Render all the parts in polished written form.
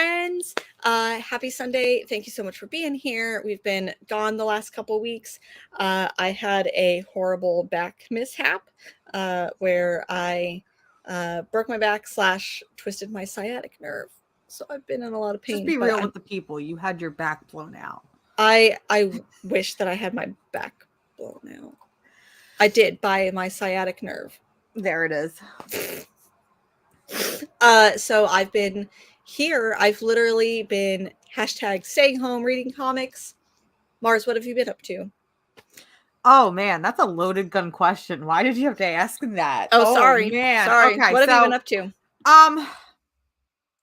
friends. Happy Sunday. Thank you so much for being here. We've been gone the last couple weeks. I had a horrible back mishap where I broke my back / twisted my sciatic nerve. So I've been in a lot of pain. Just be real with the people. You had your back blown out. I wish that I had my back blown out. I did by my sciatic nerve. There it is. So I've been here. I've literally been #staying home reading comics. Mars, what have you been up to? Oh man, that's a loaded gun question. Why did you have to ask that? Oh, sorry. Man. Sorry. Okay, what have you been up to?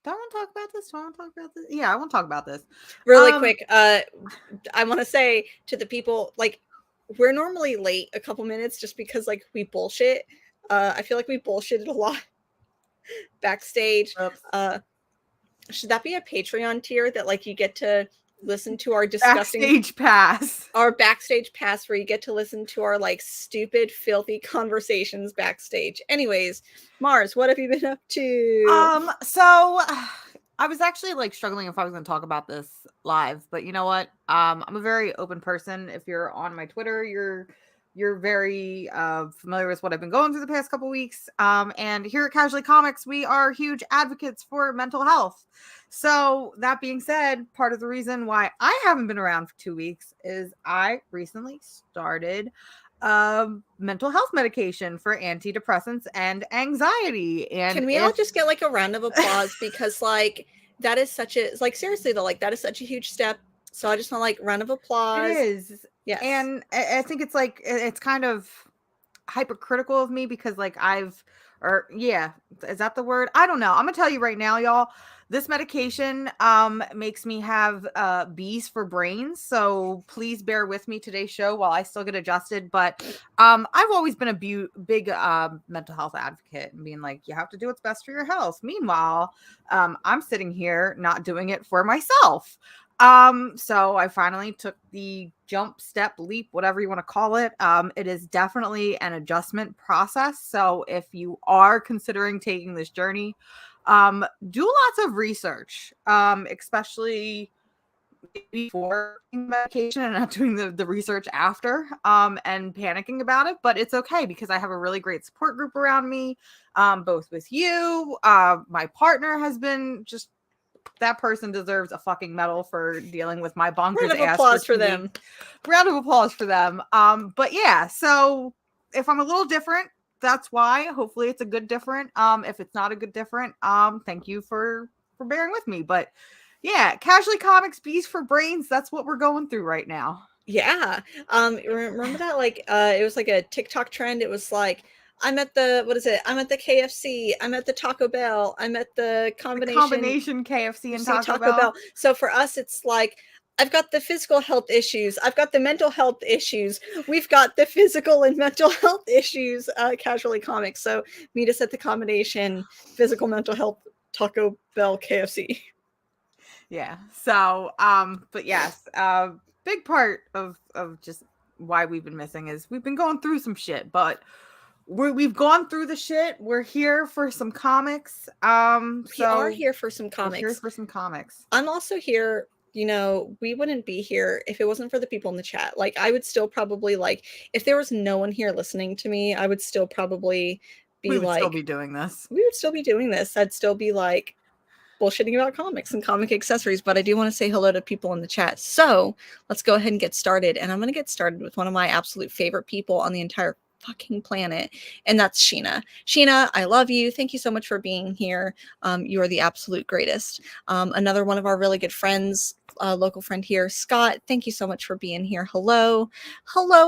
Do I want to talk about this? Do I want to talk about this? Yeah, I want to talk about this. Really quick. I want to say to the people, like, we're normally late a couple minutes just because, like, we bullshit. I feel like we bullshitted a lot backstage. Oops. Should that be a Patreon tier that, like, you get to listen to our disgusting backstage pass, our backstage pass, where you get to listen to our, like, stupid, filthy conversations backstage? Anyways, Mars, what have you been up to? So I was actually, like, struggling if I was going to talk about this live, but you know what? I'm a very open person. If you're on my Twitter, you're very familiar with what I've been going through the past couple weeks. And here at Casually Comics, we are huge advocates for mental health. So that being said, part of the reason why I haven't been around for 2 weeks is I recently started mental health medication for antidepressants and anxiety. And can we all just get, like, a round of applause? Because, like, that is such a, like, seriously though, like, that is such a huge step. So I just want, like, round of applause. It is. Yes. And I think it's, like, it's kind of hypocritical of me because, like, is that the word? I don't know. I'm gonna tell you right now, y'all, this medication makes me have B's for brains. So please bear with me today's show while I still get adjusted. But I've always been a big mental health advocate and being like, you have to do what's best for your health. Meanwhile, I'm sitting here not doing it for myself. So I finally took the jump, step, leap, whatever you want to call it. It is definitely an adjustment process. So if you are considering taking this journey, do lots of research, especially before medication and not doing the research after, and panicking about it. But it's okay because I have a really great support group around me, both with you. My partner has been just, that person deserves a fucking medal for dealing with my bonkers ass. Round of applause for them. Round of applause for them. But yeah, so if I'm a little different, that's why. Hopefully it's a good different. If it's not a good different, thank you for bearing with me. But yeah, Casually Comics, B's for Brains, that's what we're going through right now. Yeah. Remember that, like, it was like a TikTok trend. It was like, I'm at the, what is it? I'm at the KFC. I'm at the Taco Bell. I'm at the combination KFC and Taco Bell. So for us, it's like, I've got the physical health issues. I've got the mental health issues. We've got the physical and mental health issues, Casually Comics. So meet us at the combination physical, mental health, Taco Bell, KFC. Yeah. So, but yes, big part of just why we've been missing is we've been going through some shit, but we've gone through the shit. We're here for some comics. We are here for some comics. We're here for some comics. I'm also here. You know, we wouldn't be here if it wasn't for the people in the chat. Like, I would still probably, like, if there was no one here listening to me, I would still probably be we would still be doing this. We would still be doing this. I'd still be, like, bullshitting about comics and comic accessories, but I do want to say hello to people in the chat. So let's go ahead and get started. And I'm going to get started with one of my absolute favorite people on the entire fucking planet, and that's Sheena. Sheena, I love you. Thank you so much for being here. You are the absolute greatest. Another one of our really good friends, local friend here, Scott. Thank you so much for being here. Hello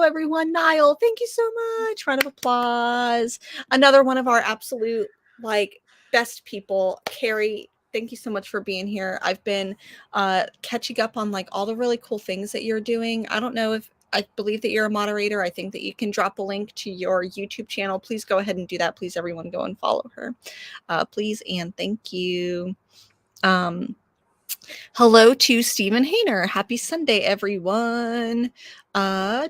everyone. Niall, thank you so much. Round of applause. Another one of our absolute, like, best people, Carrie. Thank you so much for being here. I've been catching up on, like, all the really cool things that you're doing. I don't know if, I believe that you're a moderator. I think that you can drop a link to your YouTube channel. Please go ahead and do that. Please, everyone, go and follow her. Please and thank you. Hello to Stephen Hayner. Happy Sunday, everyone. Let's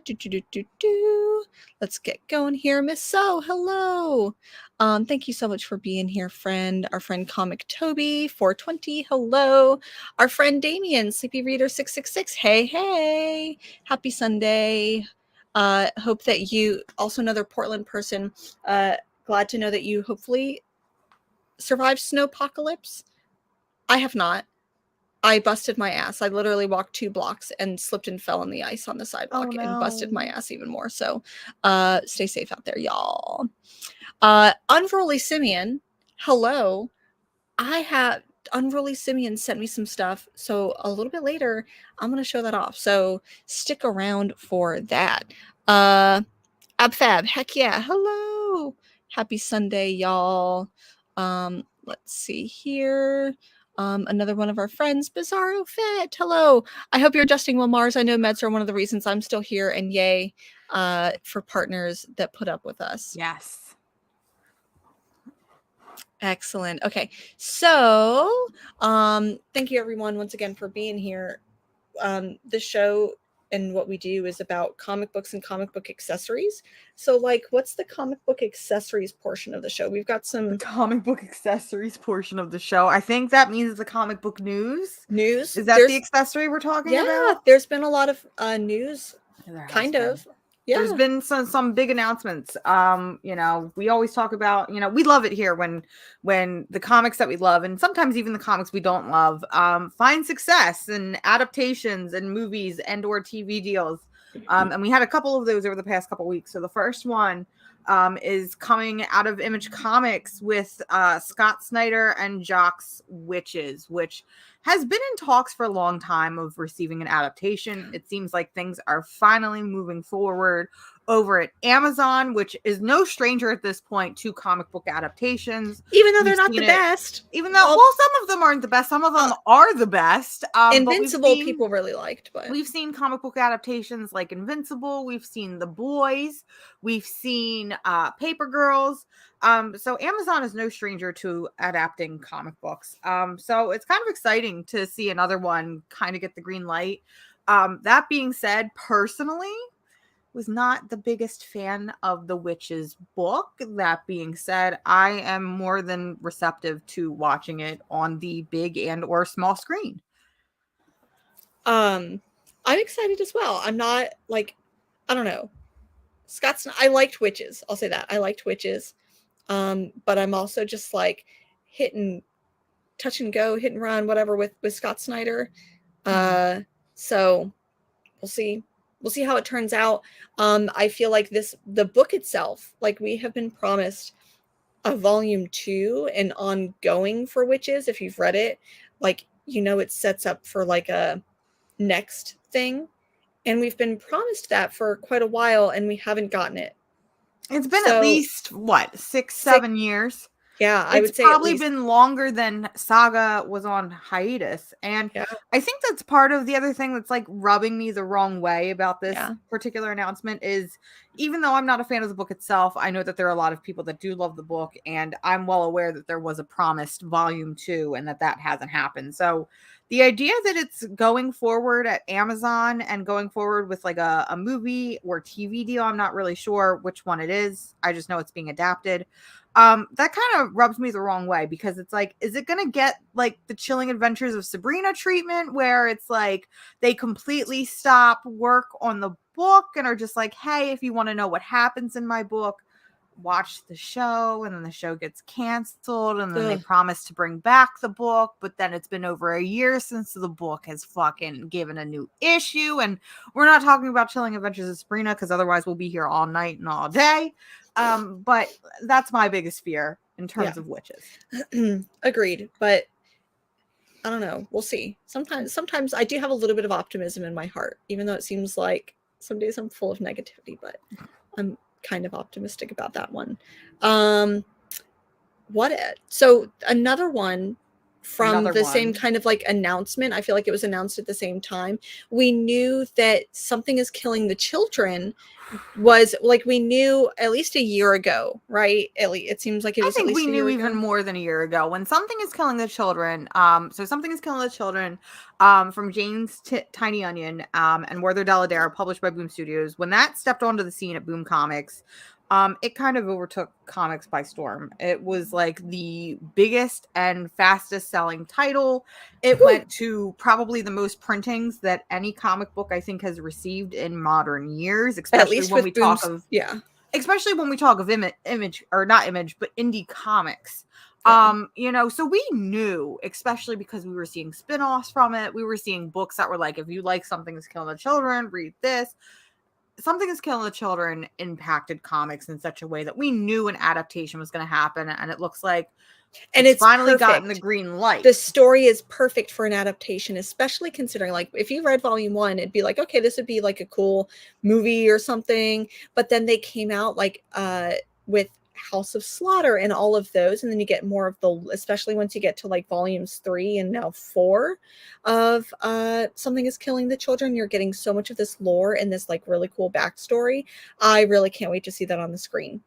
get going here. Miss So, hello. Thank you so much for being here, friend. Our friend Comic Toby, 420, hello. Our friend Damien, Sleepy Reader 666, hey, hey. Happy Sunday. Hope that you, also another Portland person, glad to know that you hopefully survived snowpocalypse. I have not. I busted my ass. I literally walked 2 blocks and slipped and fell on the ice on the sidewalk and busted my ass even more. So stay safe out there, y'all. Unruly Simeon, hello. I have Unruly Simeon sent me some stuff. So a little bit later, I'm going to show that off. So stick around for that. Abfab, heck yeah. Hello. Happy Sunday, y'all. Let's see here. Another one of our friends, Bizarro Fit. Hello. I hope you're adjusting well, Mars. I know meds are one of the reasons I'm still here, and yay for partners that put up with us. Yes. Excellent. Okay. So thank you everyone once again for being here. The show and what we do is about comic books and comic book accessories. So like, what's the comic book accessories portion of the show? We've got some comic book accessories portion of the show. I think that means the comic book news. News. Is that the accessory we're talking about? Yeah, there's been a lot of news. Kind of. Yeah. There's been some big announcements. You know, we always talk about, you know, we love it here when the comics that we love, and sometimes even the comics we don't love, find success and adaptations and movies and or TV deals. And we had a couple of those over the past couple weeks. So the first one is coming out of Image Comics with Scott Snyder and Jock's Witches, which has been in talks for a long time of receiving an adaptation. It seems like things are finally moving forward over at Amazon, which is no stranger at this point to comic book adaptations. Even though they're not the best. Even though, well, some of them aren't the best. Some of them are the best. Invincible people really liked. But we've seen comic book adaptations like Invincible. We've seen The Boys. We've seen Paper Girls. So Amazon is no stranger to adapting comic books. So it's kind of exciting to see another one kind of get the green light. That being said, personally, was not the biggest fan of the Witches book. That being said, I am more than receptive to watching it on the big and or small screen. I'm excited as well. I'm not like, I don't know. I liked Witches. I'll say that. I liked Witches. But I'm also just like touch and go, hit and run, whatever with Scott Snyder. So we'll see. We'll see how it turns out. I feel like the book itself, like we have been promised a volume 2 and ongoing for Witches. If you've read it, like, you know, it sets up for like a next thing. And we've been promised that for quite a while and we haven't gotten it. It's been at least, what, 6-7 years? Yeah, I would say it's probably been longer than Saga was on hiatus. And I think that's part of the other thing that's like rubbing me the wrong way about this particular announcement is, even though I'm not a fan of the book itself, I know that there are a lot of people that do love the book, and I'm well aware that there was a promised volume 2 and that hasn't happened. So the idea that it's going forward at Amazon and going forward with like a movie or TV deal, I'm not really sure which one it is. I just know it's being adapted. That kind of rubs me the wrong way, because it's like, is it going to get like the Chilling Adventures of Sabrina treatment, where it's like they completely stop work on the book and are just like, hey, if you want to know what happens in my book, watch the show, and then the show gets canceled, and then they promise to bring back the book, but then it's been over a year since the book has fucking given a new issue. And we're not talking about Chilling Adventures of Sabrina, because otherwise we'll be here all night and all day. But that's my biggest fear in terms of Witches. Agreed. But I don't know, we'll see. Sometimes I do have a little bit of optimism in my heart, even though it seems like some days I'm full of negativity, but I'm kind of optimistic about that one. So another one from Another the same one. kind of like announcement. I feel like it was announced at the same time. We knew that Something is Killing the Children was like, we knew at least a year ago, right? It seems like it I was at think least we a year knew even ago. more than a year ago when Something is Killing the Children. So Something is Killing the Children, from Jane's Tiny Onion, and Werther Dell'Edera, published by Boom Studios. When that stepped onto the scene at Boom Comics, it kind of overtook comics by storm. It was like the biggest and fastest selling title. It Whew. went to probably the most printings that any comic book I think has received in modern years, At especially least when we with talk Boom's, of yeah. image, or not image, but indie comics. Yeah. So we knew, especially because we were seeing spin-offs from it. We were seeing books that were like, if you like Something is Killing the Children, read this. Something is Killing the Children impacted comics in such a way that we knew an adaptation was going to happen, and it looks like And it's it's finally gotten the perfect. green light. The story is perfect for an adaptation, especially considering, like, if you read volume 1, it'd be like, okay, this would be like a cool movie or something. But then they came out like with House of Slaughter and all of those, and then you get more of the, especially once you get to like volumes 3 and now 4 of Something is Killing the Children, you're getting so much of this lore and this like really cool backstory. I really can't wait to see that on the screen.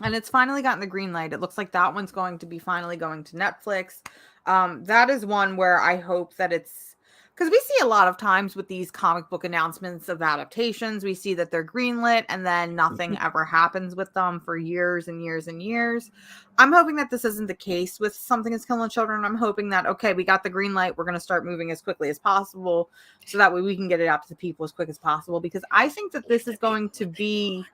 And it's finally gotten the green light. It looks like that one's going to be finally going to Netflix. That is one where I hope that it's, because we see a lot of times with these comic book announcements of adaptations, we see that they're greenlit and then nothing ever happens with them for years and years and years. I'm hoping that this isn't the case with Something is Killing Children. I'm hoping that, okay, we got the green light. We're going to start moving as quickly as possible so that way we can get it out to the people as quick as possible, because I think that this is going to be,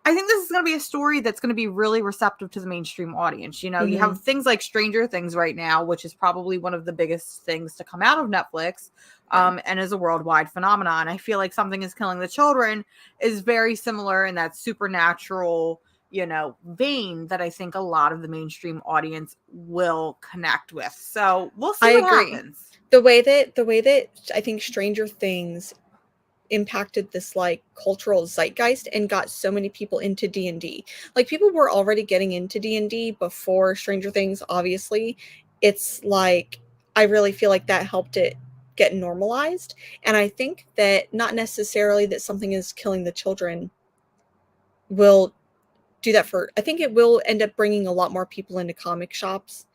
I think this is going to be a story that's going to be really receptive to the mainstream audience. You Mm-hmm. have things like Stranger Things right now, which is probably one of the biggest things to come out of Netflix, and is a worldwide phenomenon. I feel like Something is Killing the Children is very similar in that supernatural, vein that I think a lot of the mainstream audience will connect with. So we'll see I what agree. happens. The way that I think Stranger Things impacted this like cultural zeitgeist and got so many people into D&D. Like, people were already getting into D&D before Stranger Things, obviously. It's like, I really feel like that helped it get normalized. And I think that not necessarily that Something is Killing the Children will do that I think it will end up bringing a lot more people into comic shops.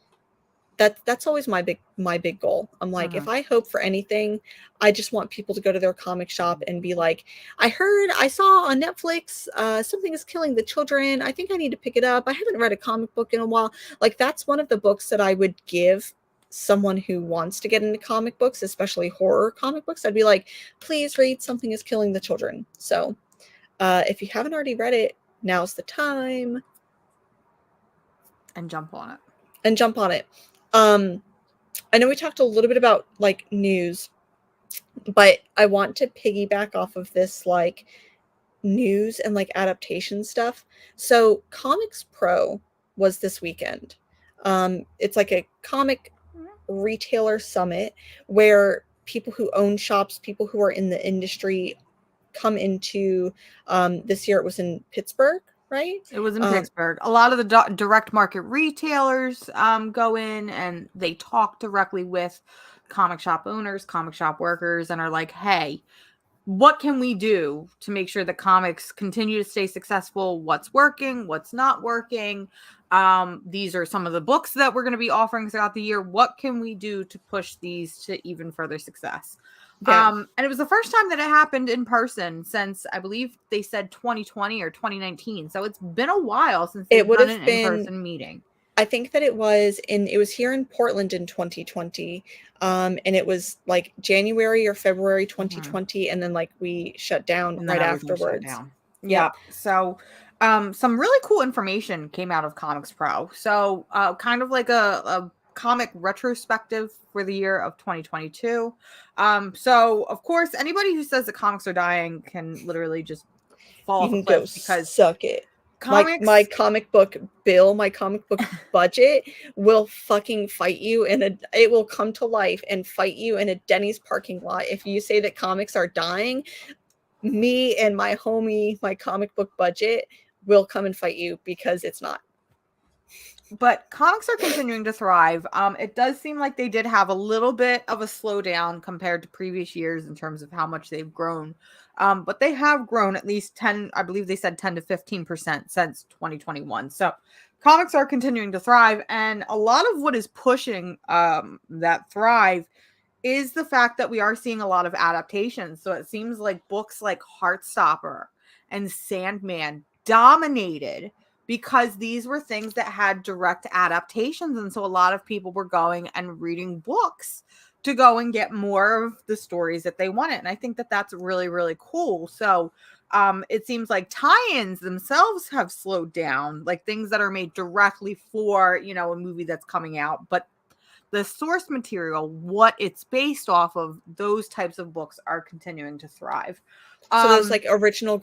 That's always my big goal. I'm like, if I hope for anything, I just want people to go to their comic shop and be like, I saw on Netflix, Something is Killing the Children. I think I need to pick it up. I haven't read a comic book in a while. Like, that's one of the books that I would give someone who wants to get into comic books, especially horror comic books. I'd be like, please read Something is Killing the Children. So if you haven't already read it, now's the time. And jump on it. I know we talked a little bit about like news, but I want to piggyback off of this like news and like adaptation stuff. So Comics Pro was this weekend. It's like a comic retailer summit where people who own shops, people who are in the industry come into, this year it was in Pittsburgh, right? It was in Pittsburgh. A lot of the direct market retailers go in and they talk directly with comic shop owners, comic shop workers, and are like, hey, what can we do to make sure that comics continue to stay successful? What's working? What's not working? These are some of the books that we're going to be offering throughout the year. What can we do to push these to even further success? Yeah. And it was the first time that it happened in person since, I believe they said 2020 or 2019. So it's been a while since they've done an in-person meeting. I think that it was here in Portland in 2020. And it was like January or February 2020. And then like we shut down right afterwards. Yeah. So some really cool information came out of Comics Pro. So kind of like a comic retrospective for the year of 2022. So of course, anybody who says that comics are dying can literally just fall off a cliff, because suck it. Comics, my comic book bill, my comic book budget will fucking fight you it will come to life and fight you in a Denny's parking lot if you say that comics are dying. Me and my homie, my comic book budget will come and fight you, because it's not. But comics are continuing to thrive. It does seem like they did have a little bit of a slowdown compared to previous years in terms of how much they've grown. But they have grown at least 10, I believe they said 10 to 15% since 2021. So comics are continuing to thrive. And a lot of what is pushing that thrive is the fact that we are seeing a lot of adaptations. So it seems like books like Heartstopper and Sandman dominated because these were things that had direct adaptations. And so a lot of people were going and reading books to go and get more of the stories that they wanted. And I think that that's really, really cool. So it seems like tie-ins themselves have slowed down, like things that are made directly for, you know, a movie that's coming out. But the source material, what it's based off of, those types of books are continuing to thrive. So those like original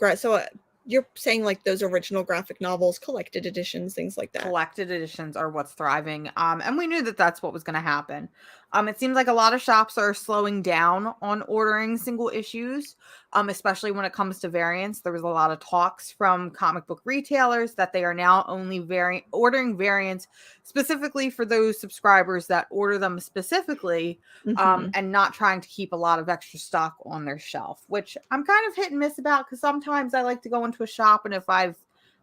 you're saying like those original graphic novels, collected editions, things like that. Collected editions are what's thriving. And we knew that that's what was going to happen. It seems like a lot of shops are slowing down on ordering single issues, especially when it comes to variants. There was a lot of talks from comic book retailers that they are now only ordering variants specifically for those subscribers that order them specifically, and not trying to keep a lot of extra stock on their shelf, which I'm kind of hit and miss about, because sometimes I like to go into a shop and if I've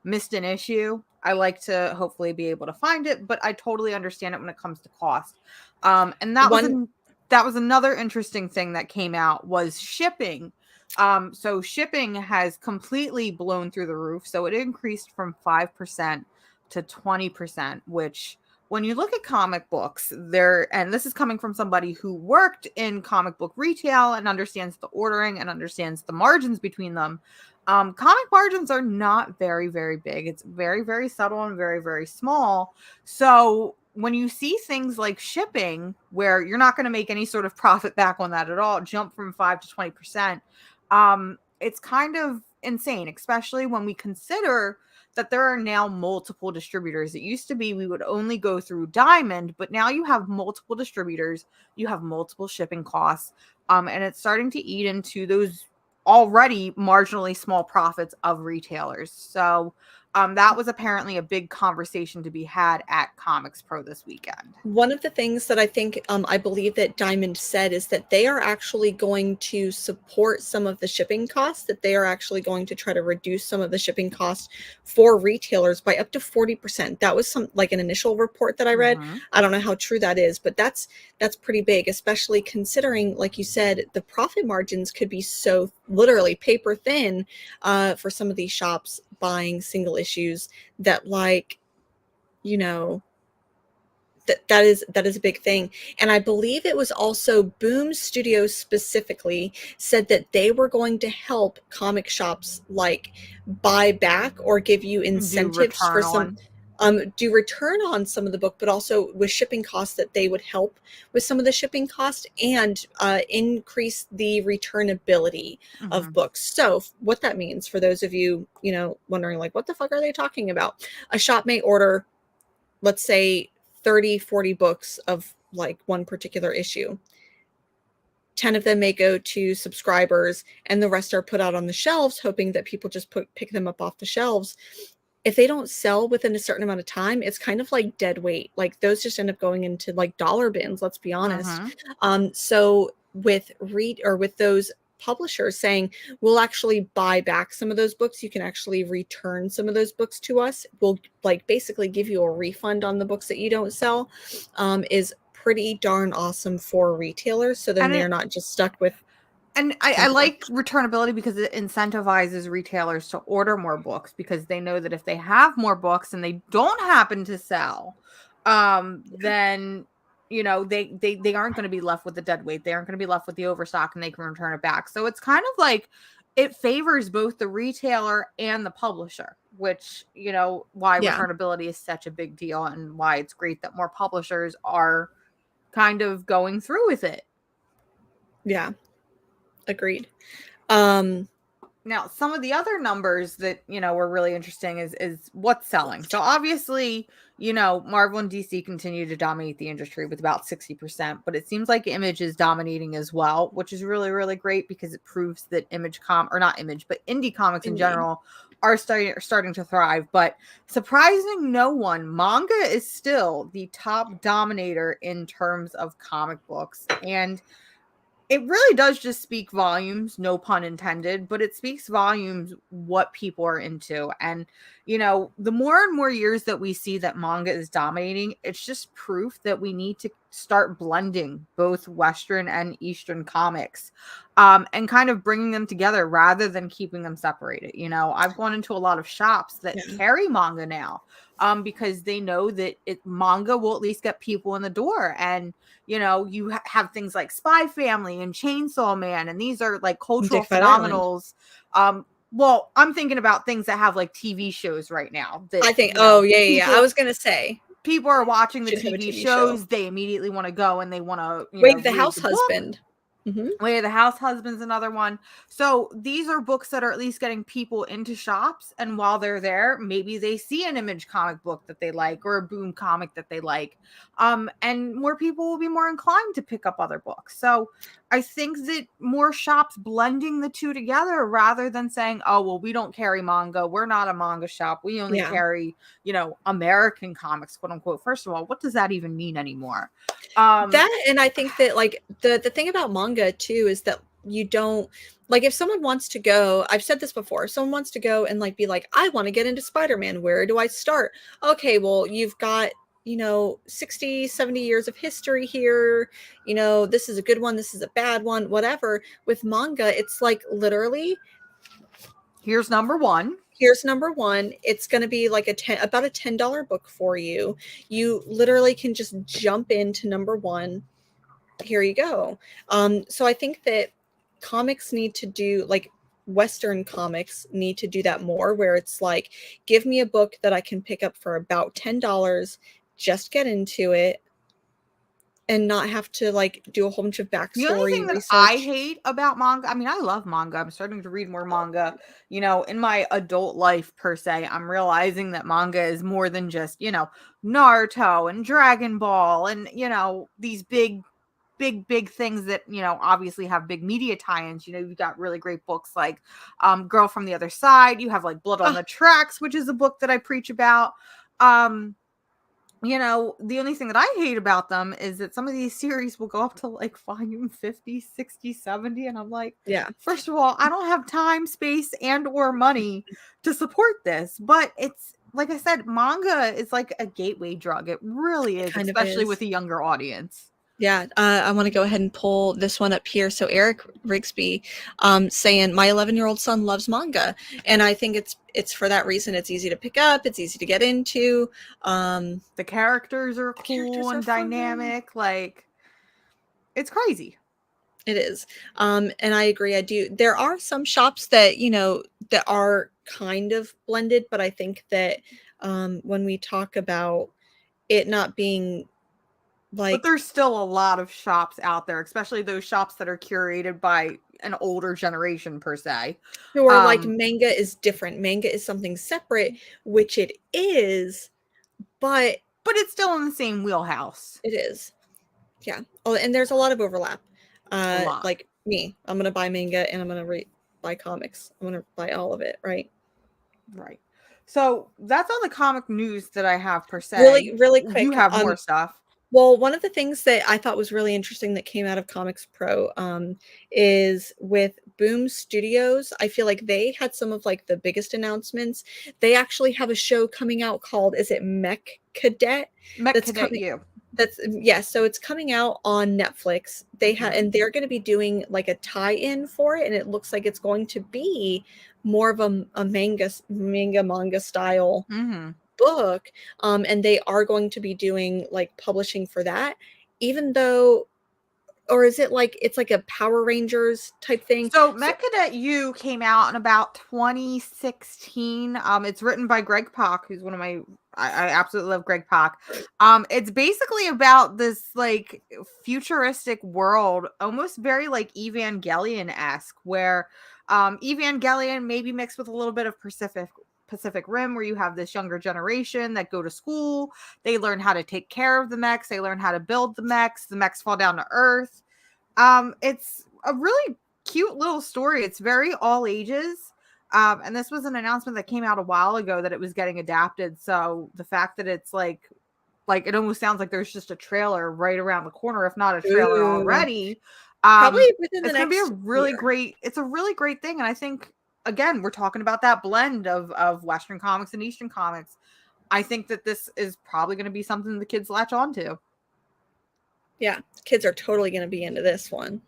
missed an issue, I like to hopefully be able to find it, but I totally understand it when it comes to cost. And that was another interesting thing that came out was shipping. So shipping has completely blown through the roof. So it increased from 5% to 20%, which when you look at comic books there, and this is coming from somebody who worked in comic book retail and understands the ordering and understands the margins between them. Comic margins are not very, very big. It's very, very subtle and very, very small. So when you see things like shipping, where you're not going to make any sort of profit back on that at all, jump from 5 to 20%, it's kind of insane, especially when we consider that there are now multiple distributors. It used to be we would only go through Diamond, but now you have multiple distributors, you have multiple shipping costs, and it's starting to eat into those already marginally small profits of retailers. So that was apparently a big conversation to be had at Comics Pro this weekend. One of the things that I think, I believe that Diamond said is that they are actually going to support some of the shipping costs, that they are actually going to try to reduce some of the shipping costs for retailers by up to 40%. That was like an initial report that I read. I don't know how true that is, but that's pretty big, especially considering, like you said, the profit margins could be so literally paper thin for some of these shops buying single issues that, like, you know, that is a big thing. And I believe it was also Boom Studios specifically said that they were going to help comic shops like buy back or give you incentives for some do return on some of the book, but also with shipping costs, that they would help with some of the shipping costs and increase the returnability of books. So what that means for those of you, you know, wondering like, what the fuck are they talking about? A shop may order, let's say 30, 40 books of like one particular issue. 10 of them may go to subscribers and the rest are put out on the shelves, hoping that people just pick them up off the shelves. If they don't sell within a certain amount of time, it's kind of like dead weight. Like those just end up going into like dollar bins, let's be honest. So with those publishers saying, we'll actually buy back some of those books, you can actually return some of those books to us, we'll like basically give you a refund on the books that you don't sell, is pretty darn awesome for retailers. So then they're not just stuck with. And I like returnability because it incentivizes retailers to order more books, because they know that if they have more books and they don't happen to sell, then, you know, they aren't going to be left with the dead weight. They aren't going to be left with the overstock and they can return it back. So it's kind of like it favors both the retailer and the publisher, which, you know, why returnability is such a big deal and why it's great that more publishers are kind of going through with it. Yeah. Agreed. Now, some of the other numbers that, you know, were really interesting is what's selling. So obviously, you know, Marvel and DC continue to dominate the industry with about 60%, but it seems like Image is dominating as well, which is really, really great because it proves that indie comics in general are starting to thrive. But surprising no one, manga is still the top dominator in terms of comic books. And it really does just speak volumes, no pun intended, but it speaks volumes what people are into. And, you know, the more and more years that we see that manga is dominating, it's just proof that we need to start blending both Western and Eastern comics, and kind of bringing them together rather than keeping them separated. You know, I've gone into a lot of shops that carry manga now, because they know that manga will at least get people in the door. And you know, you have things like Spy Family and Chainsaw Man, and these are like cultural phenomenals. Well, I'm thinking about things that have like TV shows right now. That I think, you know, yeah. I was gonna say people are watching the should have a TV TV shows. show. They immediately want to go and they want to, you know, Wait, the read House the book. Husband. Way of the House Husband's another one. So these are books that are at least getting people into shops, and while they're there, maybe they see an Image comic book that they like or a Boom comic that they like, and more people will be more inclined to pick up other books. So I think that more shops blending the two together rather than saying, oh well, we don't carry manga, we're not a manga shop, we only carry, you know, American comics, quote unquote. First of all, what does that even mean anymore? That, and I think that like the thing about manga too is that you don't, like, if someone wants to go, I've said this before, if someone wants to go and like be like, I want to get into Spider-Man, where do I start? Okay, well, you've got, you know, 60, 70 years of history here, you know, this is a good one, this is a bad one, whatever. With manga, it's like literally, here's number one. Here's number one. It's going to be like about a $10 book for you. You literally can just jump into number one. Here you go. So I think that comics need to do, like, Western comics need to do that more, where it's like, give me a book that I can pick up for about $10, just get into it, and not have to like do a whole bunch of backstory. The only thing that I hate about manga, I mean, I love manga. I'm starting to read more manga, you know, in my adult life per se. I'm realizing that manga is more than just, you know, Naruto and Dragon Ball and, you know, these big things that, you know, obviously have big media tie-ins. You know, you've got really great books like Girl from the Other Side. You have like Blood on the Tracks, which is a book that I preach about. You know, the only thing that I hate about them is that some of these series will go up to like volume 50, 60, 70. And I'm like, yeah, first of all, I don't have time, space, and or money to support this. But it's, like I said, manga is like a gateway drug. It really is, especially with a younger audience. Yeah, I want to go ahead and pull this one up here. So Eric Rigsby saying, my 11-year-old son loves manga. And I think it's for that reason. It's easy to pick up. It's easy to get into. The characters are cool and dynamic. Like, it's crazy. It is. And I agree. I do. There are some shops that, you know, that are kind of blended. But I think that when we talk about it not being, like, but there's still a lot of shops out there, especially those shops that are curated by an older generation per se. Or like, manga is different. Manga is something separate, which it is, but it's still in the same wheelhouse. It is. Yeah. Oh, and there's a lot of overlap. Like me, I'm gonna buy manga and I'm gonna buy comics. I'm gonna buy all of it, right? Right. So that's all the comic news that I have per se. Really quick. You have more stuff. Well, one of the things that I thought was really interesting that came out of Comics Pro is with Boom Studios. I feel like they had some of like the biggest announcements. They actually have a show coming out called, is it Mech Cadet? So it's coming out on Netflix. And they're going to be doing like a tie-in for it, and it looks like it's going to be more of a manga style book, and they are going to be doing like publishing for that, even though, or is it like it's like a Power Rangers type thing? So Mech Cadet U came out in about 2016. It's written by Greg Pak, who's one of my, I absolutely love Greg Pak. It's basically about this like futuristic world, almost very like Evangelion-esque, where Evangelion maybe mixed with a little bit of Pacific Rim, where you have this younger generation that go to school. They learn how to take care of the mechs. They learn how to build the mechs. The mechs fall down to Earth. It's a really cute little story. It's very all ages. And this was an announcement that came out a while ago that it was getting adapted. So the fact that it's like it almost sounds like there's just a trailer right around the corner, if not a trailer Ooh. already. Probably within the It's going to be next a really year. great, it's a really great thing. And I think, again, we're talking about that blend of Western comics and Eastern comics. I think that this is probably going to be something the kids latch on to. Yeah, kids are totally going to be into this one.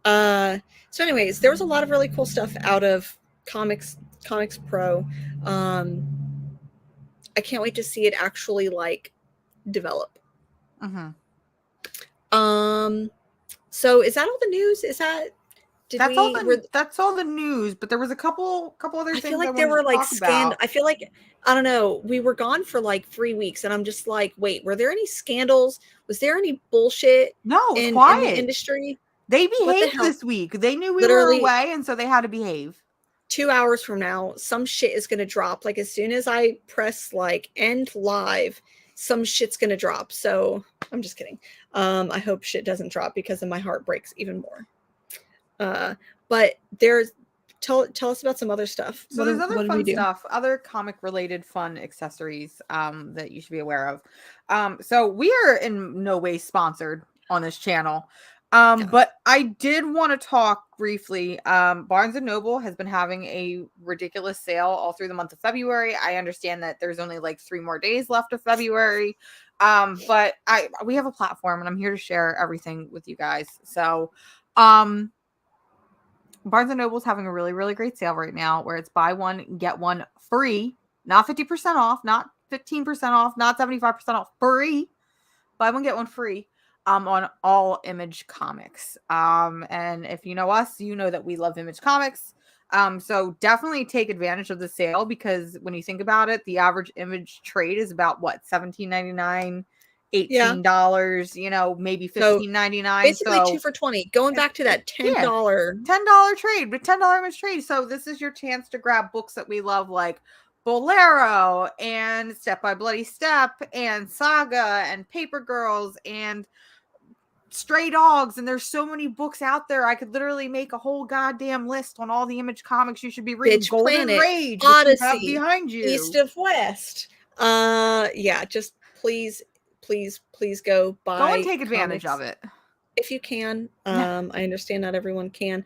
So anyways, there was a lot of really cool stuff out of Comics Pro. I can't wait to see it actually like develop. Mm-hmm. So is that all the news? Is that that's all the news, but there was a couple other things. I feel like there were like scandal. I feel like, I don't know, we were gone for like 3 weeks and I'm just like, wait, were there any scandals? Was there any bullshit in the industry? They behaved this week. They knew we were away, and so they had to behave. 2 hours from now, some shit is going to drop. Like as soon as I press like end live, some shit's going to drop. So I'm just kidding. I hope shit doesn't drop because then my heart breaks even more. But there's tell us about some other stuff. So there's other fun stuff, other comic related fun accessories that you should be aware of. So we are in no way sponsored on this channel. But I did want to talk briefly. Barnes and Noble has been having a ridiculous sale all through the month of February. I understand that there's only like 3 more days left of February. But we have a platform and I'm here to share everything with you guys. So, Barnes and Noble's having a really, really great sale right now where it's buy one, get one free, not 50% off, not 15% off, not 75% off, free. Buy one, get one free. On all Image comics. And if you know us, you know that we love Image comics. So definitely take advantage of the sale because when you think about it, the average Image trade is about what, $17.99, $18, you know, maybe $15.99. Basically 2 for $20. Going back to that $10 trade, but $10 Image trade. So this is your chance to grab books that we love, like Bolero and Step by Bloody Step and Saga and Paper Girls and Stray Dogs, and there's so many books out there. I could literally make a whole goddamn list on all the Image comics you should be reading. Bitch Golden Planet, Rage, Odyssey, behind you, East of West. Yeah, just please go buy. Go and take advantage of it if you can. I understand not everyone can.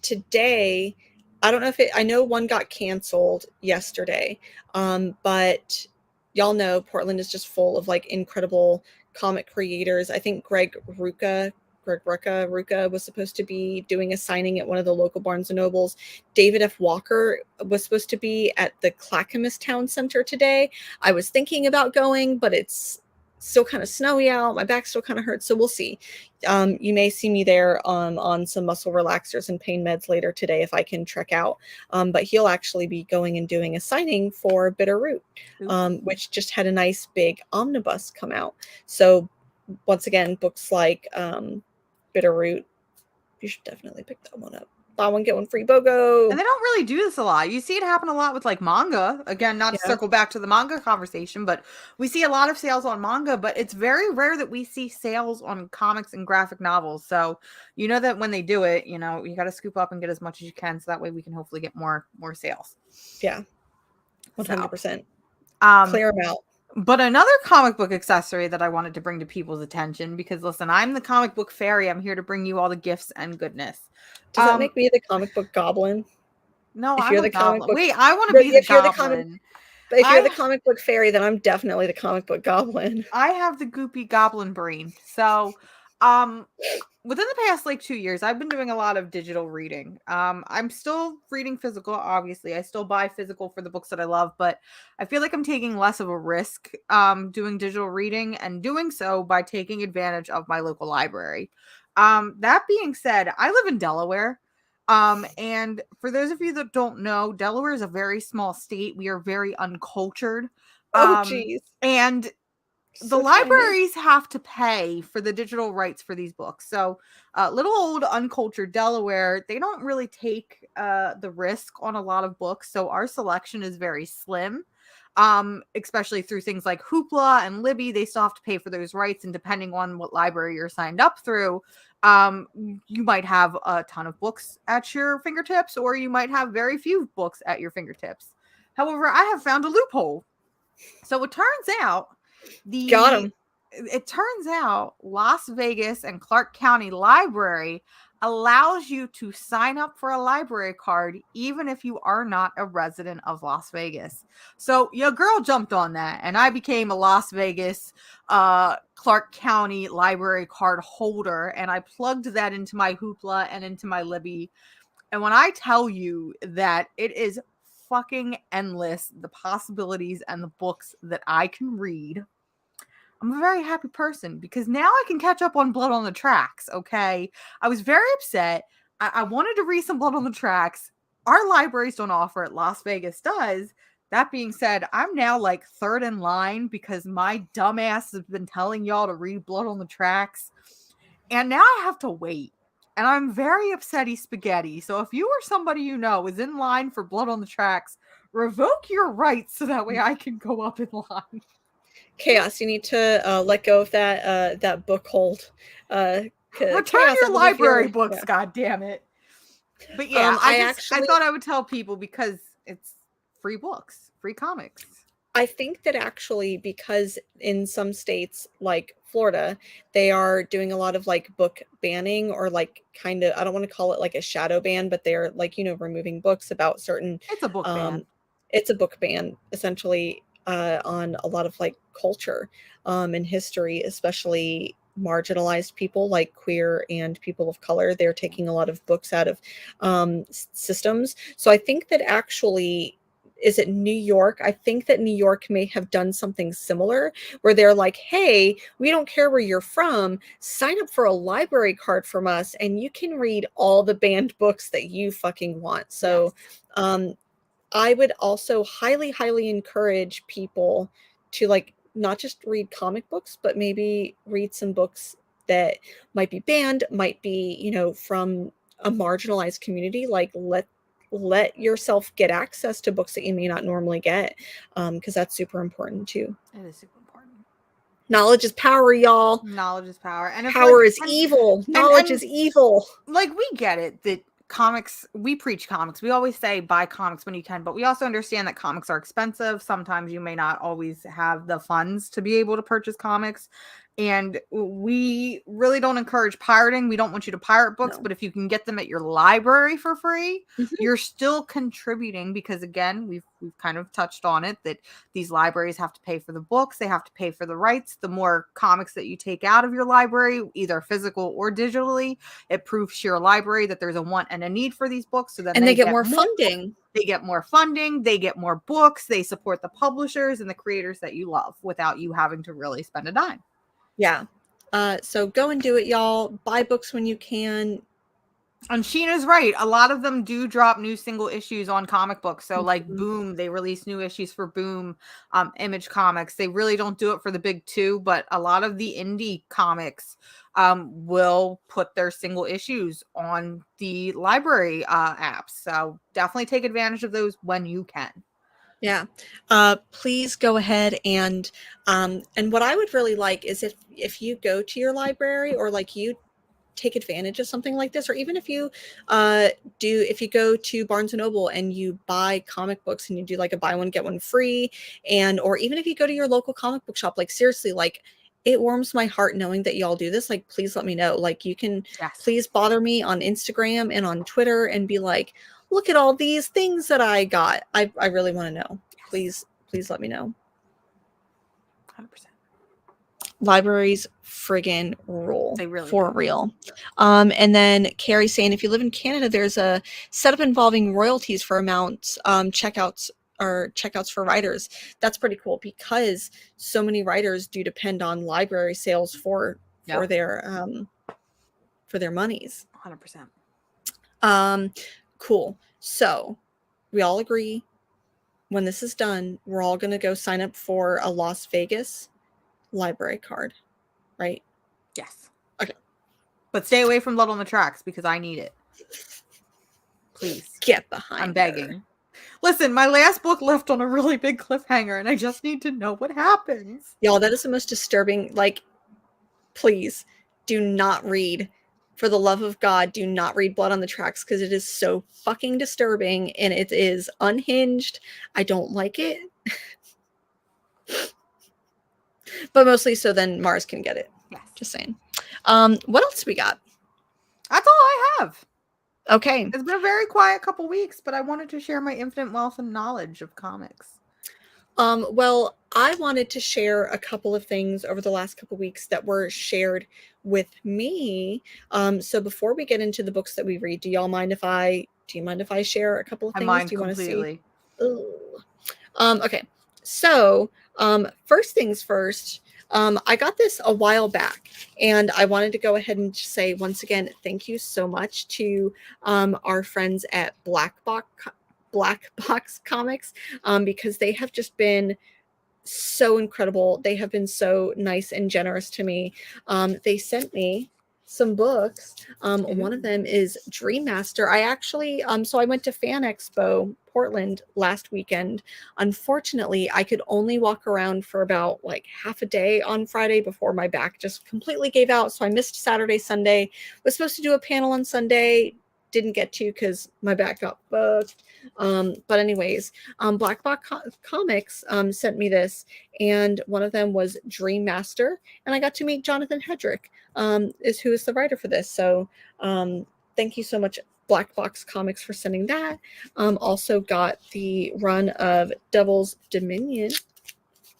Today, I don't know if I know one got canceled yesterday, but y'all know Portland is just full of like incredible comic creators. I think Greg Rucka was supposed to be doing a signing at one of the local Barnes and Nobles. David F. Walker was supposed to be at the Clackamas Town Center today. I was thinking about going, but it's still kind of snowy out. My back still kind of hurts, so we'll see. You may see me there on some muscle relaxers and pain meds later today if I can trek out. But he'll actually be going and doing a signing for Bitterroot, which just had a nice big omnibus come out. So once again, books like Bitterroot, you should definitely pick that one up. Buy one, get one free, BOGO. And they don't really do this a lot. You see it happen a lot with like manga. Again, not to circle back to the manga conversation, but we see a lot of sales on manga, but it's very rare that we see sales on comics and graphic novels. So you know that when they do it, you know, you got to scoop up and get as much as you can. So that way we can hopefully get more sales. Yeah. 100%. Clear them out. But another comic book accessory that I wanted to bring to people's attention, because listen, I'm the comic book fairy. I'm here to bring you all the gifts and goodness. Does that make me the comic book goblin? No, I'm the comic book. Wait, I want to be the goblin. But if you're the comic book fairy, then I'm definitely the comic book goblin. I have the goopy goblin brain. So, within the past like 2 years, I've been doing a lot of digital reading. I'm still reading physical, obviously. I still buy physical for the books that I love, but I feel like I'm taking less of a risk doing digital reading and doing so by taking advantage of my local library. That being said, I live in Delaware. And for those of you that don't know, Delaware is a very small state. We are very uncultured. Oh, geez. And the libraries have to pay for the digital rights for these books. So little old uncultured Delaware, they don't really take the risk on a lot of books. So our selection is very slim, especially through things like Hoopla and Libby. They still have to pay for those rights. And depending on what library you're signed up through, you might have a ton of books at your fingertips, or you might have very few books at your fingertips. However, I have found a loophole. So it turns out Got him. Las Vegas and Clark County Library allows you to sign up for a library card even if you are not a resident of Las Vegas. So your girl jumped on that, and I became a Las Vegas Clark County Library card holder, and I plugged that into my Hoopla and into my Libby. And when I tell you that it is fucking endless, the possibilities and the books that I can read, I'm a very happy person because now I can catch up on Blood on the Tracks. Okay. I was very upset. I wanted to read some Blood on the Tracks. Our libraries don't offer it. Las Vegas does. That being said, I'm now like third in line because my dumbass has been telling y'all to read Blood on the Tracks. And now I have to wait. And I'm very upsetty spaghetti. So if you or somebody you know is in line for Blood on the Tracks, revoke your rights so that way I can go up in line. Chaos, you need to let go of that book hold. Return Chaos, your library books, God damn it. But yeah, I thought I would tell people because it's free books, free comics. I think that actually, because in some states like Florida, they are doing a lot of like book banning, or like kind of, I don't want to call it like a shadow ban, but they're like, removing books about certain. It's a book ban. It's a book ban, essentially, on a lot of like culture and history, especially marginalized people like queer and people of color. They're taking a lot of books out of systems. So I think that actually, is it New York? I think that New York may have done something similar where they're like, hey, we don't care where you're from. Sign up for a library card from us and you can read all the banned books that you fucking want. So I would also highly, highly encourage people to like not just read comic books, but maybe read some books that might be banned, might be, from a marginalized community. Like let yourself get access to books that you may not normally get, because that's super important too. It is super important. Knowledge is power, y'all. Knowledge is power. And power is evil. Knowledge is evil. Like, we get it that comics, we preach comics. We always say buy comics when you can, but we also understand that comics are expensive. Sometimes you may not always have the funds to be able to purchase comics. And we really don't encourage pirating. We don't want you to pirate books, but if you can get them at your library for free, you're still contributing, because again, we've kind of touched on it, that these libraries have to pay for the books. They have to pay for the rights. The more comics that you take out of your library, either physical or digitally, it proves to your library that there's a want and a need for these books. So then they get more funding. They get more funding. They get more books. They support the publishers and the creators that you love without you having to really spend a dime. Yeah. So go and do it, y'all. Buy books when you can. And Sheena's right. A lot of them do drop new single issues on comic books. So like Boom, they release new issues for Boom, Image Comics. They really don't do it for the big two, but a lot of the indie comics will put their single issues on the library apps. So definitely take advantage of those when you can. Yeah. Please go ahead and what I would really like is if you go to your library, or like you take advantage of something like this, or even if you if you go to Barnes and Noble and you buy comic books and you do like a buy one get one free, or even if you go to your local comic book shop, like seriously, like it warms my heart knowing that y'all do this. Like, please let me know. Like, you can please bother me on Instagram and on Twitter and be like, look at all these things that I got. I really want to know. Please let me know. 100%. Libraries friggin' rule. They really for real. And then Carrie saying, if you live in Canada, there's a setup involving royalties for amounts, checkouts for writers. That's pretty cool, because so many writers do depend on library sales for their monies. 100%. Cool. So we all agree, when this is done, we're all going to go sign up for a Las Vegas library card, right? Yes. Okay. But stay away from Blood on the Tracks, because I need it. Please. Get behind I'm begging. Her. Listen, my last book left on a really big cliffhanger, and I just need to know what happens. Y'all, that is the most disturbing. Like, please do not read for the love of God, do not read Blood on the Tracks because it is so fucking disturbing and it is unhinged. I don't like it. But mostly so then Mars can get it. Yes. Just saying. What else we got? That's all I have. Okay. It's been a very quiet couple weeks, but I wanted to share my infinite wealth and knowledge of comics. Well, I wanted to share a couple of things over the last couple weeks that were shared with me. So before we get into the books that we read, do you mind if I share a couple of things? I mind Do you want to completely. see? Okay. So, first things first, I got this a while back, and I wanted to go ahead and say once again, thank you so much to our friends at Black Box Comics, because they have just been so incredible. They have been so nice and generous to me. They sent me some books. One of them is Dream Master. I actually, so I went to Fan Expo Portland last weekend. Unfortunately, I could only walk around for about like half a day on Friday before my back just completely gave out. So I missed Saturday, Sunday. Was supposed to do a panel on Sunday. Didn't get to because my back got booked. But anyways, Black Box Comics sent me this, and one of them was Dream Master, and I got to meet Jonathan Hedrick, who is the writer for this. So thank you so much, Black Box Comics, for sending that. Also got the run of Devil's Dominion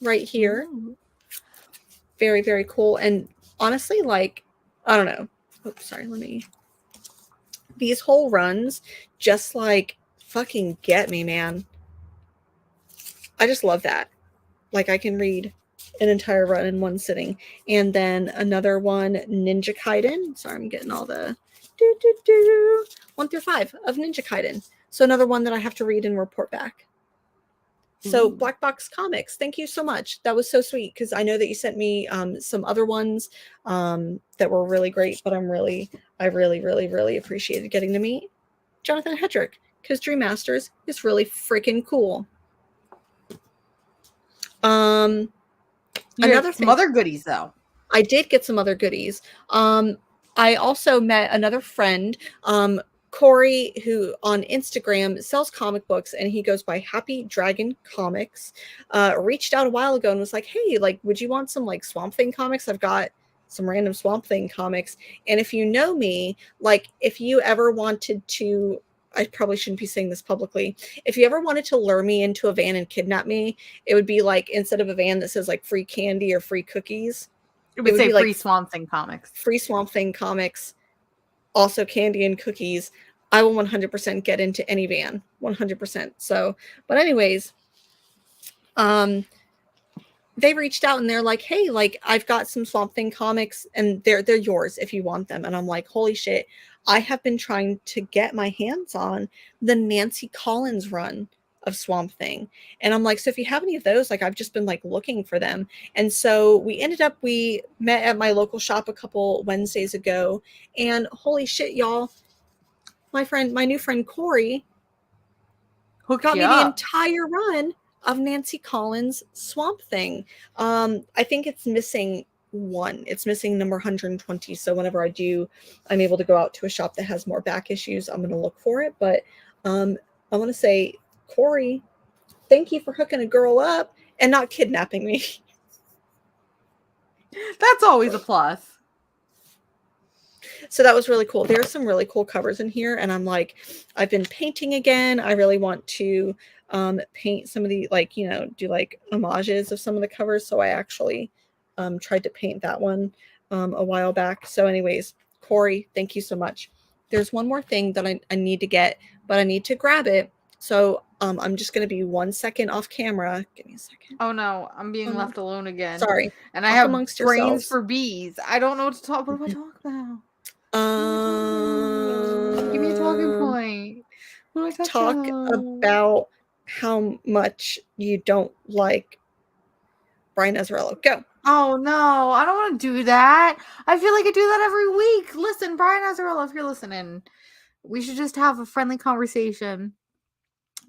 right here. Ooh. Very, very cool. And honestly, like, I don't know. Oops, sorry, these whole runs just like fucking get me, man. I just love that. Like, I can read an entire run in one sitting. And then another one, Ninja Kaiden. Sorry, I'm getting all the 1 through 5 of Ninja Kaiden. So another one that I have to read and report back. So Black Box Comics, thank you so much. That was so sweet because I know that you sent me some other ones that were really great, but I really, really appreciated getting to meet Jonathan Hedrick because Dream Masters is really freaking cool. You Another some other goodies though. I did get some other goodies. I also met another friend, Corey, who on Instagram sells comic books, and he goes by Happy Dragon Comics. Reached out a while ago and was like, "Hey, like, would you want some like Swamp Thing comics? I've got some random Swamp Thing comics." And if you know me, like, if you ever wanted to, I probably shouldn't be saying this publicly. If you ever wanted to lure me into a van and kidnap me, it would be like, instead of a van that says like free candy or free cookies, It would say be free like Swamp Thing comics. free Swamp Thing comics, also candy and cookies. I will 100% get into any van, 100%. So, but anyways, they reached out and they're like, "Hey, like, I've got some Swamp Thing comics and they're yours if you want them." And I'm like, "Holy shit. I have been trying to get my hands on the Nancy Collins run of Swamp Thing." And I'm like, "So if you have any of those, like, I've just been like looking for them." And so we met at my local shop a couple Wednesdays ago, and holy shit, y'all, my new friend Corey got me the entire run of Nancy Collins' Swamp Thing. I think it's missing one. It's missing number 120. So whenever I'm able to go out to a shop that has more back issues, I'm going to look for it. But I want to say, Corey, thank you for hooking a girl up and not kidnapping me. That's always a plus. So that was really cool. There's some really cool covers in here, and I'm like, I've been painting again. I really want to paint some of the, like, you know, do like homages of some of the covers. So I actually tried to paint that one a while back. So anyways, Corey, thank you so much. There's one more thing that I need to get, but I need to grab it. So I'm just going to be 1 second off camera. Give me a second. Oh no, I'm being left alone again. Sorry. And I have amongst brains yourselves. For bees. I don't know what to talk. What do I talk about? Give me a talking point. What do I talk about how much you don't like Brian Azzarello. Go. Oh no, I don't want to do that. I feel like I do that every week. Listen, Brian Azzarello, if you're listening, we should just have a friendly conversation,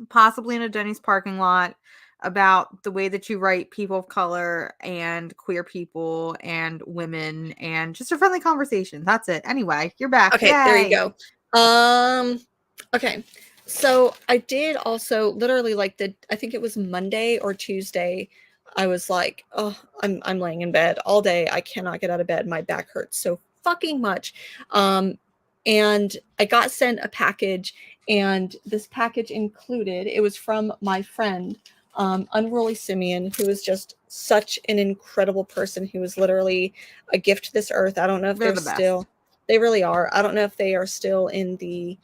possibly in a Denny's parking lot. about the way that you write people of color and queer people and women and just a friendly conversation. That's it. Anyway, you're back. Okay, there you Yay. go. Okay. So I did also literally like I think it was Monday or Tuesday. I was like, oh, I'm laying in bed all day. I cannot get out of bed. My back hurts so fucking much. And I got sent a package, and this package included, it was from my friend, Unruly Simeon, who is just such an incredible person, who is literally a gift to this earth. I don't know if They're they're the best. still, they really are. I don't know if they are still in the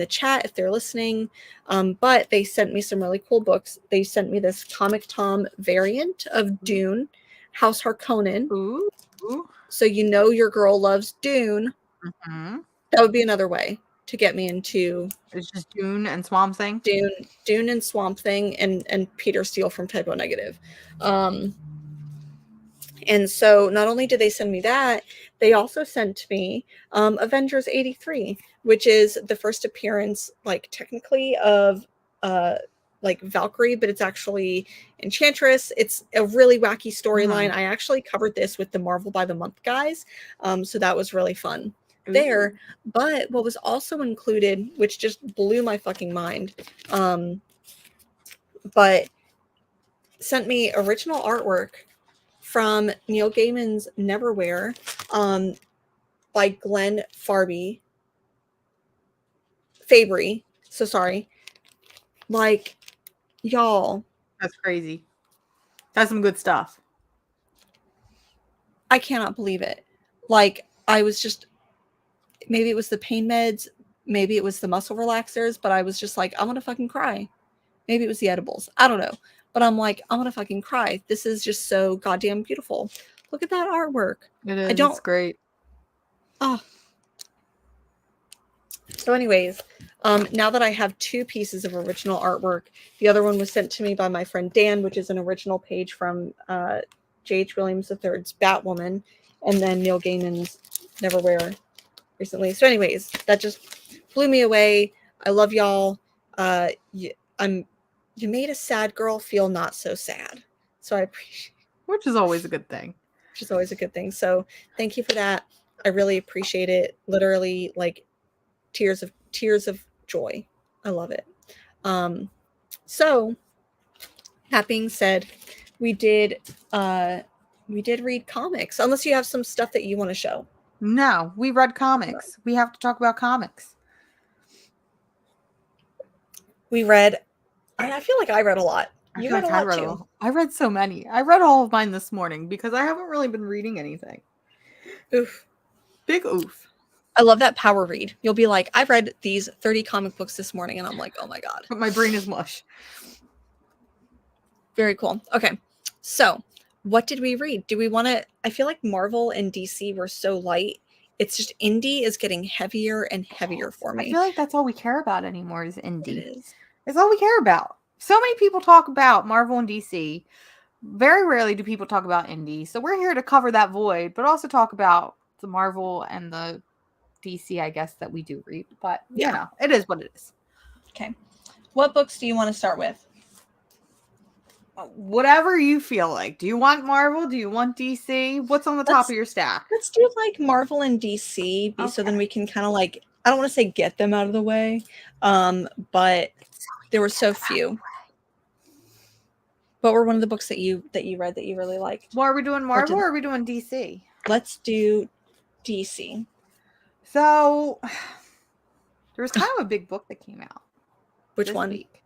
chat, if they're listening, but they sent me some really cool books. They sent me this Comic Tom variant of Dune, House Harkonnen. Ooh. So you know your girl loves Dune. Mm-hmm. That would be another way to get me into It's just Dune and Swamp Thing. Dune and Swamp Thing and Peter Steele from Typo Negative. And so not only did they send me that, they also sent me Avengers 83, which is the first appearance, like technically, of like Valkyrie, but it's actually Enchantress. It's a really wacky storyline. I actually covered this with the Marvel by the Month guys, so that was really fun there. But what was also included, which just blew my fucking mind, but sent me original artwork from Neil Gaiman's Neverwhere, by Glenn Fabry. So sorry. Like, y'all. That's crazy. That's some good stuff. I cannot believe it. Like, I was just, maybe it was the pain meds, maybe it was the muscle relaxers, but I was just like, I'm gonna fucking cry. Maybe it was the edibles. I don't know. But I'm like, I'm gonna fucking cry. This is just so goddamn beautiful. Look at that artwork. It is. It's great. Oh. So anyways, now that I have 2 pieces of original artwork, the other one was sent to me by my friend Dan, which is an original page from J.H. Williams III's Batwoman, and then Neil Gaiman's Neverwhere recently. So anyways, that just blew me away. I love y'all. You made a sad girl feel not so sad. So I appreciate it. Which is always a good thing. Which is always a good thing. So thank you for that. I really appreciate it. Literally, like, tears of joy. I love it. So that being said, we did read comics, unless you have some stuff that you want to show. No, we read comics. We have to talk about comics. We read, I feel like I read a lot. You read a lot too. I read so many. I read all of mine this morning because I haven't really been reading anything. Oof. Big oof. I love that power read. You'll be like, I've read these 30 comic books this morning, and I'm like, oh my God. But my brain is mush. Very cool. Okay. So what did we read? Do we want to, I feel like Marvel and DC were so light. It's just indie is getting heavier and heavier for me. I feel like that's all we care about anymore is indie. It is. It's all we care about. So many people talk about Marvel and DC. Very rarely do people talk about indie. So we're here to cover that void, but also talk about the Marvel and the DC, I guess, that we do read. But, you know, it is what it is. Okay. What books do you want to start with? Whatever you feel like. Do you want Marvel? Do you want DC? What's on the top of your stack? Let's do like Marvel and DC, so then we can kind of like, I don't want to say get them out of the way, but there were so few. What were one of the books that you read that you really liked? Well, are we doing Marvel or are we doing DC? Let's do DC. So there was kind of a big book that came out. Which one? Week.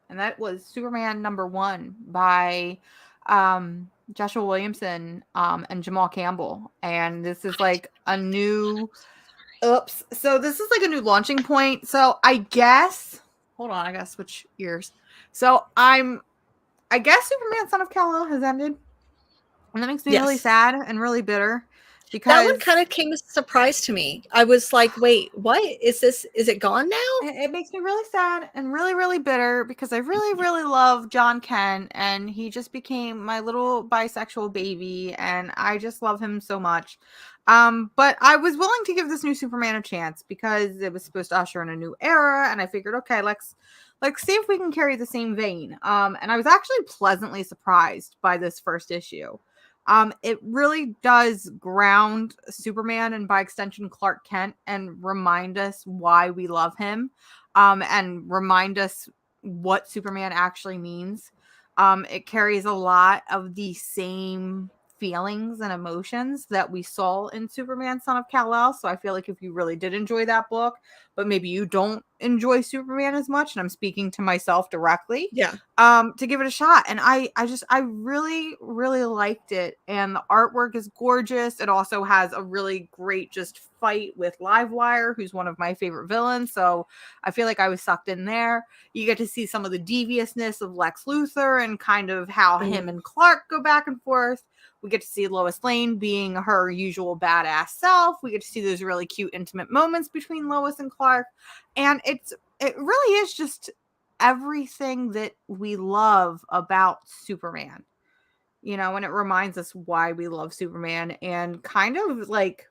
And that was Superman #1 by Joshua Williamson and Jamal Campbell. And this is like a new So this is like a new launching point. So I guess hold on, I gotta switch ears. So I guess Superman Son of Kal-El has ended. And that makes me really sad and really bitter. Because that one kind of came as a surprise to me. I was like, wait, what is this? Is it gone now? It makes me really sad and really, really bitter because I really, really love John Kent and he just became my little bisexual baby and I just love him so much. But I was willing to give this new Superman a chance because it was supposed to usher in a new era and I figured, okay, let's Like, see if we can carry the same vein. And I was actually pleasantly surprised by this first issue. It really does ground Superman and by extension Clark Kent and remind us why we love him. And remind us what Superman actually means. It carries a lot of the same feelings and emotions that we saw in Superman Son of Kal-El. So I feel like if you really did enjoy that book, but maybe you don't enjoy Superman as much, and I'm speaking to myself directly, Yeah. to give it a shot. And I really, really liked it. And the artwork is gorgeous. It also has a really great just fight with Livewire, who's one of my favorite villains. So I feel like I was sucked in there. You get to see some of the deviousness of Lex Luthor and kind of how him and Clark go back and forth. We get to see Lois Lane being her usual badass self. We get to see those really cute, intimate moments between Lois and Clark. And it really is just everything that we love about Superman. You know, and it reminds us why we love Superman, and kind of like,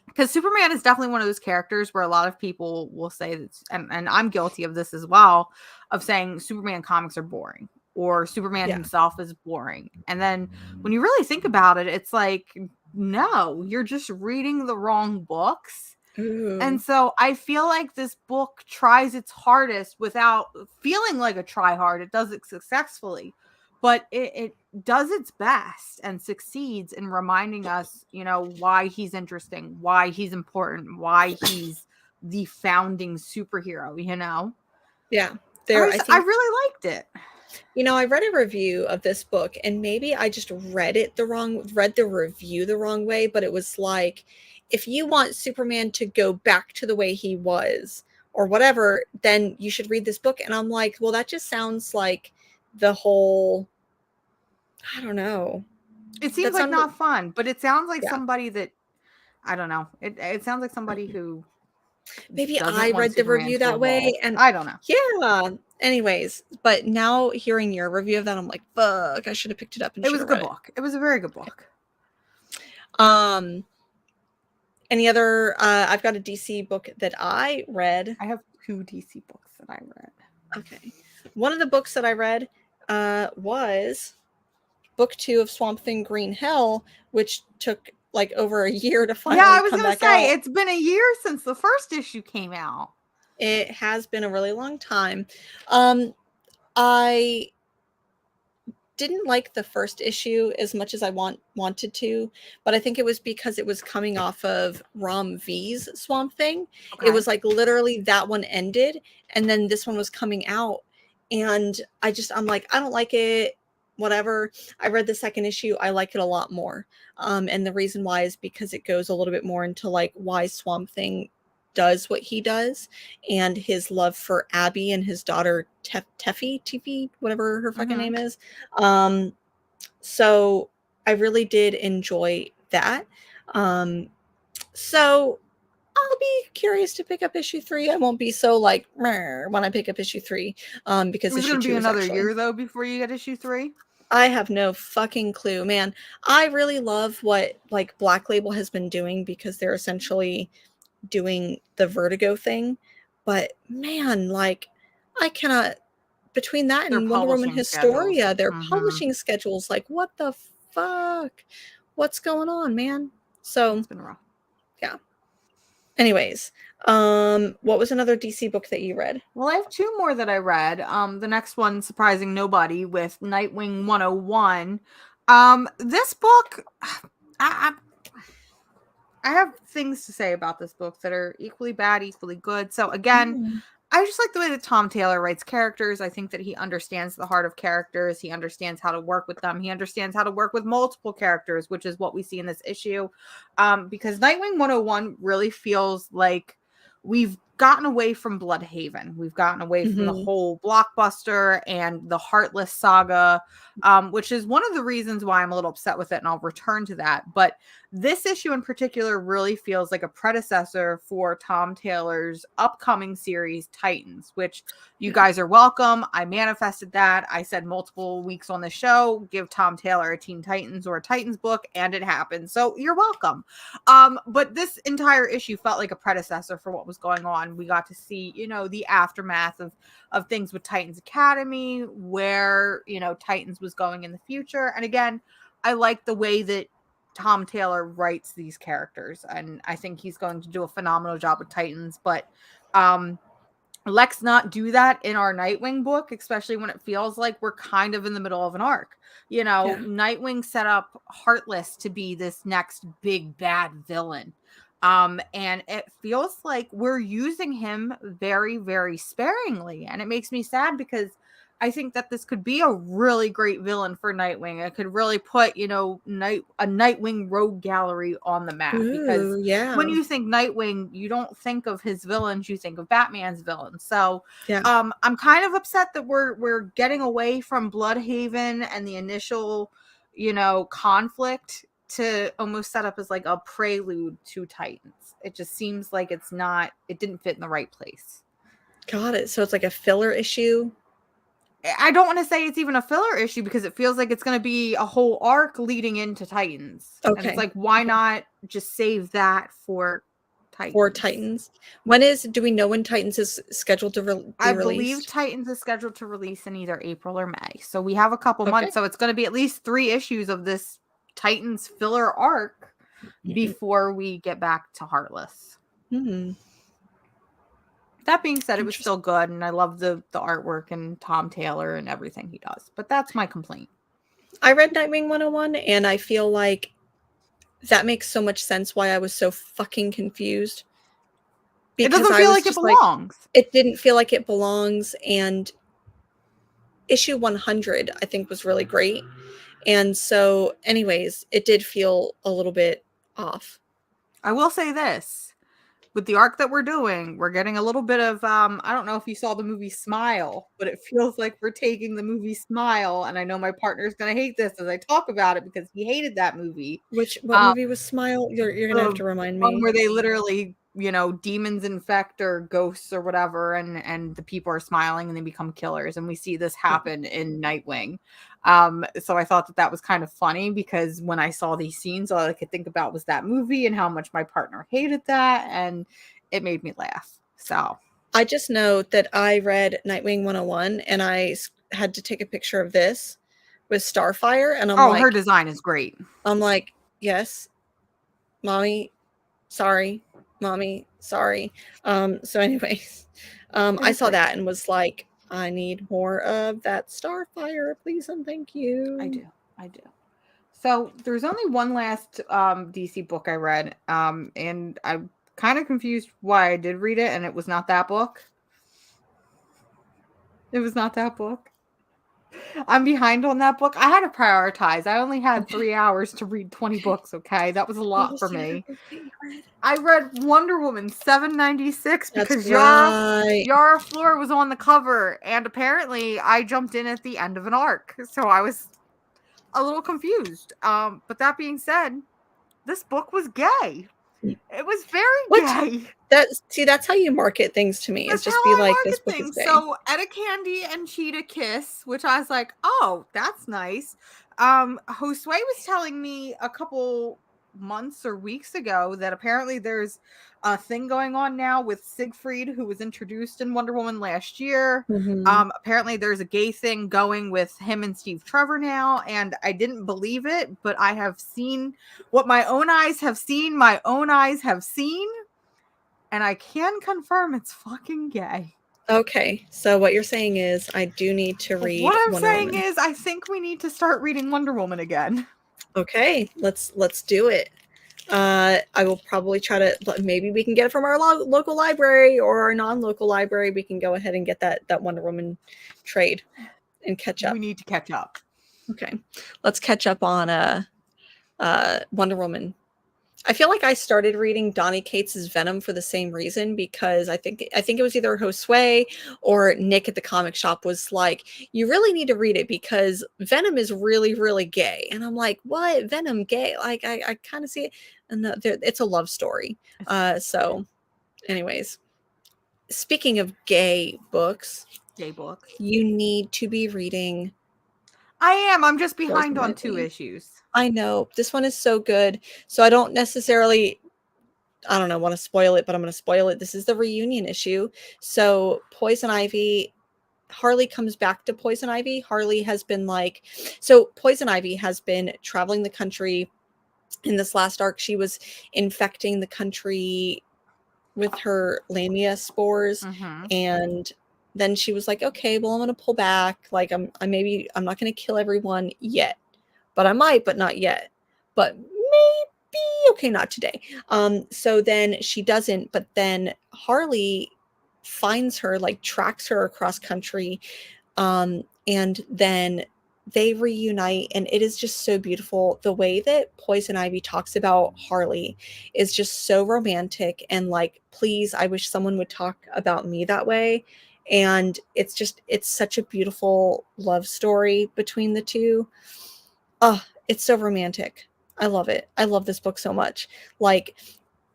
because Superman is definitely one of those characters where a lot of people will say that, and I'm guilty of this as well, of saying Superman comics are boring or Superman himself is boring. And then when you really think about it, it's like, no, you're just reading the wrong books. Ooh. And so I feel like this book tries its hardest without feeling like a try hard. It does it successfully, but it does its best and succeeds in reminding us, you know, why he's interesting, why he's important, why he's the founding superhero, you know? Yeah. I really liked it. You know, I read a review of this book, and maybe I just read the review the wrong way, but it was like, if you want Superman to go back to the way he was or whatever, then you should read this book. And I'm like, well, that just sounds like the whole, I don't know. It seems like not fun, but it sounds like somebody that, I don't know. It sounds like somebody who maybe I read the review that way, and I don't know. Yeah. Anyways, but now hearing your review of that, I'm like, fuck, I should have picked it up. And it was a good book. It was a very good book. Any other? I've got a DC book that I read. I have 2 DC books that I read. Okay, one of the books that I read was book 2 of Swamp Thing Green Hell, which took like over a year to finally come back out. Yeah, I was going to say, it's been a year since the first issue came out. It has been a really long time. I didn't like the first issue as much as I wanted to, but I think it was because it was coming off of Rom V's Swamp Thing. Okay. It was like literally that one ended, and then this one was coming out, and I'm like, I don't like it. Whatever. I read the second issue. I like it a lot more. And the reason why is because it goes a little bit more into like why Swamp Thing does what he does, and his love for Abby and his daughter Teffy, whatever her fucking name is. So I really did enjoy that. So I'll be curious to pick up issue 3. I won't be so like when I pick up issue 3, because it's going to be another year though before you get issue 3. I have no fucking clue, man. I really love what like Black Label has been doing, because they're essentially doing the Vertigo thing, but man, like I cannot, between that and Wonder Woman Historia, their publishing schedules, like what the fuck, what's going on, man? So it's been rough. Yeah. Anyways, what was another DC book that you read? Well, I have 2 more that I read. The next one, surprising nobody, with Nightwing 101. This book, I have things to say about this book that are equally bad, equally good. So again, I just like the way that Tom Taylor writes characters. I think that he understands the heart of characters. He understands how to work with them. He understands how to work with multiple characters, which is what we see in this issue. Because Nightwing 101 really feels like we've gotten away from Bloodhaven. We've gotten away from the whole blockbuster and the Heartless saga, which is one of the reasons why I'm a little upset with it, and I'll return to that. But this issue in particular really feels like a predecessor for Tom Taylor's upcoming series, Titans, which you guys are welcome. I manifested that. I said multiple weeks on the show, give Tom Taylor a Teen Titans or a Titans book, and it happened. So you're welcome. But this entire issue felt like a predecessor for what was going on and we got to see, the aftermath of things with Titans Academy, where, Titans was going in the future. And again, I like the way that Tom Taylor writes these characters, and I think he's going to do a phenomenal job with Titans. But let's not do that in our Nightwing book, especially when it feels like we're kind of in the middle of an arc. Nightwing set up Heartless to be this next big bad villain. And it feels like we're using him very, very sparingly. And it makes me sad because I think that this could be a really great villain for Nightwing. It could really put, a Nightwing rogue gallery on the map. Because when you think Nightwing, you don't think of his villains, you think of Batman's villains. So I'm kind of upset that we're getting away from Bloodhaven and the initial, conflict to almost set up as like a prelude to Titans. It just seems like it didn't fit in the right place. Got it. So it's like a filler issue. I don't want to say it's even a filler issue because it feels like it's going to be a whole arc leading into Titans. Okay. And it's like, why not just save that for Titans? Do we know when Titans is scheduled to be released? I believe Titans is scheduled to release in either April or May. So we have a couple months. So it's going to be at least 3 issues of this Titans filler arc before we get back to Heartless. That being said, it was still good, and I love the artwork and Tom Taylor and everything he does. But that's my complaint. I read Nightwing 101, and I feel like that makes so much sense why I was so fucking confused. Because it doesn't feel like it belongs. It didn't feel like it belongs, and issue 100, I think, was really great. And so, anyways, it did feel a little bit off. I will say this. With the arc that we're doing, we're getting a little bit of, I don't know if you saw the movie Smile, but it feels like we're taking the movie Smile. And I know my partner's going to hate this as I talk about it because he hated that movie. What movie was Smile? You're going to have to remind me. One where they literally, demons infect or ghosts or whatever, and the people are smiling and they become killers. And we see this happen in Nightwing. So I thought that was kind of funny because when I saw these scenes, all I could think about was that movie and how much my partner hated that, and it made me laugh. So I just know that I read Nightwing 101 and I had to take a picture of this with Starfire, and her design is great. I'm like, yes, mommy, sorry. So anyways, I saw that and was like, I need more of that Starfire, please and thank you. I do. So there's only one last DC book I read, and I'm kind of confused why I did read it, and it was not that book. I'm behind on that book. I had to prioritize. I only had 3 hours to read 20 books, okay? That was a lot for me. I read Wonder Woman 796 because Yara Flor was on the cover, and apparently I jumped in at the end of an arc. So I was a little confused. But that being said, this book was gay. It was very gay. That's how you market things to me. It's just be like, this book is gay. So Etta Candy and Cheetah kiss, which I was like, oh, that's nice. Josue was telling me a couple months or weeks ago that apparently there's a thing going on now with Siegfried, who was introduced in Wonder Woman last year. Apparently there's a gay thing going with him and Steve Trevor now, and I didn't believe it, but I have seen what my own eyes have seen, and I can confirm it's fucking gay. Okay, so what you're saying is I do need to read What I'm saying is I think we need to start reading Wonder Woman again. Okay, let's do it. I will probably try to, maybe we can get it from our local library or our non-local library. We can go ahead and get that Wonder Woman trade and catch up. We need to catch up. Okay, let's catch up on Wonder Woman. I feel like I started reading Donny Cates' Venom for the same reason, because I think it was either Josue or Nick at the comic shop was like, you really need to read it because Venom is really, really gay. And I'm like, what? Venom gay? Like, I kind of see it. And it's a love story. So anyways, speaking of gay books, you need to be reading. I am. I'm just behind on 2 issues. I know. This one is so good. So I don't necessarily I don't know, want to spoil it, but I'm going to spoil it. This is the reunion issue. So Poison Ivy, Harley comes back to Poison Ivy. Harley has been like, so Poison Ivy has been traveling the country. In this last arc, she was infecting the country with her lamia spores, and then she was like, okay, well, I'm going to pull back. Like, I'm not going to kill everyone yet, but I might, but not yet. But maybe, okay, not today. So then she doesn't, but then Harley finds her, like tracks her across country, and then they reunite, and it is just so beautiful. The way that Poison Ivy talks about Harley is just so romantic, and like, please, I wish someone would talk about me that way. And it's such a beautiful love story between the two. Oh, it's so romantic. I love it. I love this book so much. Like,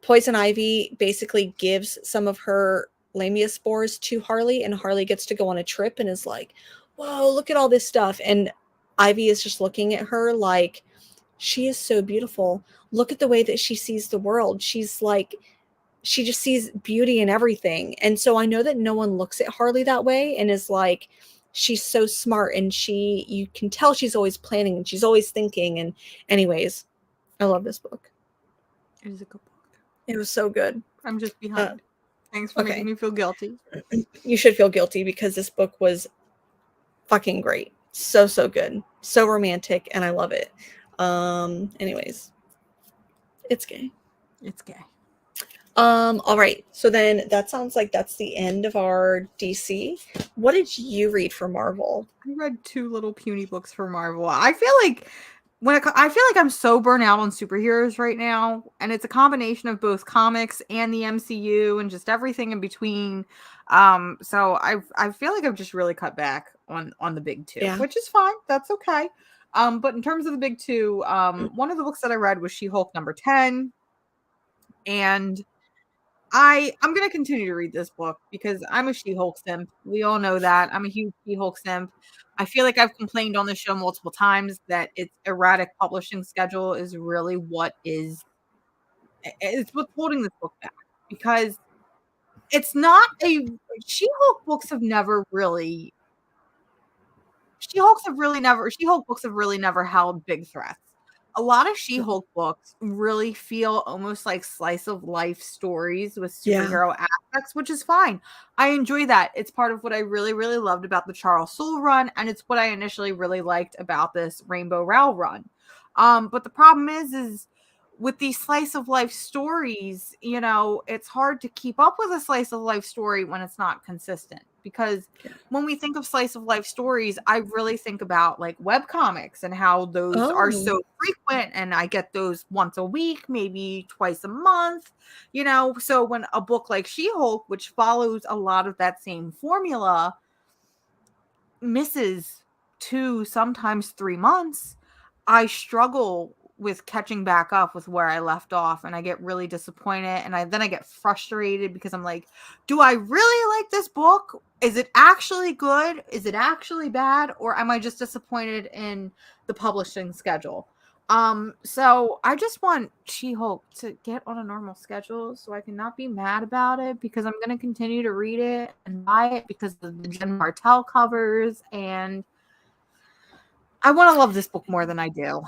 Poison Ivy basically gives some of her lamia spores to Harley, and Harley gets to go on a trip and is like, whoa, look at all this stuff. And Ivy is just looking at her like, she is so beautiful. Look at the way that she sees the world. She's like, she just sees beauty in everything. And so I know that no one looks at Harley that way and is like, she's so smart, and you can tell she's always planning and she's always thinking. And anyways, I love this book. It is a good book. It was so good. I'm just behind. Thanks for making me feel guilty. You should feel guilty because this book was fucking great. So good. So romantic, and I love it. Anyways, it's gay. It's gay. All right. So then that sounds like that's the end of our DC. What did you read for Marvel? I read 2 little puny books for Marvel. I feel like I'm so burnt out on superheroes right now, and it's a combination of both comics and the MCU and just everything in between. So I feel like I've just really cut back on the big 2, which is fine. That's okay. But in terms of the big 2, one of the books that I read was She-Hulk number 10, and I'm going to continue to read this book because I'm a She-Hulk simp. We all know that. I'm a huge She-Hulk simp. I feel like I've complained on the show multiple times that its erratic publishing schedule is really it's what's holding this book back, because it's not She-Hulk books have really never held big threats. A lot of She-Hulk books really feel almost like slice of life stories with superhero aspects, which is fine. I enjoy that. It's part of what I really, really loved about the Charles Soule run, and it's what I initially really liked about this Rainbow Rowell run. But the problem is with these slice of life stories, it's hard to keep up with a slice of life story when it's not consistent. Because when we think of slice of life stories, I really think about like web comics and how those are so frequent, and I get those once a week, maybe twice a month, So when a book like She-Hulk, which follows a lot of that same formula, misses 2, sometimes 3 months, I struggle with catching back up with where I left off, and I get really disappointed, and then I get frustrated because I'm like, do I really like this book? Is it actually good? Is it actually bad? Or am I just disappointed in the publishing schedule? So I just want She-Hulk to get on a normal schedule so I can not be mad about it, because I'm going to continue to read it and buy it because of the Jen Martell covers, and I want to love this book more than I do.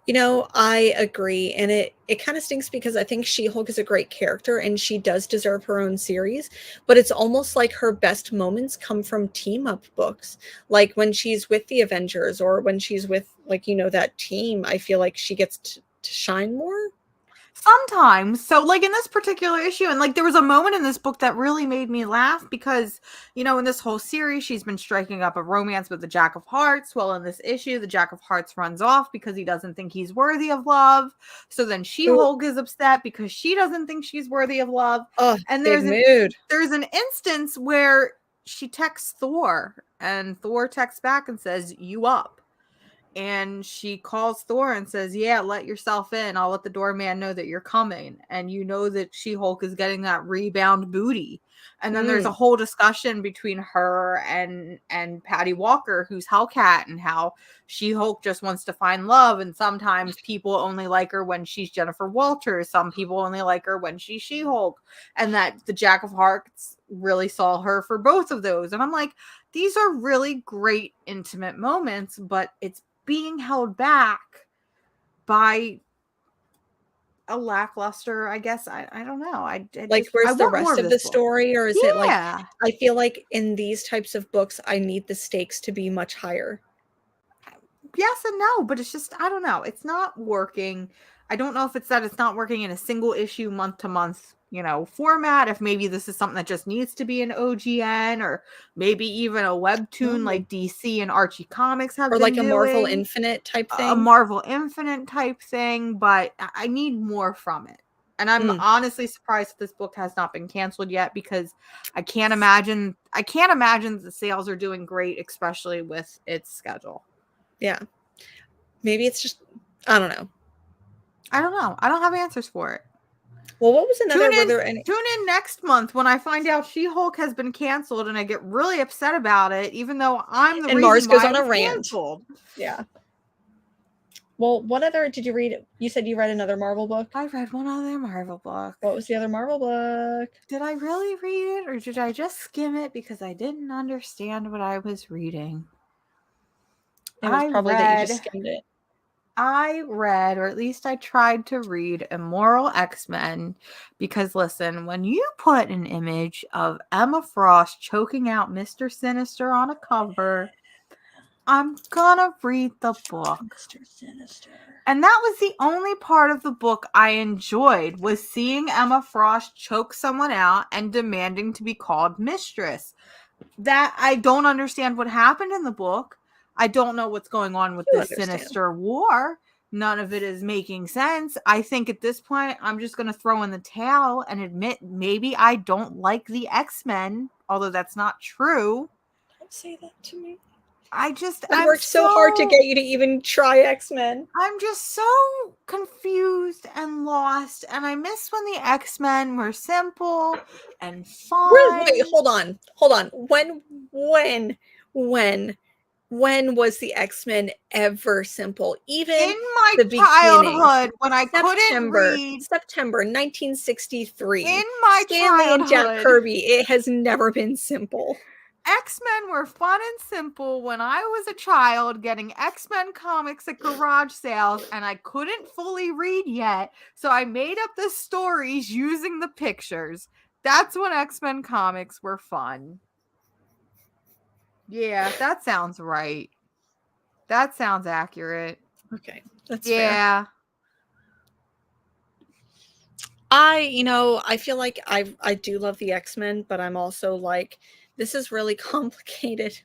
I agree. And it kind of stinks because I think She-Hulk is a great character and she does deserve her own series, but it's almost like her best moments come from team up books. Like when she's with the Avengers or when she's with that team, I feel like she gets to shine more. Sometimes. So like in this particular issue, and like there was a moment in this book that really made me laugh because, in this whole series, she's been striking up a romance with the Jack of Hearts. Well, in this issue, the Jack of Hearts runs off because he doesn't think he's worthy of love. So then She-Hulk is upset because she doesn't think she's worthy of love. Oh, and there's an instance where she texts Thor, and Thor texts back and says, "You up?" and she calls Thor and says, yeah, let yourself in. I'll let the doorman know that you're coming. And you know that She-Hulk is getting that rebound booty. And then there's a whole discussion between her and Patty Walker, who's Hellcat, and how She-Hulk just wants to find love. And sometimes people only like her when she's Jennifer Walters. Some people only like her when she's She-Hulk. And that the Jack of Hearts really saw her for both of those. And I'm like, these are really great intimate moments, but it's being held back by a lackluster, I guess. I don't know. I Like, just, I where's the want more rest of of the this book. story? Or is it like, Yeah. I feel like in these types of books, I need the stakes to be much higher. Yes and no, but it's just, I don't know. It's not working. I don't know if it's that it's not working in a single issue month to month, format. If maybe this is something that just needs to be an OGN, or maybe even a webtoon like DC and Archie Comics have Or been like a Marvel doing. Infinite type A thing. Marvel Infinite type thing, but I need more from it. And I'm honestly surprised that this book has not been canceled yet, because I can't imagine the sales are doing great, especially with its schedule. Yeah. Maybe it's just, I don't know. I don't know. I don't have answers for it. Well, what was another? Tune in next month when I find out She-Hulk has been canceled, and I get really upset about it, even though I'm the reason Mars goes why on it a was rant. canceled. Yeah. Well, what other did you read? You said you read another Marvel book? I read one other Marvel book. What was the other Marvel book? Did I really read it, or did I just skim it because I didn't understand what I was reading? It was probably that you just skimmed it. I read, or at least I tried to read, Immoral X-Men, because listen, when you put an image of Emma Frost choking out Mr. Sinister on a cover, I'm gonna read the book. Mr. Sinister. And that was the only part of the book I enjoyed, was seeing Emma Frost choke someone out and demanding to be called mistress. That I don't understand what happened in the book. I don't know what's going on with this Sinister war. None of it is making sense. I think at this point, I'm just going to throw in the towel and admit maybe I don't like the X-Men, although that's not true. Don't say that to me. I worked so hard to get you to even try X-Men. I'm just so confused and lost, and I miss when the X-Men were simple and fun. Wait, hold on. When was the X-Men ever simple? Even in my the childhood, when I couldn't read. September 1963. In my Stanley childhood, and Jack Kirby, it has never been simple. X-Men were fun and simple when I was a child getting X-Men comics at garage sales, and I couldn't fully read yet, so I made up the stories using the pictures. That's when X-Men comics were fun. Yeah, that sounds right. That sounds accurate. Okay, that's fair. I feel like I do love the X-Men, but I'm also like, this is really complicated.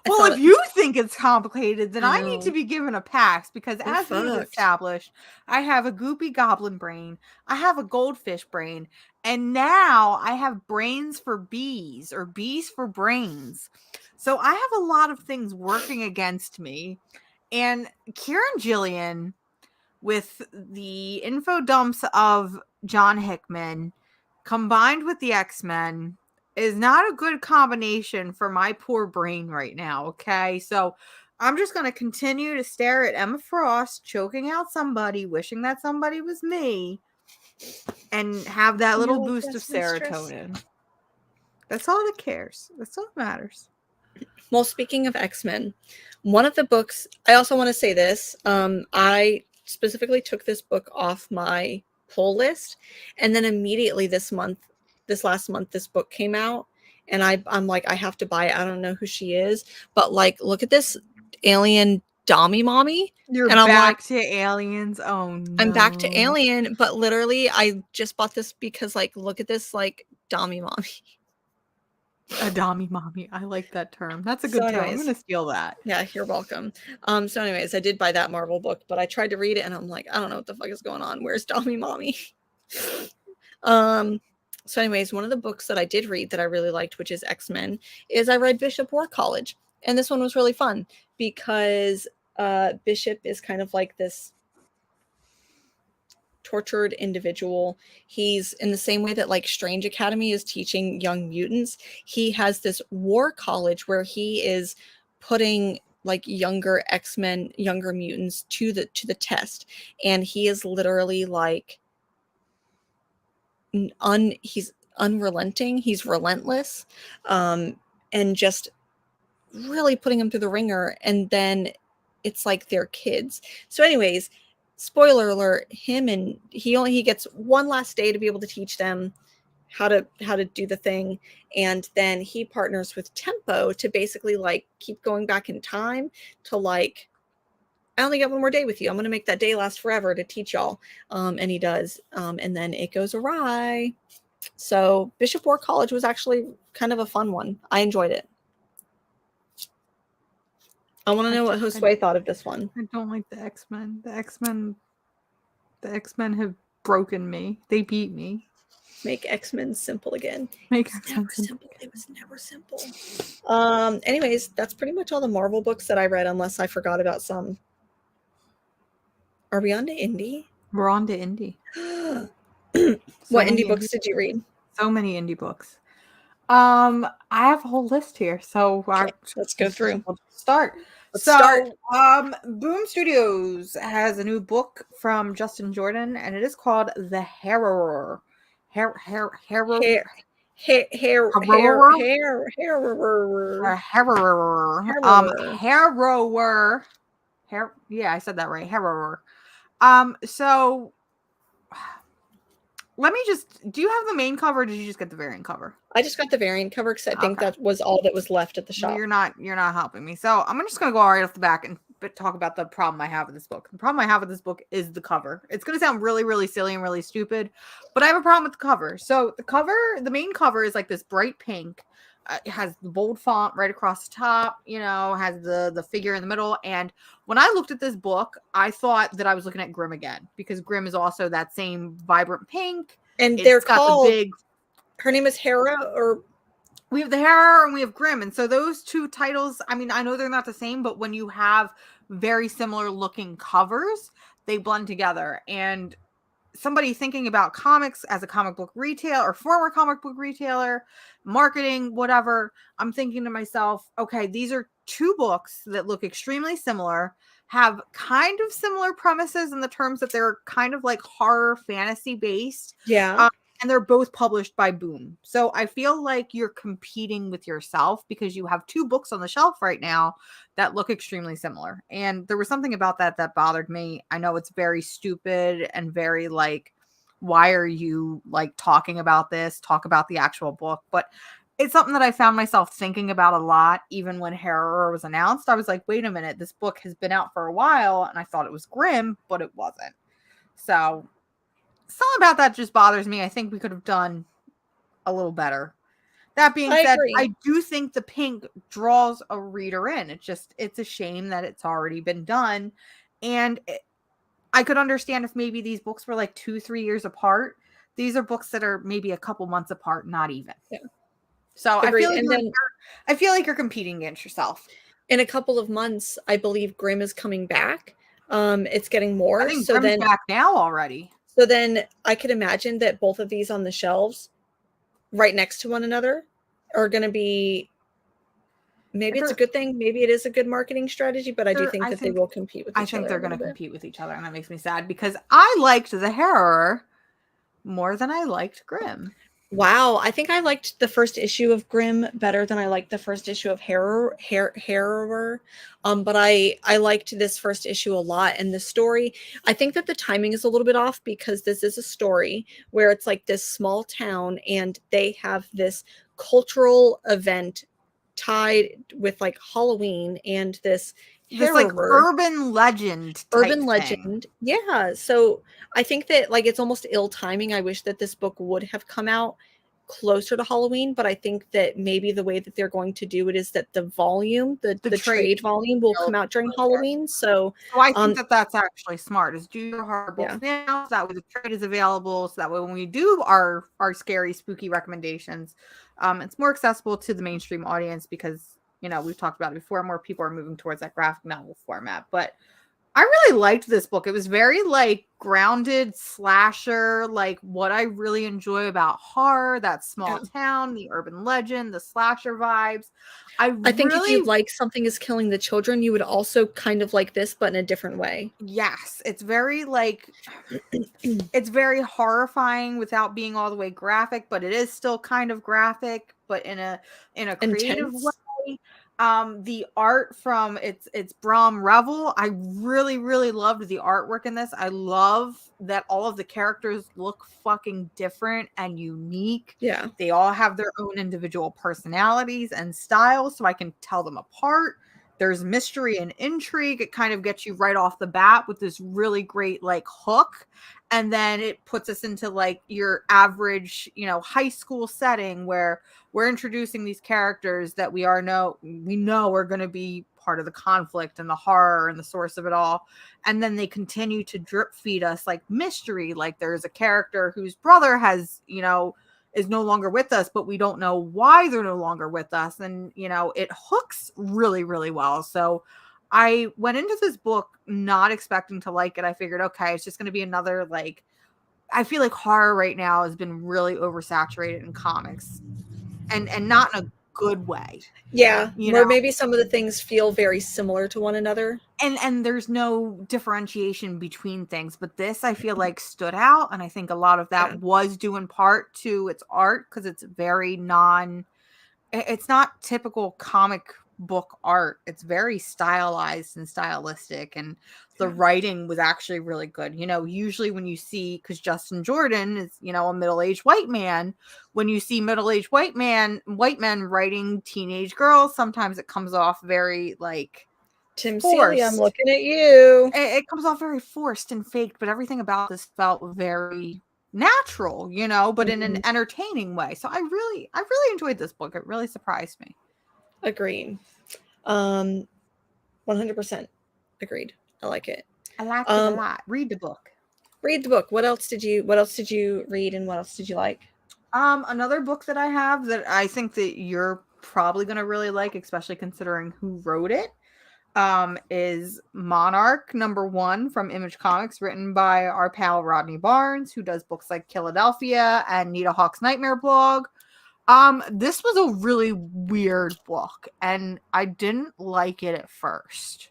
Well, if you think it's complicated, then I need to be given a pass, because as we've established, I have a goopy goblin brain, I have a goldfish brain, and now I have brains for bees, or bees for brains. So I have a lot of things working against me. And Kieran Gillian, with the info dumps of John Hickman, combined with the X-Men, is not a good combination for my poor brain right now, okay? So I'm just going to continue to stare at Emma Frost choking out somebody, wishing that somebody was me, and have that little boost of serotonin. That's all that cares. That's all that matters. Well, speaking of X-Men, one of the books, I also want to say this, I specifically took this book off my pull list, and then immediately this last month, this book came out, and I'm like, I have to buy it. I don't know who she is, but like, look at this alien Dommy mommy. You're and I'm back like, to aliens. Oh no. I'm back to Alien, but literally I just bought this because, like, look at this, like, Dommy mommy. A Dommy mommy. I like that term. That's a good term. I'm going to steal that. Yeah, you're welcome. So anyways, I did buy that Marvel book, but I tried to read it and I'm like, I don't know what the fuck is going on. Where's Dommy mommy? So anyways, one of the books that I did read that I really liked, which is X-Men, is I read Bishop War College. And this one was really fun because Bishop is kind of like this tortured individual. He's in the same way that like Strange Academy is teaching young mutants. He has this war college where he is putting like younger X-Men, younger mutants to the test. And he is literally like he's unrelenting, he's relentless, and just really putting them through the ringer. And then it's like they're kids. So anyways, spoiler alert, he gets one last day to be able to teach them how to do the thing, and then he partners with Tempo to basically like keep going back in time to like, I only got one more day with you, I'm going to make that day last forever to teach y'all. And he does, and then it goes awry. So Bishop War College was actually kind of a fun one. I enjoyed it. I want to know what Josue thought of this one. I don't like the X-Men. The X-Men have broken me. They beat me. Make X-Men simple again. Make X-Men simple. It was never simple. Anyways, that's pretty much all the Marvel books that I read, unless I forgot about some. Are we on to indie? We're on to indie. What indie books did you read? So many indie books. I have a whole list here, so let's go through. We'll start. Boom Studios has a new book from Justin Jordan, and it is called The Harrower. Harrower. Yeah, I said that right. Harrower. So let me just, do you have the main cover, or did you just get the variant cover? I just got the variant cover because I think that was all that was left at the shop. You're not helping me. So I'm just going to go right off the back and talk about the problem I have with this book. The problem I have with this book is the cover. It's going to sound really, really silly and really stupid, but I have a problem with the cover. So the main cover is like this bright pink. It has the bold font right across the top, has the figure in the middle. And when I looked at this book, I thought that I was looking at Grimm again, because Grimm is also that same vibrant pink. And they're called, her name is Hera, or we have the Hera and we have Grimm. And so those two titles, I mean, I know they're not the same, but when you have very similar looking covers, they blend together. And somebody thinking about comics as a comic book retailer or former comic book retailer, marketing, whatever, I'm thinking to myself, okay, these are two books that look extremely similar, have kind of similar premises in the terms that they're kind of like horror fantasy based. Yeah. And they're both published by Boom. So I feel like you're competing with yourself, because you have two books on the shelf right now that look extremely similar. And there was something about that bothered me. I know it's very stupid and very like, why are you like talking about this? Talk about the actual book. But it's something that I found myself thinking about a lot. Even when Harrower was announced, I was like, wait a minute, this book has been out for a while and I thought it was Grimm, but it wasn't. So something about that just bothers me. I think we could have done a little better. That being said, I do think the pink draws a reader in. It's a shame that it's already been done. And I could understand if maybe these books were like 2-3 years apart. These are books that are maybe a couple months apart, not even. Yeah. So I feel like you're competing against yourself. In a couple of months, I believe Grimm is coming back. It's getting more. I think Grimm's back now already. So then I could imagine that both of these on the shelves right next to one another are going to be, maybe it's a good thing. Maybe it is a good marketing strategy, but I do think that they will compete with each other. I think they're going to compete with each other. And that makes me sad, because I liked the Harrower more than I liked Grimm. Wow. I think I liked the first issue of Grimm better than I liked the first issue of Harrower. But I liked this first issue a lot. And the story, I think that the timing is a little bit off, because this is a story where it's like this small town and they have this cultural event tied with like Halloween and this like urban legend. Yeah. So I think that like it's almost ill timing. I wish that this book would have come out closer to Halloween, but I think that maybe the way that they're going to do it is that the volume, the trade volume will come out during Halloween. So I think that's actually smart, is do your hard books now, so that way the trade is available, so that way when we do our scary, spooky recommendations, it's more accessible to the mainstream audience, because we've talked about it before, more people are moving towards that graphic novel format. But I really liked this book. It was very like grounded slasher, like what I really enjoy about horror, that small town, the urban legend, the slasher vibes. I think if you like Something is Killing the Children, you would also kind of like this, but in a different way. Yes, it's very like it's very horrifying without being all the way graphic, but it is still kind of graphic, but in a creative Intense. way. The art from it's Brom Revel. I really, really loved the artwork in this. I love that all of the characters look fucking different and unique. Yeah. They all have their own individual personalities and styles, so I can tell them apart. There's mystery and intrigue. It kind of gets you right off the bat with this really great like hook. And then it puts us into like your average, high school setting where we're introducing these characters that we know are going to be part of the conflict and the horror and the source of it all. And then they continue to drip feed us like mystery. Like there's a character whose brother has, is no longer with us, but we don't know why they're no longer with us. And, it hooks really, really well. So I went into this book not expecting to like it. I figured, okay, it's just going to be another, like, I feel like horror right now has been really oversaturated in comics and not in a good way. Yeah. Where maybe some of the things feel very similar to one another. And there's no differentiation between things, but this I feel like stood out. And I think a lot of that was due in part to its art, because it's very it's not typical comic book art. It's very stylized and stylistic, and the writing was actually really good. Usually when you see, because Justin Jordan is a middle-aged white man, when you see middle-aged white men writing teenage girls, sometimes it comes off very like Tim Seeley, I'm looking at you. It comes off very forced and faked, but everything about this felt very natural, but in an entertaining way. So I really enjoyed this book. It really surprised me. Agreed. 100% agreed. I like it. I like it a lot. Read the book. What else did you read, and what else did you like? Another book that I have that I think that you're probably going to really like, especially considering who wrote it, is Monarch #1 from Image Comics, written by our pal Rodney Barnes, who does books like Philadelphia and Nita Hawk's Nightmare Blog. This was a really weird book, and I didn't like it at first.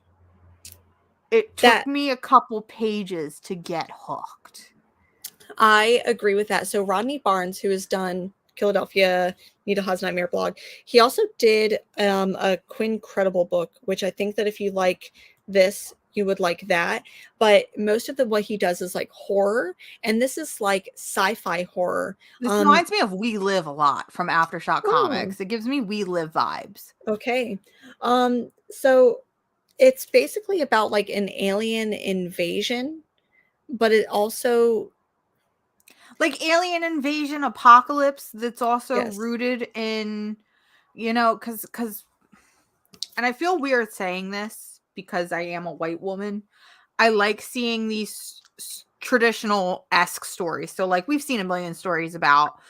It took me a couple pages to get hooked. I agree with that. So Rodney Barnes, who has done Philadelphia, Nita Hawk's Nightmare Blog, he also did a Quinn Credible book, which I think that if you like this, you would like that. But most of what he does is like horror, and this is like sci-fi horror. This reminds me of We Live a lot from Aftershock Comics. It gives me We Live vibes. Okay. So it's basically about like an alien invasion, but it also like alien invasion apocalypse that's also rooted in, because and I feel weird saying this because I am a white woman. I like seeing these traditional-esque stories. So like we've seen a million stories about,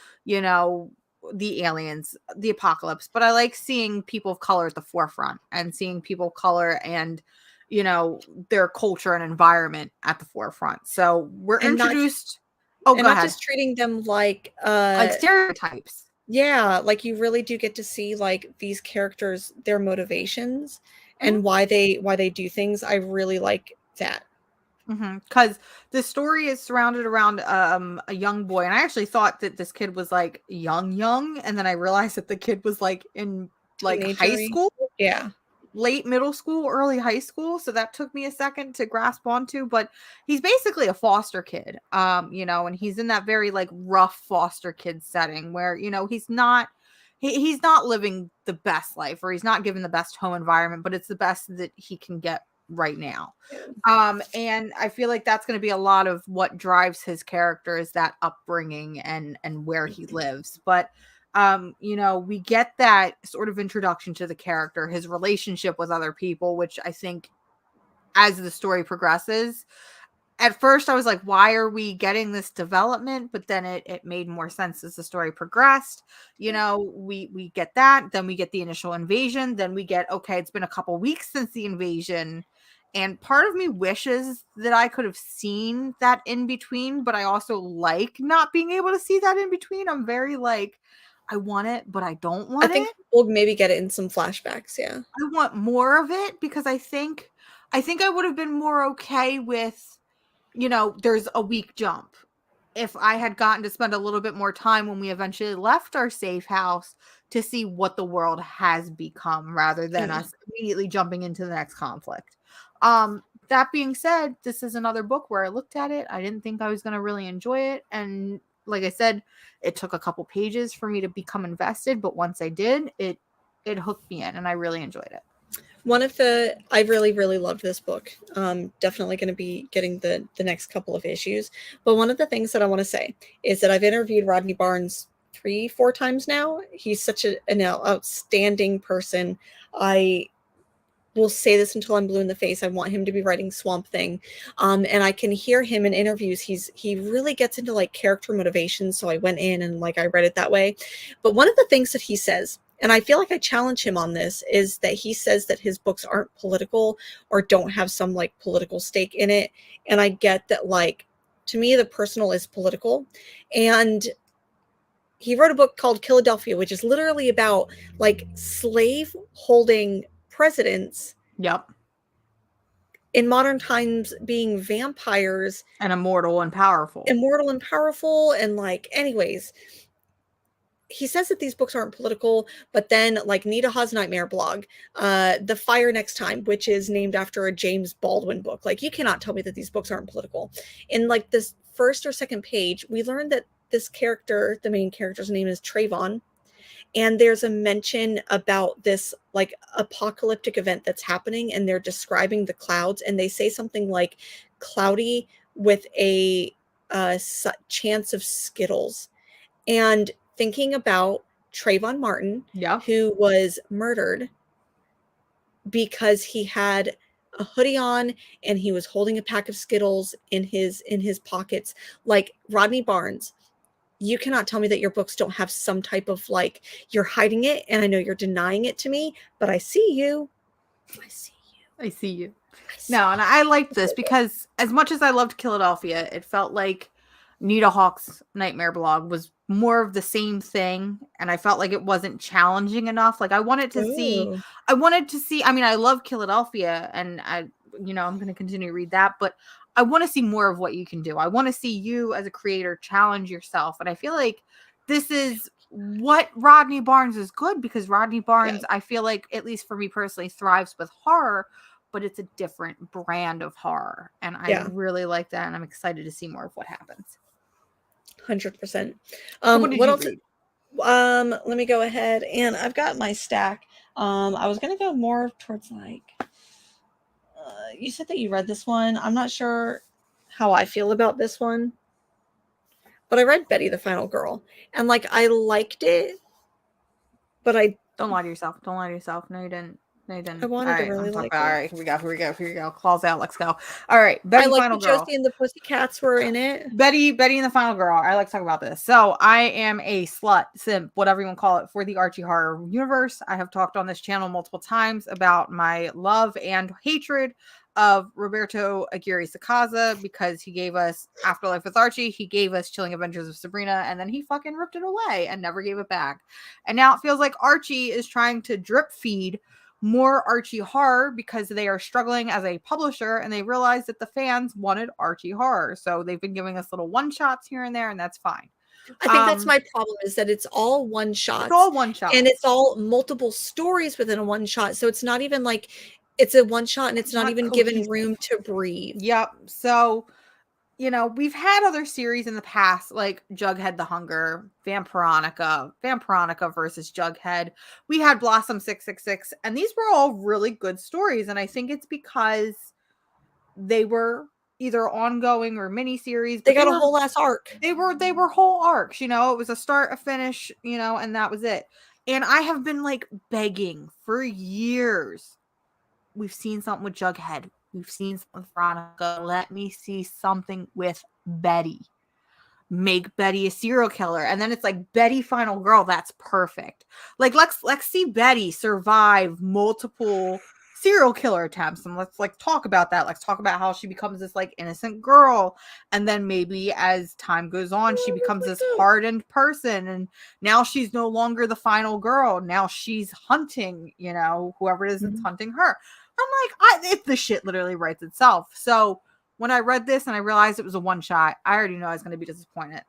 the aliens, the apocalypse, but I like seeing people of color at the forefront and seeing people of color and, their culture and environment at the forefront. So we're introduced. Go ahead. Just treating them like stereotypes. Yeah, like you really do get to see like these characters, their motivations, and why they do things. I really like that. Because the story is surrounded around a young boy, and I actually thought that this kid was like young, and then I realized that the kid was like in like high school. Yeah. Late middle school, early high school. So that took me a second to grasp onto, but he's basically a foster kid, and he's in that very like rough foster kid setting where, he's not living the best life, or he's not given the best home environment, but it's the best that he can get right now. And I feel like that's going to be a lot of what drives his character, is that upbringing and where he lives. But we get that sort of introduction to the character, his relationship with other people, which I think as the story progresses, at first I was like, why are we getting this development? But then it made more sense as the story progressed. You know, we get that, then we get the initial invasion, then we get, okay, it's been a couple weeks since the invasion. And part of me wishes that I could have seen that in between, but I also like not being able to see that in between. I'm very like, I want it, but I don't I want think it. we'll maybe get it in some flashbacks. Yeah. I want more of it because I think I would have been more okay with, you know, there's a week jump. If I had gotten to spend a little bit more time when we eventually left our safe house to see what the world has become rather than Yeah. us immediately jumping into the next conflict. That being said, this is another book where I looked at it. I didn't think I was going to really enjoy it. And like I said, it took a couple pages for me to become invested. But once I did, it hooked me in and I really enjoyed it. I really, really loved this book. Definitely going to be getting the next couple of issues. But one of the things that I want to say is that I've interviewed Rodney Barnes 3-4 times now. He's such an outstanding person. I will say this until I'm blue in the face. I want him to be writing Swamp Thing. And I can hear him in interviews. He really gets into like character motivation. So I went in and like I read it that way. But one of the things that he says, and I feel like I challenge him on this, is that he says that his books aren't political or don't have some like political stake in it. And I get that, like, to me, the personal is political. And he wrote a book called Philadelphia, which is literally about like slave holding presidents Yep. in modern times being vampires And immortal and powerful. immortal and powerful. And like, anyways, he says that these books aren't political, but then like Nita Ha's Nightmare blog, The Fire Next Time, which is named after a James Baldwin book, like, you cannot tell me that these books aren't political. In like this first or second page, we learned that this character, the main character's name is Trayvon, and there's a mention about this like apocalyptic event that's happening, and they're describing the clouds, and they say something like cloudy with a chance of Skittles. And thinking about Trayvon Martin, Yeah. who was murdered because he had a hoodie on and he was holding a pack of Skittles in his pockets. Like, Rodney Barnes, you cannot tell me that your books don't have some type of like, you're hiding it and I know you're denying it to me, but I see you. I see you. I see you. I see No, and I liked this because as much as I loved Philadelphia, it felt like Nita Hawk's Nightmare blog was more of the same thing. And I felt like it wasn't challenging enough. Like I wanted to see, Ooh. I mean, I love Philadelphia and I'm going to continue to read that, but I want to see more of what you can do. I want to see you as a creator challenge yourself. And I feel like this is what Rodney Barnes is good because Rodney Barnes, Yeah. I feel like, at least for me personally, thrives with horror, but it's a different brand of horror. And I really like that. And I'm excited to see more of what happens. 100%. So what did what you else? read? Let me go ahead, and I've got my stack. I was gonna go more towards like, you said that you read this one. I'm not sure how I feel about this one, but I read Betty the Final Girl, and like I liked it, but I Don't lie to yourself. Don't lie to yourself. No, you didn't. No, you didn't. I wanted All to right, really I'm talking like about. it. All right, here we go. Claws out. Let's go. All right, I Betty liked Final that Girl. Josie and the Pussycats were in it. Betty and the Final Girl. I like to talk about this. So I am a slut, simp, whatever you want to call it, for the Archie horror universe. I have talked on this channel multiple times about my love and hatred of Roberto Aguirre Sacasa because he gave us Afterlife with Archie, he gave us Chilling Adventures of Sabrina, and then he fucking ripped it away and never gave it back. And now it feels like Archie is trying to drip feed more Archie horror because they are struggling as a publisher and they realize that the fans wanted Archie horror. So they've been giving us little one shots here and there, and that's fine. I think that's my problem, is that it's all one shots. It's all one shot. And it's all multiple stories within a one shot. So it's not even like it's a one shot and it's not even cohesive. given room to breathe. Yep. So, we've had other series in the past, like Jughead the Hunger, Vampironica versus Jughead. We had Blossom 666, and these were all really good stories. And I think it's because they were either ongoing or miniseries. They got a whole ass arc. They were whole arcs, it was a start, a finish, and that was it. And I have been like begging for years. We've seen something with Jughead. We've seen something with Veronica. Let me see something with Betty. Make Betty a serial killer. And then it's like Betty final girl. That's perfect. Like let's see Betty survive multiple serial killer attempts, and let's like talk about that. Let's talk about how she becomes this like innocent girl, and then maybe as time goes on she becomes this hardened person, and now she's no longer the final girl. Now she's hunting, you know, whoever it is that's hunting her. I'm like, the shit literally writes itself. So when I read this and I realized it was a one shot, I already know I was going to be disappointed.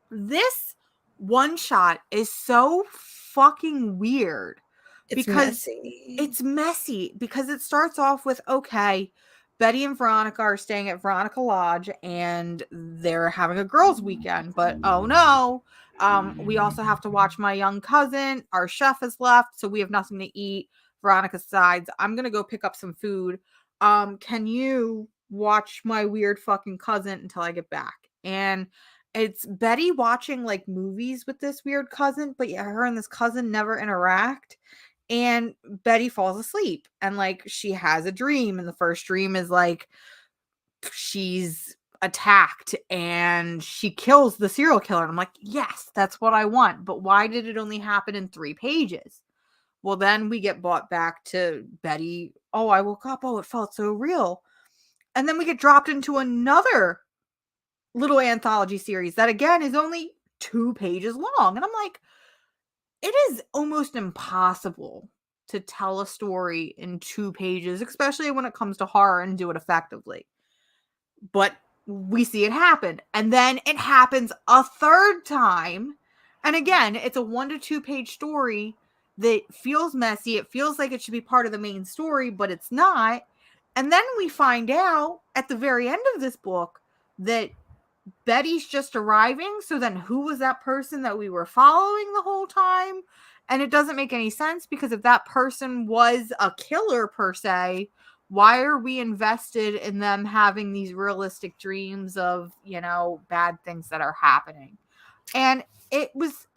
This one shot is so fucking weird. It's because messy. It's messy because it starts off with, okay, Betty and Veronica are staying at Veronica Lodge and they're having a girls' weekend. But oh no, we also have to watch my young cousin. Our chef has left, so we have nothing to eat. Veronica decides, I'm going to go pick up some food. Can you watch my weird fucking cousin until I get back? And it's Betty watching like movies with this weird cousin, but yeah, her and this cousin never interact. And Betty falls asleep and like she has a dream, and the first dream is like she's attacked and she kills the serial killer. And I'm like, yes, that's what I want. But why did it only happen in 3 pages? Well, then we get brought back to Betty. Oh, I woke up. Oh, it felt so real. And then we get dropped into another little anthology series that again is only 2 pages long. And I'm like, it is almost impossible to tell a story in 2 pages, especially when it comes to horror, and do it effectively. But we see it happen. And then it happens a third time. And again, it's a 1 to 2 page story that feels messy. It feels like it should be part of the main story, but it's not. And then we find out at the very end of this book that Betty's just arriving. So then who was that person that we were following the whole time? And it doesn't make any sense, because if that person was a killer per se, why are we invested in them having these realistic dreams of, you know, bad things that are happening? And it was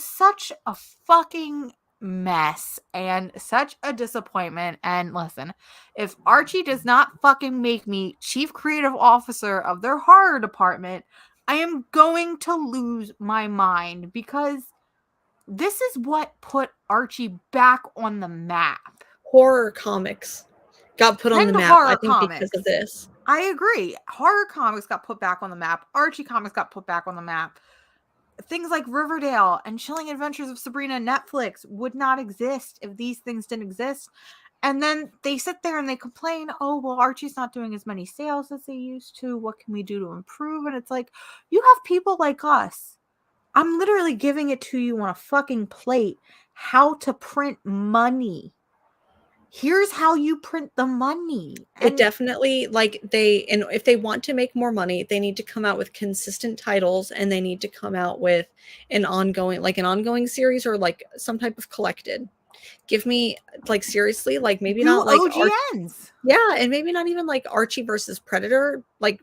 such a fucking mess and such a disappointment. And listen, if Archie does not fucking make me chief creative officer of their horror department, I am going to lose my mind, because this is what put Archie back on the map. Horror comics got put on the map, I think, because of this. I agree. Horror comics got put back on the map. Archie comics got put back on the map. Things like Riverdale and Chilling Adventures of Sabrina and Netflix would not exist if these things didn't exist. And then they sit there and they complain, oh, well, Archie's not doing as many sales as they used to. What can we do to improve? And it's like, you have people like us. I'm literally giving it to you on a fucking plate. How to print money. Here's how you print the money. It definitely, like, and if they want to make more money, they need to come out with consistent titles, and they need to come out with an ongoing series, or like some type of collected. Give me, like, seriously, like, maybe not like OGNs. Yeah, and maybe not even like Archie versus Predator, like,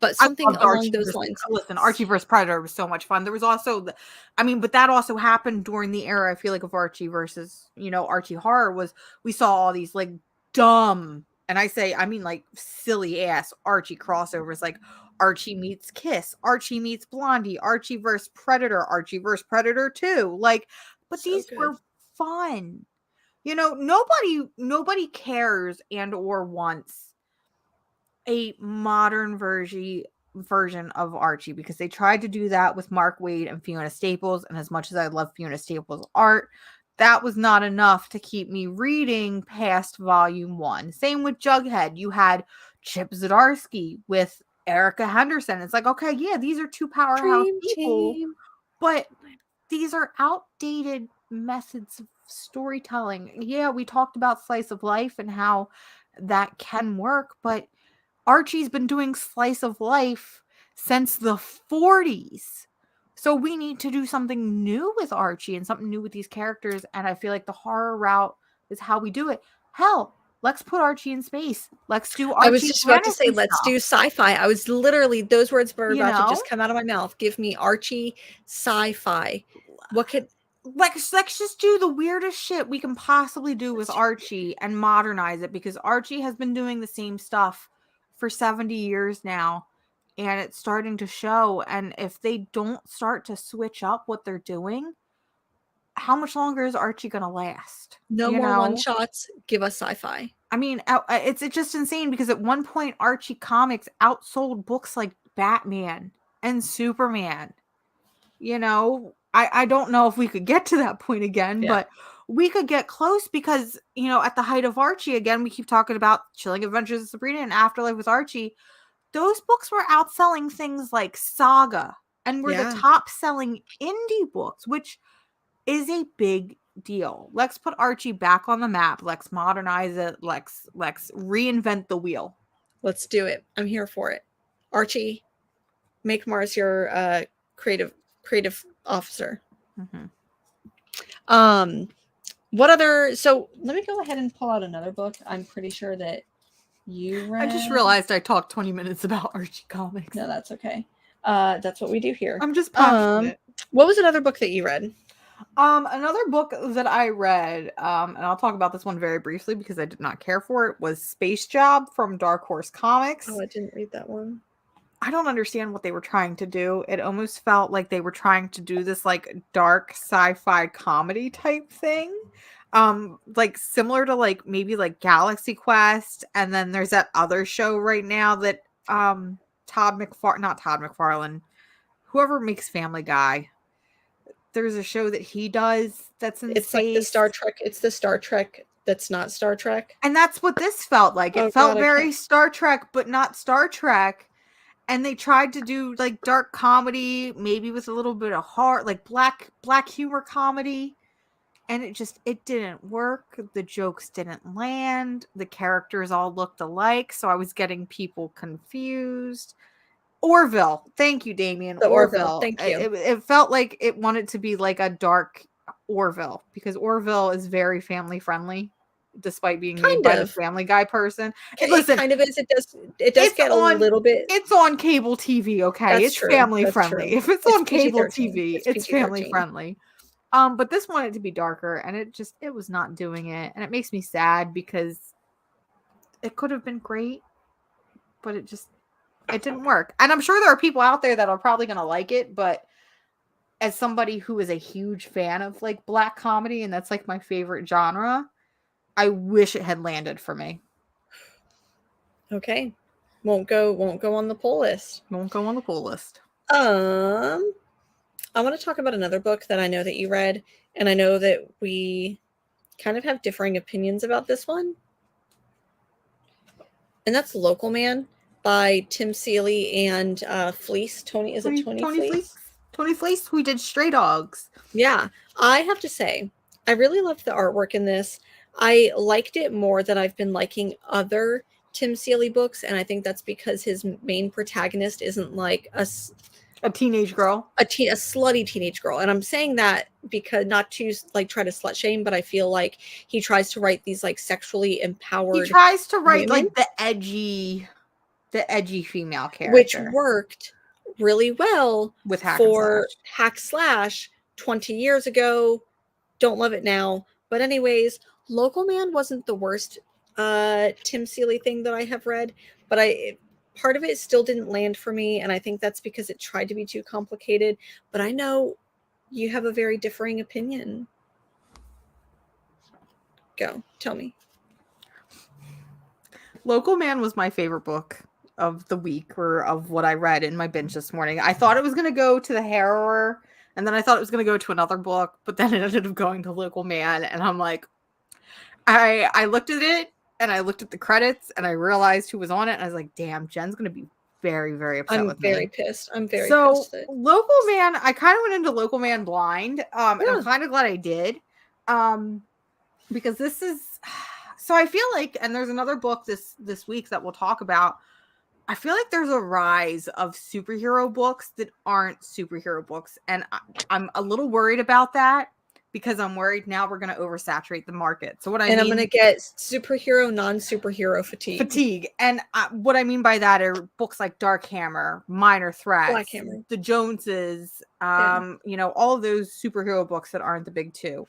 but something along those lines. Listen, Archie versus Predator was so much fun. There was also, but that also happened during the era, I feel like, of Archie versus, you know, Archie horror. Was we saw all these like dumb, and I mean like silly ass Archie crossovers, like Archie meets Kiss, Archie meets Blondie, Archie versus Predator, Archie versus Predator 2. Like, but so these were fun. You know, nobody cares and or wants a modern version of Archie, because they tried to do that with Mark Waid and Fiona Staples. And as much as I love Fiona Staples' art, that was not enough to keep me reading past volume 1. Same with Jughead. You had Chip Zdarsky with Erica Henderson. It's like, okay, yeah, these are 2 powerhouse people, but these are outdated methods of storytelling. Yeah, we talked about slice of life and how that can work, but Archie's been doing slice of life since the 40s. So we need to do something new with Archie and something new with these characters. And I feel like the horror route is how we do it. Hell, let's put Archie in space. Let's do Archie. I was just about to say, let's do sci-fi. I was literally, those words were about to just come out of my mouth. Give me Archie sci-fi. What could... let's just do the weirdest shit we can possibly do with Archie and modernize it, because Archie has been doing the same stuff for 70 years now, and it's starting to show. And if they don't start to switch up what they're doing, how much longer is Archie gonna last? No You more know? one shots. Give us sci-fi. I mean, it's just insane, because at one point Archie comics outsold books like Batman and Superman. You know, I don't know if we could get to that point again, Yeah. but we could get close, because, you know, at the height of Archie, again, we keep talking about Chilling Adventures of Sabrina and Afterlife with Archie. Those books were outselling things like Saga, and were the Yeah. top selling indie books, which is a big deal. Let's put Archie back on the map. Let's modernize it. Let's reinvent the wheel. Let's do it. I'm here for it. Archie, make Mars your creative officer. What other? So let me go ahead and pull out another book. I'm pretty sure that you read. I just realized I talked 20 minutes about Archie comics. No, that's okay. That's what we do here. I'm just passionate. What was another book that you read? Another book that I read, and I'll talk about this one very briefly because I did not care for it, was Space Job from Dark Horse Comics. Oh, I didn't read that one. I don't understand what they were trying to do. It almost felt like they were trying to do this like dark sci-fi comedy type thing. Like similar to like maybe like Galaxy Quest, and then there's that other show right now that not Todd McFarlane, whoever makes Family Guy. There's a show that he does that's in It's space. like the Star Trek. It's the Star Trek that's not Star Trek. And that's what this felt like. It felt very Star Trek, but not Star Trek. And they tried to do like dark comedy, maybe with a little bit of heart, like black humor comedy. And it didn't work. The jokes didn't land. The characters all looked alike. So I was getting people confused. Orville. Thank you, Damien. Orville. Thank you. It felt like it wanted to be like a dark Orville, because Orville is very family friendly, despite being made by the Family Guy person. Listen, it kind of is. It does get a little bit. It's on cable TV, okay? It's family friendly. If it's on cable TV, it's family friendly. But this wanted to be darker, and it was not doing it, and it makes me sad because it could have been great, but it didn't work. And I'm sure there are people out there that are probably going to like it, but as somebody who is a huge fan of like black comedy, and that's like my favorite genre, I wish it had landed for me. Okay. Won't go on the poll list. Won't go on the poll list. I want to talk about another book that I know that you read, and I know that we kind of have differing opinions about this one. And that's Local Man by Tim Seeley and Fleece. Tony Fleece? Tony Fleece, who did Stray Dogs. Yeah. I have to say, I really loved the artwork in this. I liked it more than I've been liking other Tim Seeley books, and I think that's because his main protagonist isn't like a teenage girl, a slutty teenage girl. And I'm saying that because not to like try to slut shame, but I feel like he tries to write these like sexually empowered. He tries to write women, like the edgy female character, which worked really well with Hack Slash 20 years ago. Don't love it now, but anyways, Local Man wasn't the worst Tim Seeley thing that I have read, but part of it still didn't land for me, and I think that's because it tried to be too complicated. But I know you have a very differing opinion. Go, tell me. Local Man was my favorite book of the week, or of what I read in my binge this morning. I thought it was going to go to The Harrower, and then I thought it was going to go to another book, but then it ended up going to Local Man, and I'm like, I looked at it, and I looked at the credits, and I realized who was on it, and I was like, damn, Jen's going to be very, very upset with me. I'm very pissed. Local Man, I kind of went into Local Man blind, and I'm kind of glad I did, because this is, so I feel like, and there's another book this week that we'll talk about, I feel like there's a rise of superhero books that aren't superhero books, and I'm a little worried about that, because I'm worried now we're going to oversaturate the market. So what I And I'm mean, going to get superhero, non-superhero fatigue. And what I mean by that are books like Dark Hammer, Minor Black Threats, Hammer. The Joneses, Yeah. you know, all of those superhero books that aren't the big two.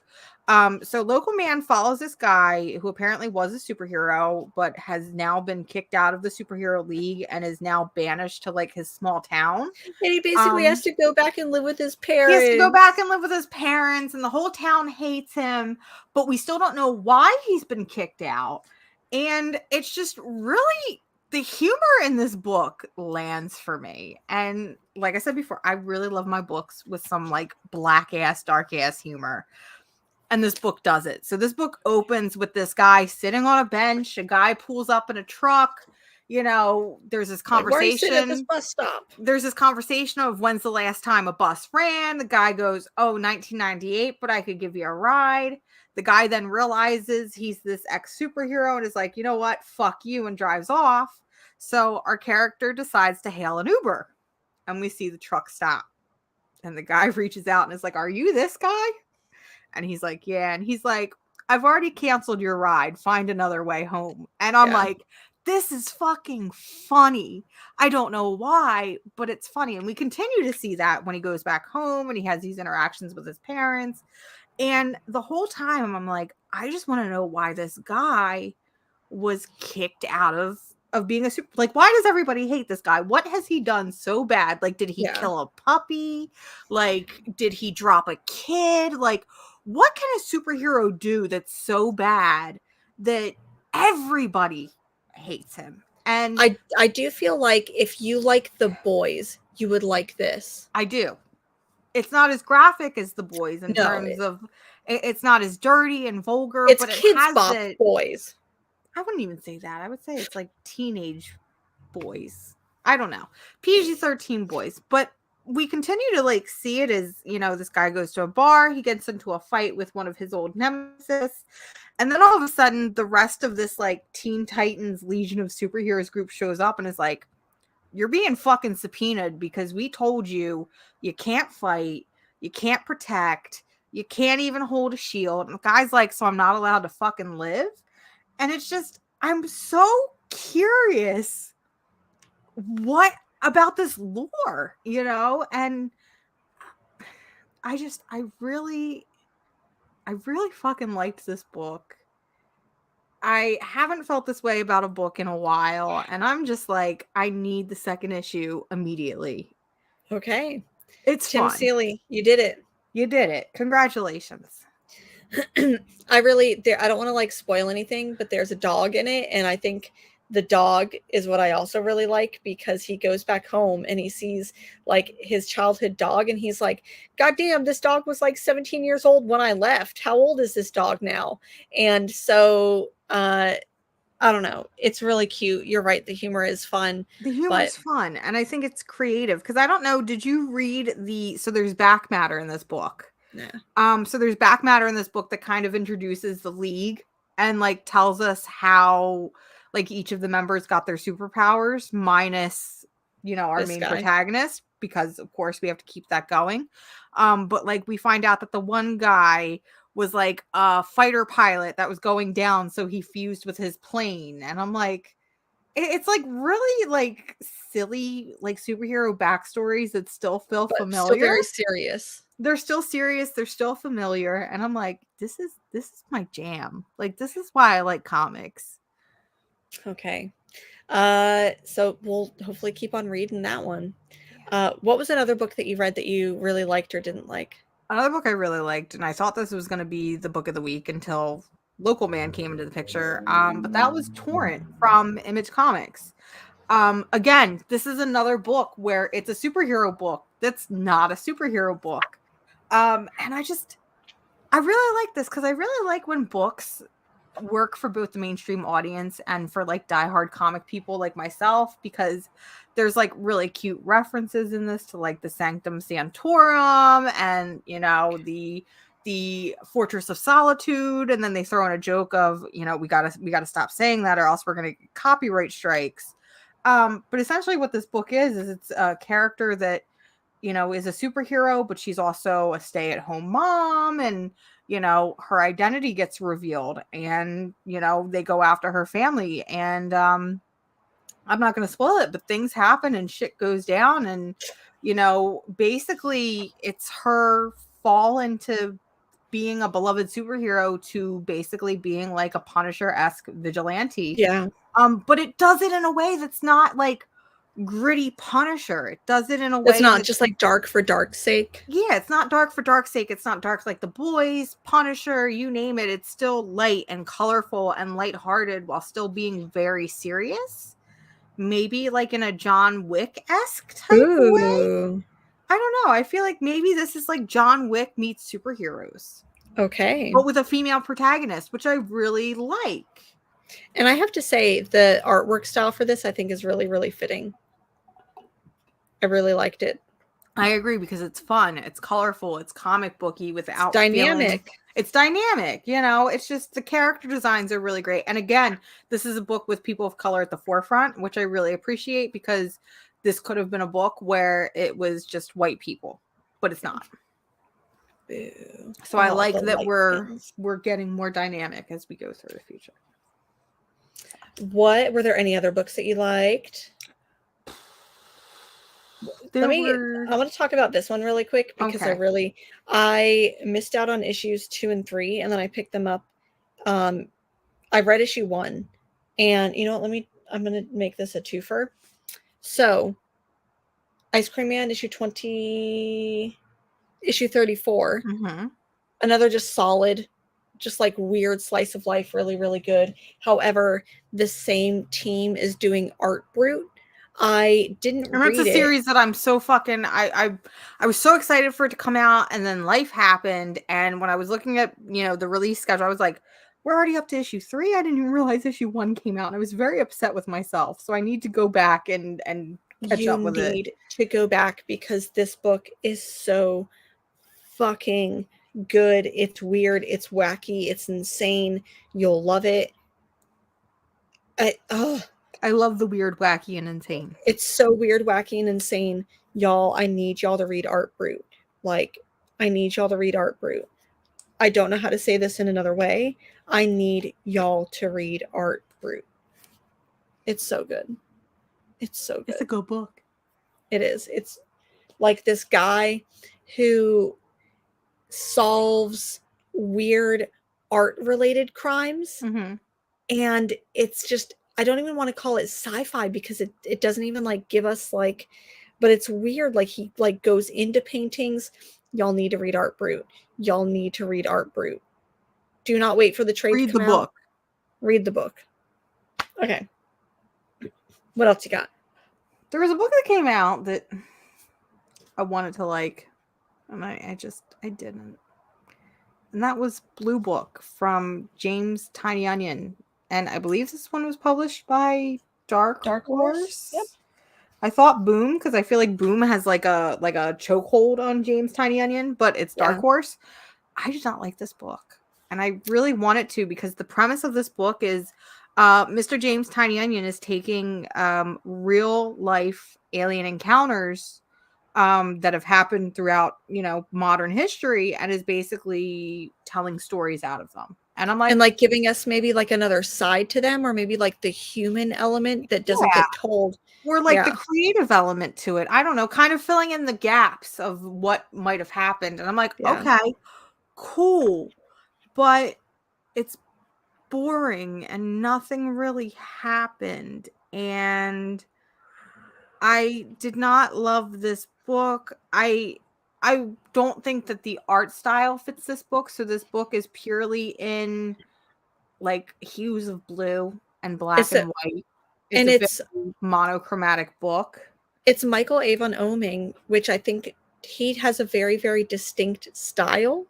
So Local Man follows this guy who apparently was a superhero, but has now been kicked out of the superhero league and is now banished to like his small town. And he basically has to go back and live with his He has to go back parents. and live with his parents, and the whole town hates him, but we still don't know why he's been kicked out. And it's just really, the humor in this book lands for me. And like I said before, I really love my books with some like black ass, dark ass humor. And this book does it. So this book opens with this guy sitting on a bench. A guy pulls up in a truck. You know, there's this Like, why are you sitting at this conversation. bus stop? There's this conversation of when's the last time a bus ran. The guy goes, oh, 1998, but I could give you a ride. The guy then realizes he's this ex superhero and is like, you know what? Fuck you, and drives off. So our character decides to hail an Uber, and we see the truck stop. And the guy reaches out and is like, are you this guy? And he's like, yeah. And he's like, I've already canceled your ride. Find another way home. And I'm like, this is fucking funny. I don't know why, but it's funny. And we continue to see that when he goes back home and he has these interactions with his parents. And the whole time I'm like, I just want to know why this guy was kicked out of being a super, like, why does everybody hate this guy? What has he done so bad? Like, did he kill a puppy? Like, did he drop a kid? Like, what can a superhero do that's so bad that everybody hates him? And I do feel like if you like The Boys, you would like this. I do. It's not as graphic as The Boys in terms of, it's not as dirty and vulgar, it's but it kids has bop boys. I wouldn't even say that. I would say it's like teenage boys. I don't know. PG-13 boys. But we continue to like see it as, you know, this guy goes to a bar, he gets into a fight with one of his old nemesis, and then all of a sudden the rest of this like Teen Titans Legion of Superheroes group shows up and is like, you're being fucking subpoenaed because we told you you can't fight, you can't protect, you can't even hold a shield. And the guy's like, so I'm not allowed to fucking live? And it's just, I'm so curious what about this lore, you know? And I really fucking liked this book. I haven't felt this way about a book in a while, and I'm just like, I need the second issue immediately. Okay. It's Tim fun. Seeley, you did it. You did it. Congratulations. I don't want to like spoil anything, but there's a dog in it, and I think the dog is what I also really like, because he goes back home and he sees like his childhood dog, and he's like, God damn, this dog was like 17 years old when I left. How old is this dog now? And so I don't know. It's really cute. You're right. The humor is fun. The humor is fun, and I think it's creative, because I don't know, did you read so there's back matter in this book? Yeah. So there's back matter in this book that kind of introduces the league and like tells us how like each of the members got their superpowers, minus, you know, our main protagonist, because of course we have to keep that going. But like we find out that the one guy was like a fighter pilot that was going down, so he fused with his plane. And I'm like, it's like really like silly like superhero backstories that still feel familiar. Still very serious. They're still serious, they're still familiar, and I'm like, this is my jam. Like, this is why I like comics. Okay. So we'll hopefully keep on reading that one. What was another book that you read that you really liked or didn't like? Another book I really liked, and I thought this was going to be the book of the week until Local Man came into the picture, but that was Torrent from Image Comics. Again, this is another book where it's a superhero book that's not a superhero book. And I really like this, because I really like when books work for both the mainstream audience and for like diehard comic people like myself, because there's like really cute references in this to like the Sanctum Sanctorum and, you know, the Fortress of Solitude, and then they throw in a joke of, you know, we gotta stop saying that or else we're gonna get copyright strikes. But essentially what this book is it's a character that, you know, is a superhero, but she's also a stay-at-home mom, and you know, her identity gets revealed, and, you know, they go after her family, and I'm not going to spoil it, but things happen and shit goes down, and, you know, basically it's her fall into being a beloved superhero to basically being like a Punisher-esque vigilante. Yeah. But it does it in a way that's not like gritty Punisher. It does it in a It's way not that's, just like dark for dark's sake. yeah, it's not dark for dark's sake. It's not dark like The Boys, Punisher, you name it. It's still light and colorful and lighthearted while still being very serious. Maybe like in a John Wick-esque type way. Ooh. I don't know. I feel like maybe this is like John Wick meets superheroes, Okay. but with a female protagonist, which I really like. And I have to say, the artwork style for this, I think, is really, really fitting. I really liked it. I agree, because it's fun, it's colorful, it's comic booky without Dynamic. It's dynamic, you know, it's just the character designs are really great. And again, this is a book with people of color at the forefront, which I really appreciate, because this could have been a book where it was just white people, but it's not. Boo. So I Oh, like the that light we're things. getting more dynamic as we go through the future. What were there any other books that you liked? I want to talk about this one really quick, because Okay. I missed out on issues 2 and 3, and then I picked them up. I read issue 1, and you know what? I'm gonna make this a twofer. So, Ice Cream Man issue 20, issue 34, Mm-hmm. another just solid, just like weird slice of life, really, really good. However, the same team is doing Art Brute. I didn't And it's a read it. series that I'm so fucking I was so excited for it to come out, and then life happened, and when I was looking at, you know, the release schedule, I was like, we're already up to issue 3. I didn't even realize issue 1 came out, and I was very upset with myself. So I need to go back and catch You up with it. need to go back, because this book is so fucking good. It's weird, it's wacky, it's insane. You'll love it. I love the weird, wacky, and insane. It's so weird, wacky, and insane. Y'all, I need y'all to read Art Brute. Like, I need y'all to read Art Brute. I don't know how to say this in another way. I need y'all to read Art Brute. It's so good. It's so good. It's a good book. It is. It's like this guy who solves weird art-related crimes. Mm-hmm. And it's just, I don't even want to call it sci-fi, because it doesn't even like give us like, but it's weird. Like he like goes into paintings. Y'all need to read Art Brute. Y'all need to read Art Brute. Do not wait for the trade Read to come the out. book. Read the book. Okay. What else you got? There was a book that came out that I wanted to like, and I didn't. And that was Blue Book from James Tiny Onion. And I believe this one was published by Dark Horse. Yep. I thought Boom, because I feel like Boom has like a chokehold on James Tiny Onion, but it's Dark Horse. I did not like this book. And I really want it to, because the premise of this book is Mr. James Tiny Onion is taking real life alien encounters that have happened throughout, you know, modern history, and is basically telling stories out of them. And I'm like, and like giving us maybe like another side to them, or maybe like the human element that doesn't get told. Or like the creative element to it. I don't know, kind of filling in the gaps of what might have happened. And I'm like, okay, cool. But it's boring and nothing really happened. And I did not love this book. I don't think that the art style fits this book. So this book is purely in like hues of blue and black and white. It's a very monochromatic book. It's Michael Avon Oeming, which I think he has a very, very distinct style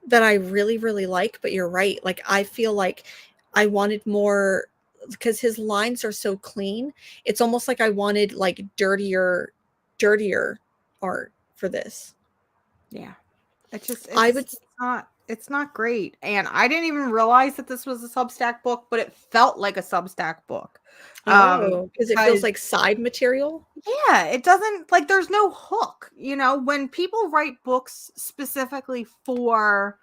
that I really, really like. But you're right. Like, I feel like I wanted more, because his lines are so clean. It's almost like I wanted like dirtier art for this. Yeah. It's not great. And I didn't even realize that this was a Substack book, but it felt like a Substack book. Because it feels like side material. Yeah, it doesn't, like, there's no hook. You know, when people write books specifically for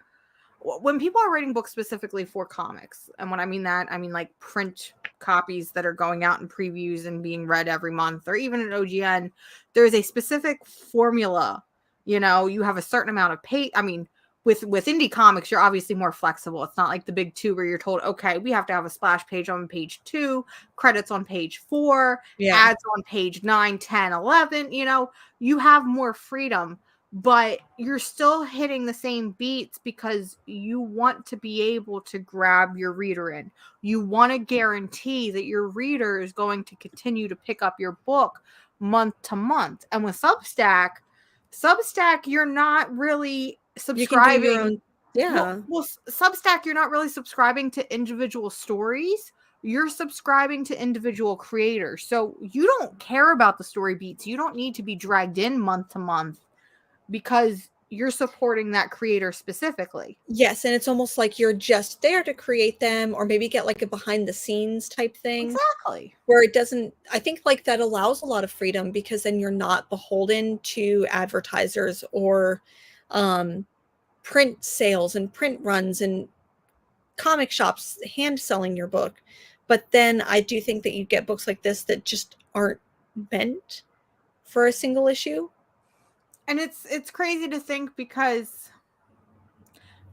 when people are writing books specifically for comics, and when I mean that, I mean like print copies that are going out in previews and being read every month, or even an OGN, there's a specific formula. You know, you have a certain amount of page. I mean, with indie comics, you're obviously more flexible. It's not like the big two where you're told, okay, we have to have a splash page on page 2, credits on page 4, Yeah. ads on page 9, 10, 11. You know, you have more freedom, but you're still hitting the same beats because you want to be able to grab your reader in. You want to guarantee that your reader is going to continue to pick up your book month to month. And with Substack, you're not really You can do your subscribing. own. Yeah. Well, Substack, you're not really subscribing to individual stories. You're subscribing to individual creators. So you don't care about the story beats. You don't need to be dragged in month to month because you're supporting that creator specifically. Yes, and it's almost like you're just there to create them, or maybe get like a behind the scenes type thing. Exactly. Where it doesn't, I think like that allows a lot of freedom, because then you're not beholden to advertisers or print sales and print runs and comic shops hand selling your book. But then I do think that you get books like this that just aren't meant for a single issue. And it's crazy to think, because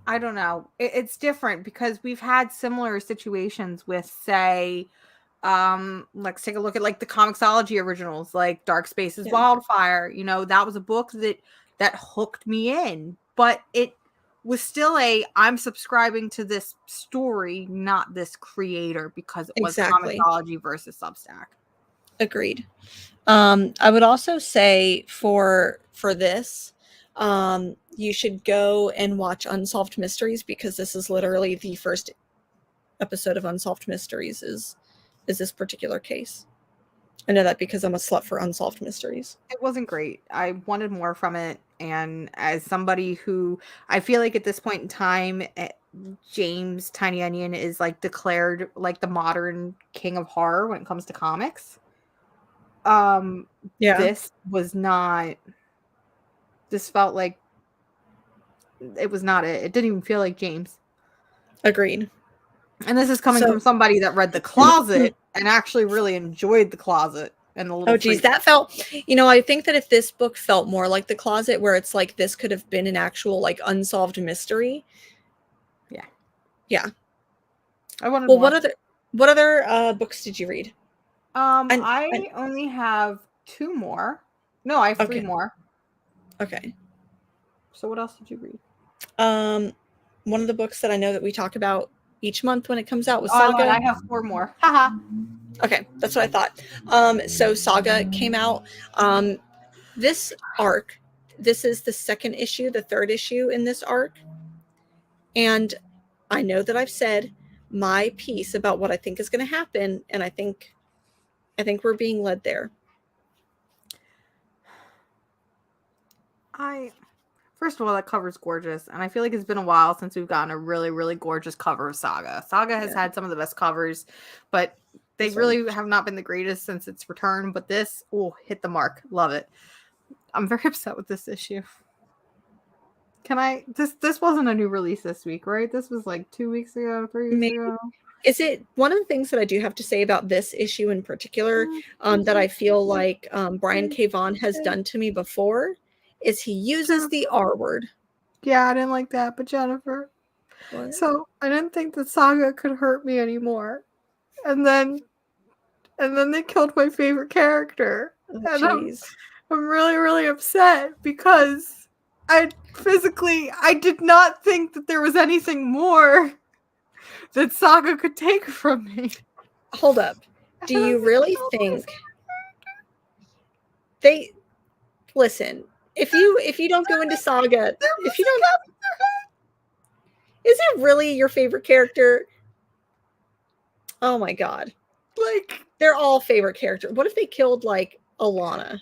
I don't know, it's different because we've had similar situations with, say, let's take a look at like the Comixology originals, like Dark Spaces Wildfire. You know, that was a book that hooked me in, but it was still I'm subscribing to this story, not this creator, because it was Comixology versus Substack. Agreed. I would also say for this, you should go and watch Unsolved Mysteries, because this is literally the first episode of Unsolved Mysteries is this particular case. I know that because I'm a slut for Unsolved Mysteries. It wasn't great. I wanted more from it. And as somebody who, I feel like at this point in time, James Tiny Onion is like declared like the modern king of horror when it comes to comics. This was not, this felt like it was not it. It didn't even feel like James. Agreed. And this is coming from somebody that read The Closet and actually really enjoyed The Closet. And the little that felt, you know, I think that if this book felt more like The Closet, where it's like this could have been an actual like unsolved mystery. Yeah. I wanted more. What other books did you read? I only have 2 more. No, I have 3 more. Okay. So what else did you read? One of the books that I know that we talk about each month when it comes out was Saga. I have 4 more. Haha. Okay, that's what I thought. So Saga came out. This arc, this is the 2nd issue, the 3rd issue in this arc. And I know that I've said my piece about what I think is going to happen, and I think we're being led there. First of all, that cover's gorgeous, and I feel like it's been a while since we've gotten a really, really gorgeous cover of Saga. Saga has had some of the best covers, but they really have not been the greatest since its return. But this, hit the mark. Love it. I'm very upset with this issue. This wasn't a new release this week, right? This was like 2 weeks ago, 3 weeks ago. Is it one of the things that I do have to say about this issue in particular, that I feel like Brian K. Vaughan has done to me before, is he uses the R word. Yeah, I didn't like that, but Jennifer. What? So I didn't think that Saga could hurt me anymore. And then they killed my favorite character. And I'm really, really upset because I did not think that there was anything more that Saga could take from me. Hold up. Do you really think listen, if you don't go into Saga, if you don't, is it really your favorite character? Oh my god. Like, they're all favorite characters. What if they killed like Alana?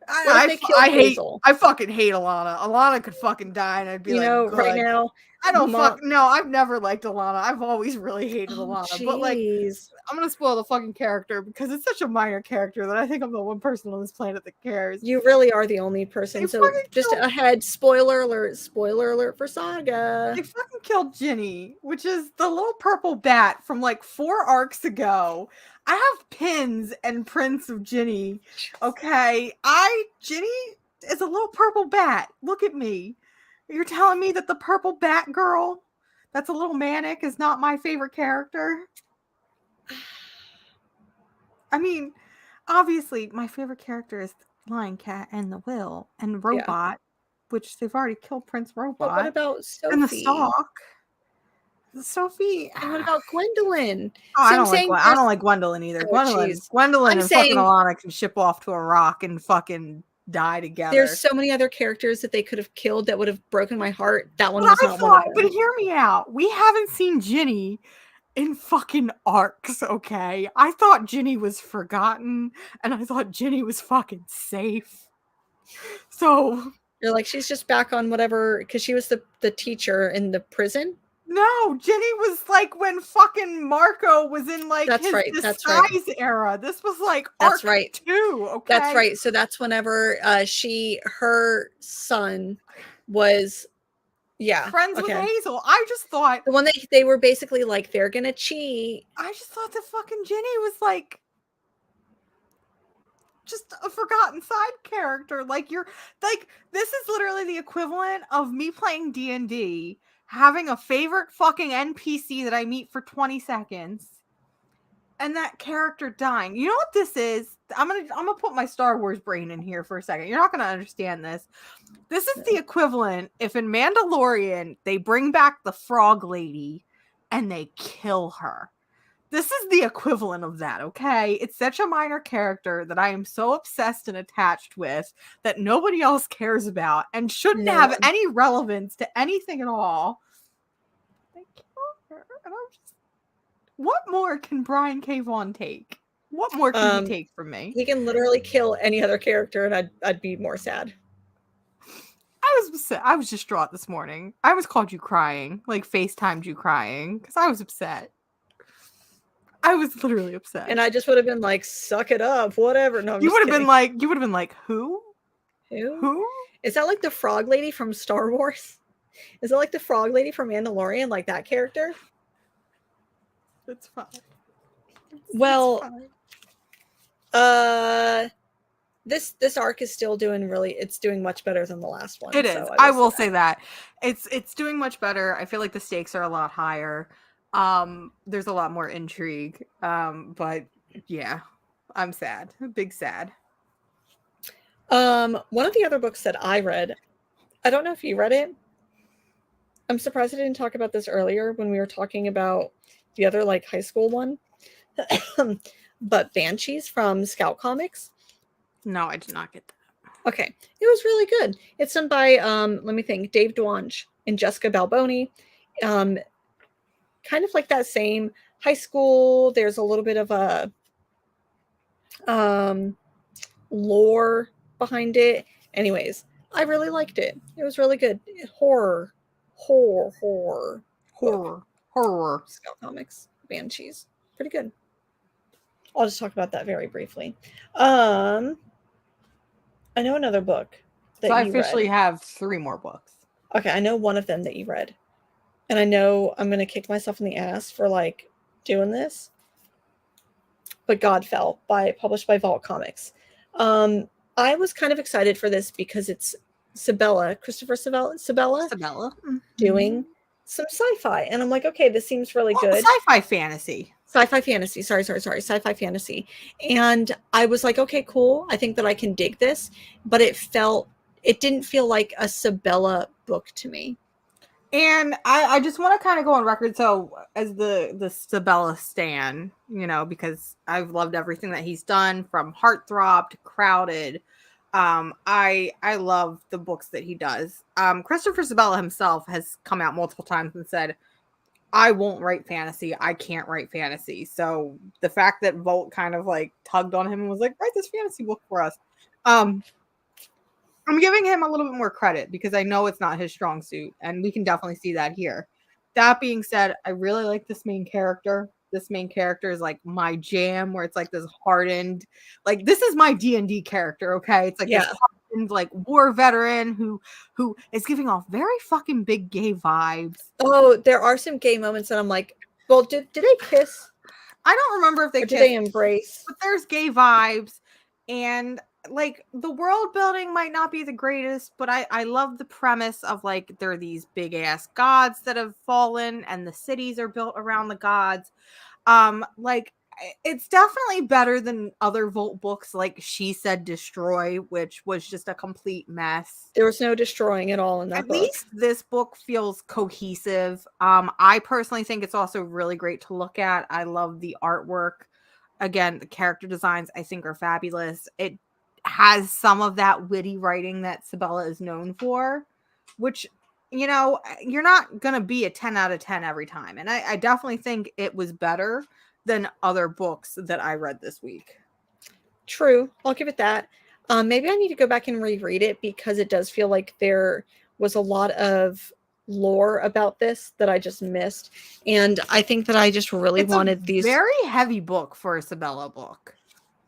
What if they killed Hazel? I fucking hate Alana. Alana could fucking die, and I'd be like, Right good. now, I don't no, I've never liked Alana. I've always really hated Alana. But like, I'm gonna spoil the fucking character because it's such a minor character that I think I'm the one person on this planet that cares. You really are the only person. So just ahead, spoiler alert for Saga. They fucking killed Ginny, which is the little purple bat from like 4 arcs ago. I have pins and prints of Ginny. Okay, Ginny is a little purple bat. Look at me. You're telling me that the purple bat girl that's a little manic is not my favorite character? I mean, obviously, my favorite character is Lion Cat and the Will and Robot, which they've already killed Prince Robot. But what about Sophie? And the Stalk. Sophie. And what about Gwendolyn? Oh, I don't like Gwendolyn either. Gwendolyn and fucking Alana can ship off to a rock and fucking die together. There's so many other characters that they could have killed that would have broken my heart. That one was not one of them. But hear me out. We haven't seen Ginny in fucking arcs, okay? I thought Ginny was forgotten, and I thought Ginny was fucking safe. So you're like, she's just back on whatever, because she was the teacher in the prison. No, Ginny was like when fucking Marco was in like his disguise era. This was like arc 2, okay? That's right. So that's whenever her son was friends with Hazel. I just thought the one that they were basically like they're gonna cheat. I just thought that fucking Ginny was like just a forgotten side character. Like you're like, this is literally the equivalent of me playing D&D, having a favorite fucking NPC that I meet for 20 seconds and that character dying. You know what this is? I'm gonna put my Star Wars brain in here for a second. You're not gonna understand this. This is the equivalent if in Mandalorian they bring back the frog lady and they kill her. This is the equivalent of that, okay? It's such a minor character that I am so obsessed and attached with that nobody else cares about and shouldn't have any relevance to anything at all. They kill her, and I'm just... What more can Brian K. Vaughan take? What more can he take from me? He can literally kill any other character, and I'd be more sad. I was distraught this morning. I was called you crying, like FaceTimed you crying, because I was upset. I was literally upset. And I just would have been like, suck it up, whatever. No, you would have been like, who? Who? Is that like the frog lady from Star Wars? Is it like the frog lady from Mandalorian, like that character? It's fine. Well, this arc is still it's doing much better than the last one. It is. So I will say that. It's doing much better. I feel like the stakes are a lot higher. There's a lot more intrigue. But yeah, I'm sad. Big sad. One of the other books that I read, I don't know if you read it. I'm surprised I didn't talk about this earlier when we were talking about the other like high school one. But Banshees from Scout Comics. No, I did not get that. Okay. It was really good. It's done by let me think, Dave Dwange and Jessica Balboni. Kind of like that same high school. There's a little bit of a lore behind it. Anyways, I really liked it. It was really good. Horror. Scout Comics. Banshees. Pretty good. I'll just talk about that very briefly. I know another book that I officially have 3 more books. Okay, I know one of them that you read. And I know I'm going to kick myself in the ass for like doing this. But God Fell, published by Vault Comics. I was kind of excited for this because it's Christopher Sabella doing some sci-fi. And I'm like, okay, this seems really good. Sci-fi fantasy. Sorry. Sci-fi fantasy. And I was like, okay, cool. I think that I can dig this. But it didn't feel like a Sabella book to me. And I just want to kind of go on record. So as the Sabella stan, because I've loved everything that he's done from Heartthrob to Crowded. I love the books that he does. Christopher Sabella himself has come out multiple times and said, I won't write fantasy. I can't write fantasy. So the fact that Volt kind of like tugged on him and was like, write this fantasy book for us. I'm giving him a little bit more credit because I know it's not his strong suit, and we can definitely see that here. That being said, I really like this main character. This main character is like my jam, where it's like this hardened, like this is my D&D character, okay? It's like this Yeah. hardened, like war veteran who is giving off very fucking big gay vibes. Oh, there are some gay moments that I'm like, well, did they kiss? I don't remember if they Or did kissed, they embrace? but there's gay vibes, and like the world building might not be the greatest, but I love the premise of like there are these big ass gods that have fallen and the cities are built around the gods. Like it's definitely better than other Volt books like She Said Destroy, which was just a complete mess. There was no destroying at all in that At book. least this book feels cohesive. I personally think it's also really great to look at. I love the artwork. Again, the character designs I think are fabulous. It has some of that witty writing that Sabella is known for, which, you know, you're not going to be a 10 out of 10 every time. And I definitely think it was better than other books that I read this week. True. I'll give it that. Maybe I need to go back and reread it because it does feel like there was a lot of lore about this that I just missed. And I think that I just really wanted these. Very heavy book for a Sabella book.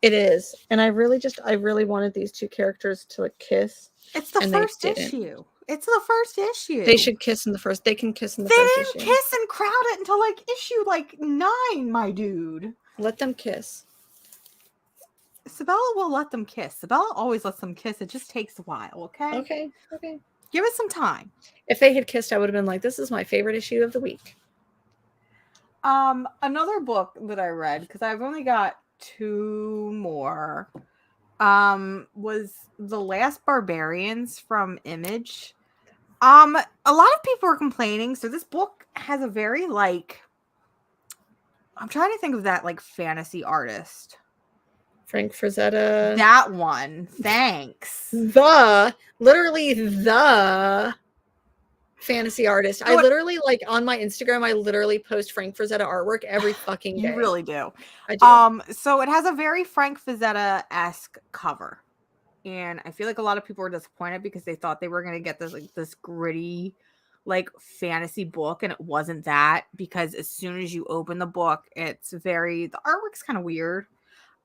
It is. And I really wanted these two characters to like kiss. It's the first issue. It's the first issue. They should kiss in the first. They can kiss in the first issue. They didn't kiss and crowd it until like issue like 9, my dude. Let them kiss. Sabella will let them kiss. Sabella always lets them kiss. It just takes a while, okay? Okay. Give it some time. If they had kissed, I would have been like, this is my favorite issue of the week. Another book that I read, because I've only got 2 more, was The Last Barbarians from Image. A lot of people are complaining. So this book has a very like, I'm trying to think of that like fantasy artist. Frank Frazetta. That one. Thanks. Literally the fantasy artist. I literally like on my Instagram, I literally post Frank Frazetta artwork every fucking day. You really do. I do. So it has a very Frank Frazetta-esque cover. And I feel like a lot of people were disappointed because they thought they were going to get this like this gritty like fantasy book, and it wasn't that, because as soon as you open the book, it's the artwork's kind of weird.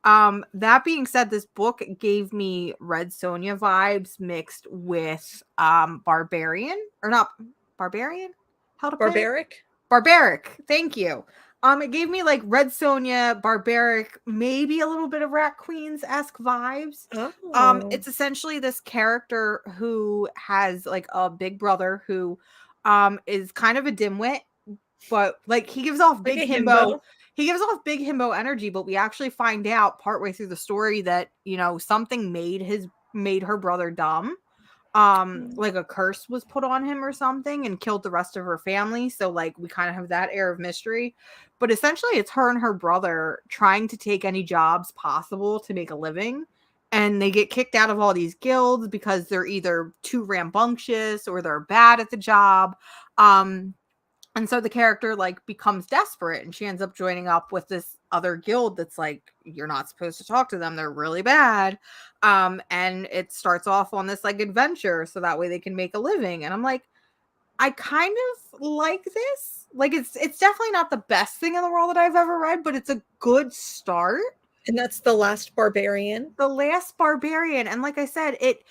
That being said, this book gave me Red Sonja vibes mixed with Barbarian. How to play? Barbaric? Barbaric. Thank you. It gave me like Red Sonja, Barbaric, maybe a little bit of Rat Queens-esque vibes. Oh. It's essentially this character who has like a big brother who is kind of a dimwit, but like he gives off big himbo. He gives off big himbo energy, but we actually find out partway through the story that, you know, something made her brother dumb. Like a curse was put on him or something and killed the rest of her family. So like we kind of have that air of mystery, but essentially it's her and her brother trying to take any jobs possible to make a living. And they get kicked out of all these guilds because they're either too rambunctious or they're bad at the job. And so the character like becomes desperate, and she ends up joining up with this other guild that's like, you're not supposed to talk to them. They're really bad. And it starts off on this like adventure so that way they can make a living. And I'm like, I kind of like this. Like it's definitely not the best thing in the world that I've ever read, but it's a good start. And that's The Last Barbarian. The Last Barbarian. And like I said, it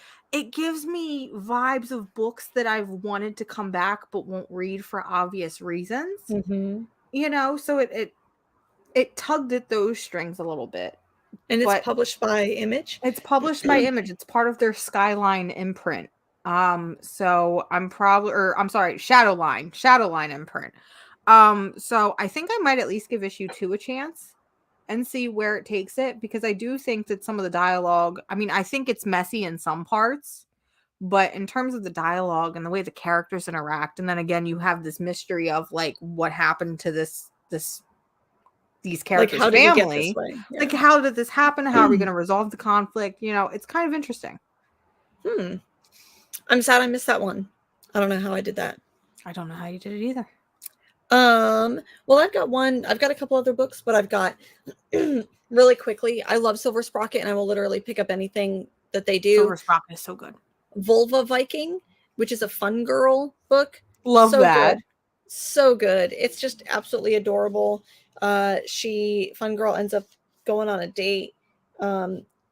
gives me vibes of books that I've wanted to come back but won't read for obvious reasons. Mm-hmm. You know, so it tugged at those strings a little bit. And it's published by Image? It's published by Image. It's part of their Skyline imprint. So Shadowline imprint. So I think I might at least give issue 2 a chance and see where it takes it, because I do think that some of the dialogue, I mean, I think it's messy in some parts, but in terms of the dialogue and the way the characters interact, and then again, you have this mystery of like what happened to these characters' like, family. Yeah. Like, how did this happen? How are we going to resolve the conflict? You know, it's kind of interesting. I'm sad I missed that one. I don't know how I did that. I don't know how you did it either. Well, I've got a couple other books, but I've got really quickly. I love Silver Sprocket, and I will literally pick up anything that they do. Silver Sprocket is so good. Vulva Viking, which is a fun girl book. Love So that. good. So good. It's just absolutely adorable. Fun girl ends up going on a date.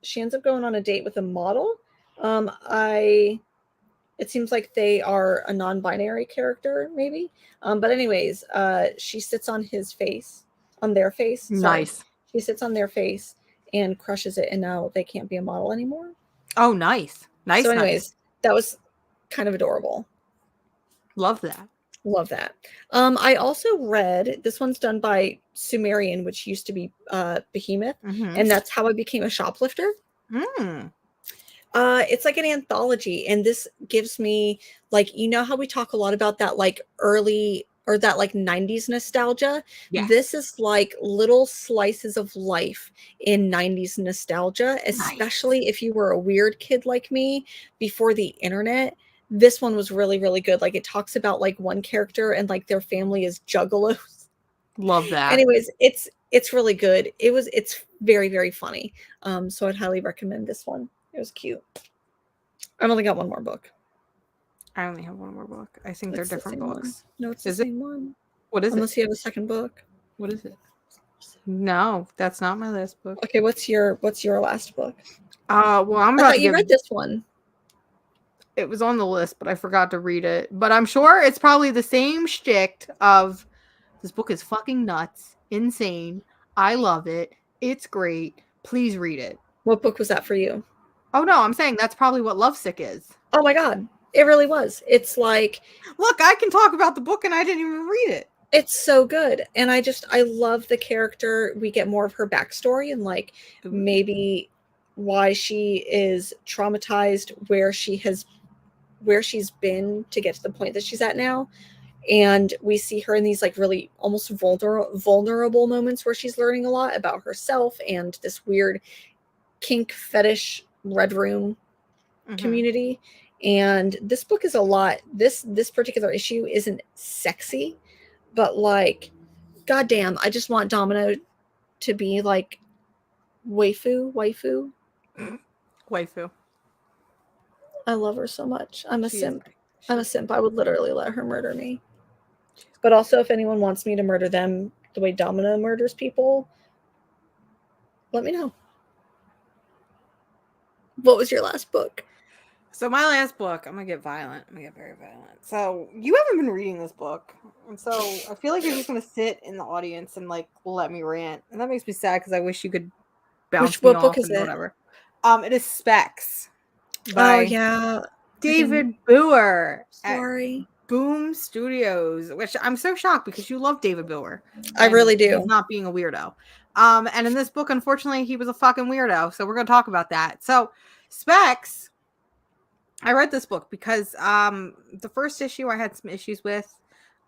She ends up going on a date with a model. It seems like they are a non-binary character, maybe. But anyways, she sits on his face, on their face. Sorry. Nice. She sits on their face and crushes it, and now they can't be a model anymore. Oh, nice. Nice, So, anyways, nice. that was kind of adorable. Love that. Love that. I also read, this one's done by Sumerian, which used to be Behemoth, and that's how I became a shoplifter. It's like an anthology, and this gives me, like, you know how we talk a lot about that like early or that like 90s nostalgia? Yes. This is like little slices of life in 90s nostalgia, especially if you were a weird kid like me before the internet. This one was really, really good. Like, it talks about like one character and like their family is juggalos. Love that. Anyways, it's really good. It's very, very funny. So I'd highly recommend this one. It was cute. I've only got one more book. I only have one more book. I think they're different books. No, it's the same one. What is it? Unless you have a second book. What is it? No, that's not my last book. Okay, what's your last book? Well, I'm about I thought to you read this one. It was on the list, but I forgot to read it. But I'm sure it's probably the same shtick of this book is fucking nuts, insane. I love it. It's great. Please read it. What book was that for you? Oh no, I'm saying that's probably what Lovesick is. Oh my god, it really was. It's like, look, I can talk about the book and I didn't even read it. It's so good, and I love the character. We get more of her backstory and like maybe why she is traumatized, where she's been to get to the point that she's at now. And we see her in these like really almost vulnerable moments where she's learning a lot about herself and this weird kink fetish red room community. And this book is a lot. This particular issue isn't sexy, but like, goddamn, I just want Domino to be like waifu. I love her so much. I'm a simp. I'm a simp. I would literally let her murder me. But also, if anyone wants me to murder them the way Domino murders people, let me know. What was your last book? So my last book, I'm going to get violent. I'm going to get very violent. So you haven't been reading this book. And so I feel like you're just going to sit in the audience and like let me rant. And that makes me sad because I wish you could bounce me off and whatever. It is Specs. Oh, yeah. David Booher. Sorry. Boom Studios, which I'm so shocked because you love David Booher. I really do. He's not being a weirdo. And in this book, unfortunately, he was a fucking weirdo. So we're going to talk about that. So Specs, I read this book because the first issue I had some issues with.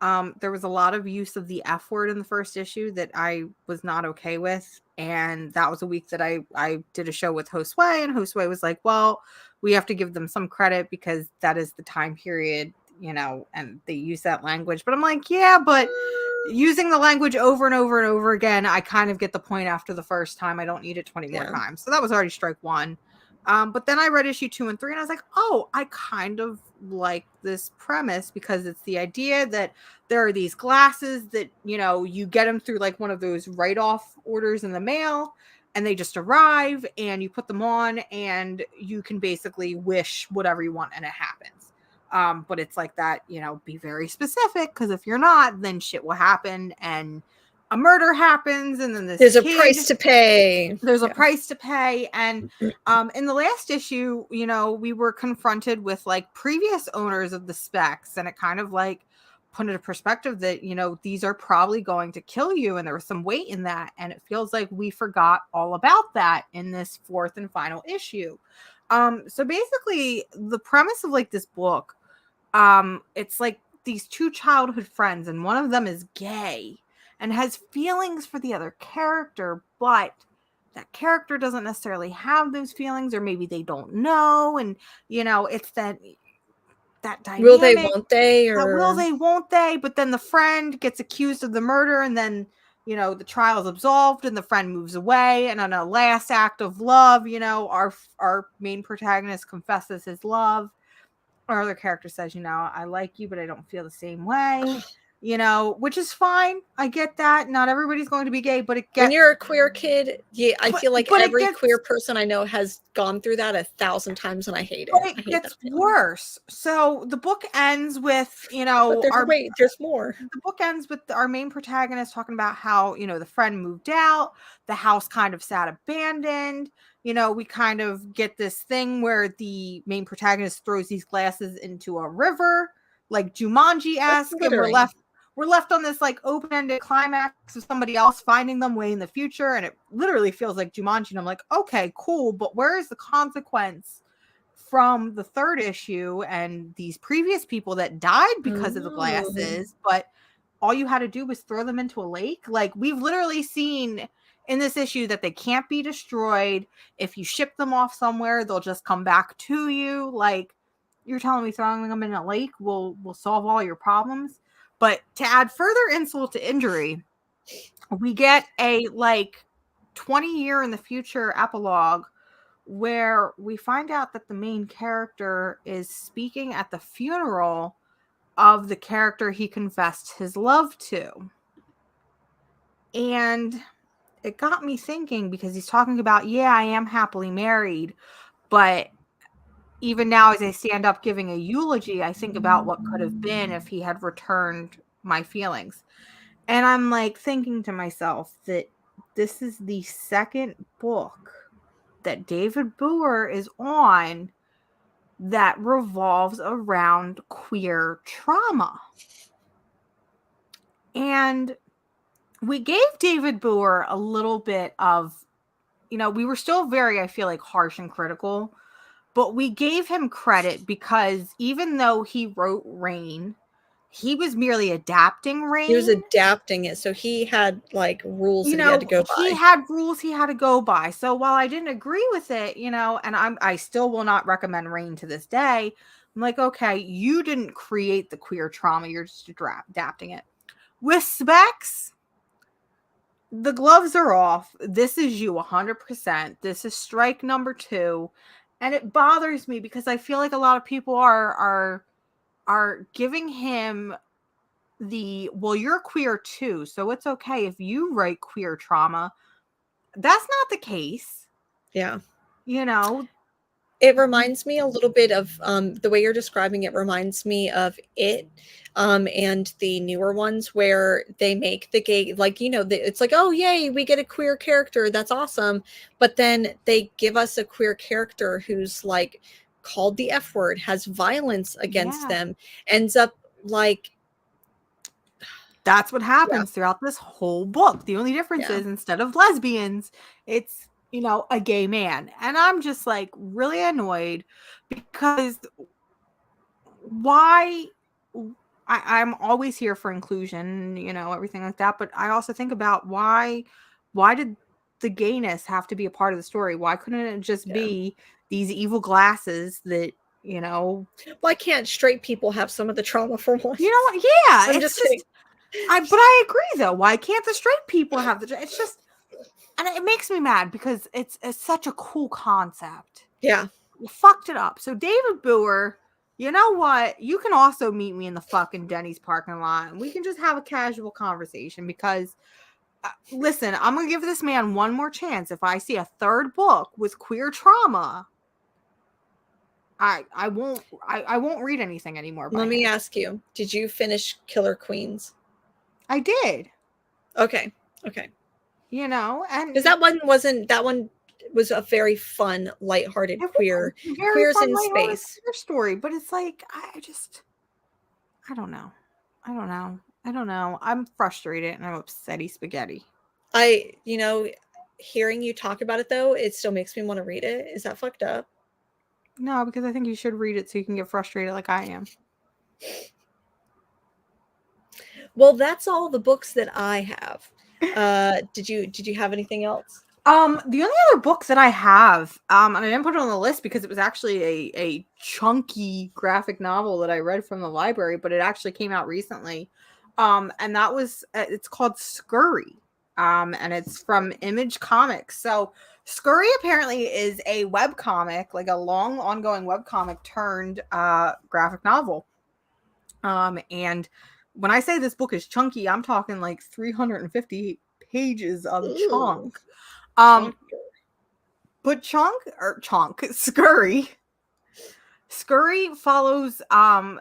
There was a lot of use of the F word in the first issue that I was not okay with. And that was a week that I did a show with Josue, and Josue was like, well, we have to give them some credit because that is the time period, you know, and they use that language. But I'm like, yeah, but using the language over and over and over again, I kind of get the point after the first time. I don't need it 20 more times. So that was already strike one. But then I read issue 2 and 3 and I was like, oh, I kind of like this premise because it's the idea that there are these glasses that, you know, you get them through like one of those write-off orders in the mail and they just arrive and you put them on and you can basically wish whatever you want and it happens. But it's like that, you know, be very specific because if you're not, then shit will happen and a murder happens and then there's a price to pay. There's a price to pay. And in the last issue, you know, we were confronted with like previous owners of the Specs and it kind of like put into perspective that, you know, these are probably going to kill you. And there was some weight in that. And it feels like we forgot all about that in this fourth and final issue. So basically the premise of like this book, it's like these two childhood friends and one of them is gay and has feelings for the other character, but that character doesn't necessarily have those feelings, or maybe they don't know. And, you know, it's that dynamic. Will they, won't they? Or will they, won't they? But then the friend gets accused of the murder and then, you know, the trial is absolved and the friend moves away. And on a last act of love, you know, our main protagonist confesses his love. Our other character says, I like you, but I don't feel the same way, which is fine. I get that. Not everybody's going to be gay, but when you're a queer kid, yeah, I feel like it every gets, queer person I know has gone through that 1,000 times, and I hate it. but I it hate gets that worse. So the book ends with, but there's more. The book ends with our main protagonist talking about how, the friend moved out, the house kind of sat abandoned. We kind of get this thing where the main protagonist throws these glasses into a river, like Jumanji-esque, and we're left on this like open-ended climax of somebody else finding them way in the future, and it literally feels like Jumanji. And I'm like, okay, cool, but where is the consequence from the third issue and these previous people that died because of the glasses? But all you had to do was throw them into a lake. Like, we've literally seen in this issue that they can't be destroyed. If you ship them off somewhere, they'll just come back to you. Like, you're telling me throwing them in a lake will solve all your problems? But to add further insult to injury, we get a 20-year in the future epilogue where we find out that the main character is speaking at the funeral of the character he confessed his love to. And it got me thinking, because he's talking about, yeah, I am happily married, but even now as I stand up giving a eulogy, I think about what could have been if he had returned my feelings. And I'm like thinking to myself that this is the second book that David Booher is on that revolves around queer trauma. And we gave David Booher a little bit of, we were still very, I feel like, harsh and critical, but we gave him credit because even though he wrote Rain, he was merely adapting Rain. He was adapting it, so he had rules that he had to go by. He had rules he had to go by. So while I didn't agree with it, and I still will not recommend Rain to this day, I'm like, okay, you didn't create the queer trauma, you're just adapting it. With Specs, the gloves are off. This is you 100%. This is strike number 2. And it bothers me because I feel like a lot of people are giving him well, you're queer too, so it's okay if you write queer trauma. That's not the case. Yeah. It reminds me a little bit of the way you're describing it reminds me of It and the newer ones where they make the gay, it's like, oh, yay, we get a queer character. That's awesome. But then they give us a queer character who's called the F word, has violence against them, ends up that's what happens throughout this whole book. The only difference is instead of lesbians, it's, a gay man. And I'm just really annoyed because why? I'm always here for inclusion, everything like that. But I also think about why did the gayness have to be a part of the story? Why couldn't it just be these evil glasses that, why can't straight people have some of the trauma for once? You know what? Yeah. It's just but I agree though. Why can't the straight people have it's just, and it makes me mad because it's such a cool concept. Yeah. You fucked it up. So David Booher, you know what? You can also meet me in the fucking Denny's parking lot and we can just have a casual conversation because listen, I'm going to give this man one more chance. If I see a third book with queer trauma, I won't read anything anymore. Let me ask you, did you finish Killer Queens? I did. Okay. And because that one was a very fun, lighthearted queers in space story, but it's I don't know. I'm frustrated and I'm upsetty spaghetti. Hearing you talk about it though, it still makes me want to read it. Is that fucked up? No, because I think you should read it so you can get frustrated like I am. Well, that's all the books that I have. Did you have anything else? The only other book that I have, and I didn't put it on the list because it was actually a chunky graphic novel that I read from the library, but it actually came out recently. And that was it's called Scurry. And it's from Image Comics. So Scurry apparently is a webcomic, like a long ongoing webcomic turned graphic novel. And when I say this book is chunky, I'm talking like 350 pages of Ooh, chunk. Um, chunk. but Scurry follows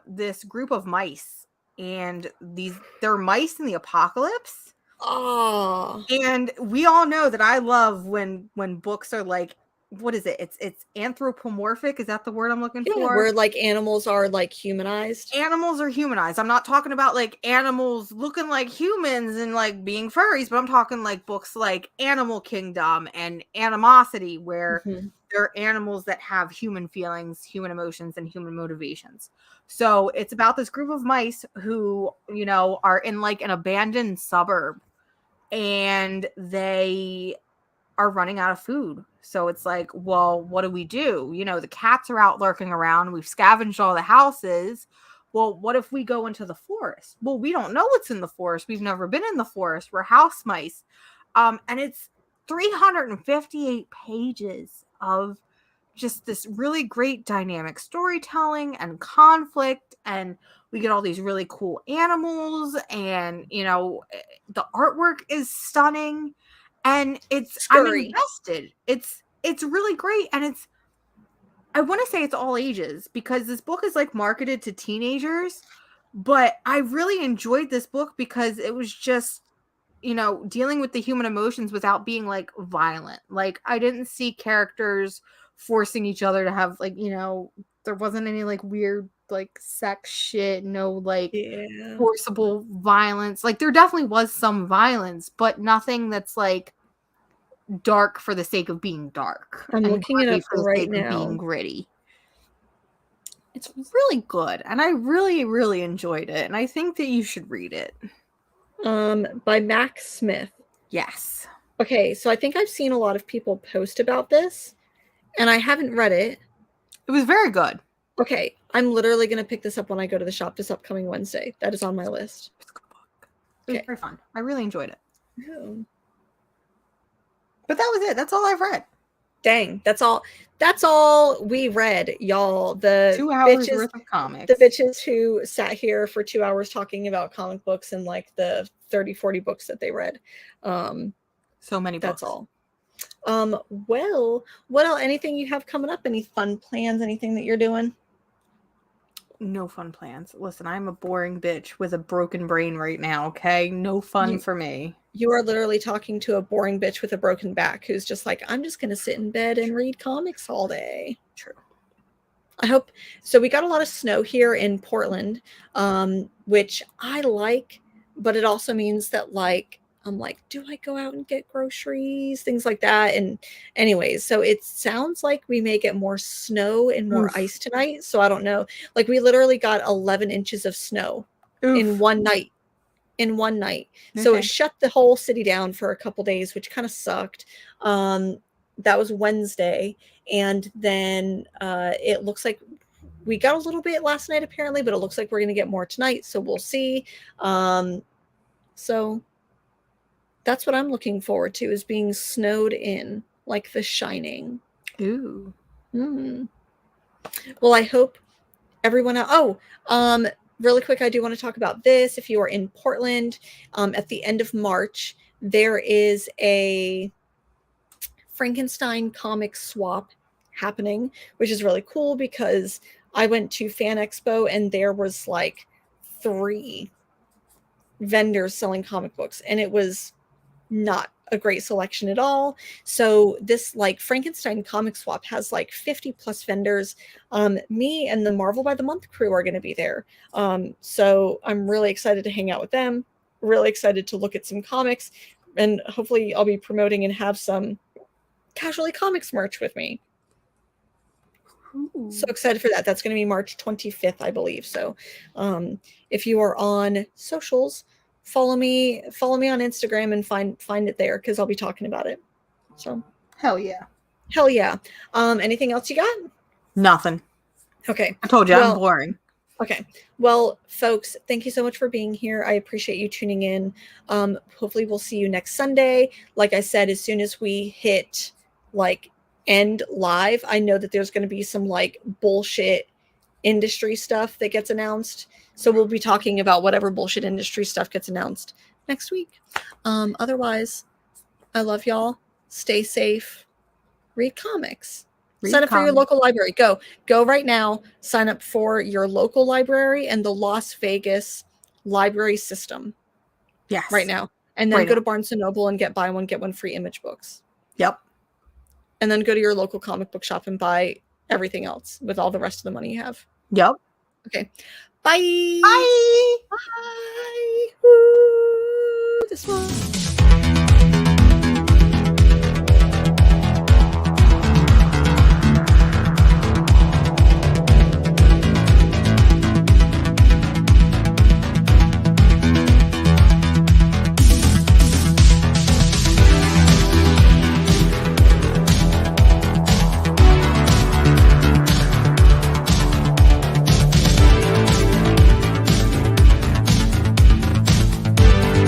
this group of mice, and they're mice in the apocalypse. Oh, And we all know that I love when books are like, what is it? It's anthropomorphic. Is that the word I'm looking yeah, for? where like animals are like humanized. Animals are humanized. I'm not talking about like animals looking like humans and like being furries, but I'm talking like books like Animal Kingdom and Animosity, where Mm-hmm. they're animals that have human feelings, human emotions, and human motivations. So it's about this group of mice who, you know, are in like an abandoned suburb, and they are running out of food. So it's like, well, what do? You know, the cats are out lurking around. We've scavenged all the houses. Well, what if we go into the forest? Well, we don't know what's in the forest. We've never been in the forest. We're house mice. And it's 358 pages of just this really great dynamic storytelling and conflict, and we get all these really cool animals, and you know, the artwork is stunning, and I'm Scurry. invested. It's really great, and I want to say it's all ages because this book is like marketed to teenagers, but I really enjoyed this book because it was just, you know, dealing with the human emotions without being like violent. Like I didn't see characters forcing each other to have like, you know, there wasn't any like weird like sex shit, no like Yeah. forcible violence. Like there definitely was some violence, but nothing that's like dark for the sake of being dark I'm and looking it gritty up for the right sake of being now. gritty. It's really good, and I really, really enjoyed it, and I think that you should read it. By Max Smith. Yes. Okay, so I think I've seen a lot of people post about this, and I haven't read it. It was very good. Okay, I'm literally going to pick this up when I go to the shop this upcoming Wednesday. That is on my list. It's a good book. It was Okay. very fun. I really enjoyed it. Oh. But that was it. That's all I've read. Dang, that's all we read, y'all. 2 hours worth of comics. The bitches who sat here for 2 hours talking about comic books and like the 30-40 books that they read. So many books. That's all. Well, what else? Anything you have coming up? Any fun plans? Anything that you're doing? No fun plans. Listen, I'm a boring bitch with a broken brain right now, okay? No fun for me. You are literally talking to a boring bitch with a broken back who's just like, I'm just going to sit in bed and read comics all day. True. I hope so. We got a lot of snow here in Portland, which I like, but it also means that like I'm like, do I go out and get groceries, things like that? And anyways, so it sounds like we may get more snow and more ice tonight. So I don't know. Like we literally got 11 inches of snow in one night. Okay. So it shut the whole city down for a couple days, which kind of sucked. That was Wednesday. And then it looks like we got a little bit last night, apparently, but it looks like we're going to get more tonight. So we'll see. So that's what I'm looking forward to, is being snowed in like The Shining. Ooh. Well, I hope everyone really quick, I do want to talk about this. If you are in Portland, at the end of March, there is a Frankenstein comic swap happening, which is really cool because I went to Fan Expo and there was like 3 vendors selling comic books, and it was not a great selection at all. So this like Frankenstein comic swap has like 50 plus vendors. Me and the Marvel by the Month crew are going to be there. So I'm really excited to hang out with them, really excited to look at some comics, and hopefully I'll be promoting and have some Casually Comics merch with me. So excited for that. That's going to be March 25th, I believe. So if you are on socials, follow me on Instagram and find it there, because I'll be talking about it. So hell yeah. Anything else you got? Nothing. Okay. I told you I'm boring. Okay. Well, folks, thank you so much for being here. I appreciate you tuning in. Hopefully we'll see you next Sunday. Like I said, as soon as we hit like end live. I know that there's going to be some like bullshit industry stuff that gets announced. So we'll be talking about whatever bullshit industry stuff gets announced next week. Otherwise, I love y'all. Stay safe. Read comics. Sign up for your local library. Go right now. Sign up for your local library and the Las Vegas library system. Yes. Right now. And then go to Barnes & Noble and get buy one, get one free Image books. Yep. And then go to your local comic book shop and buy everything else with all the rest of the money you have. Yep. Okay. Bye. Bye. Bye. Woo. This one.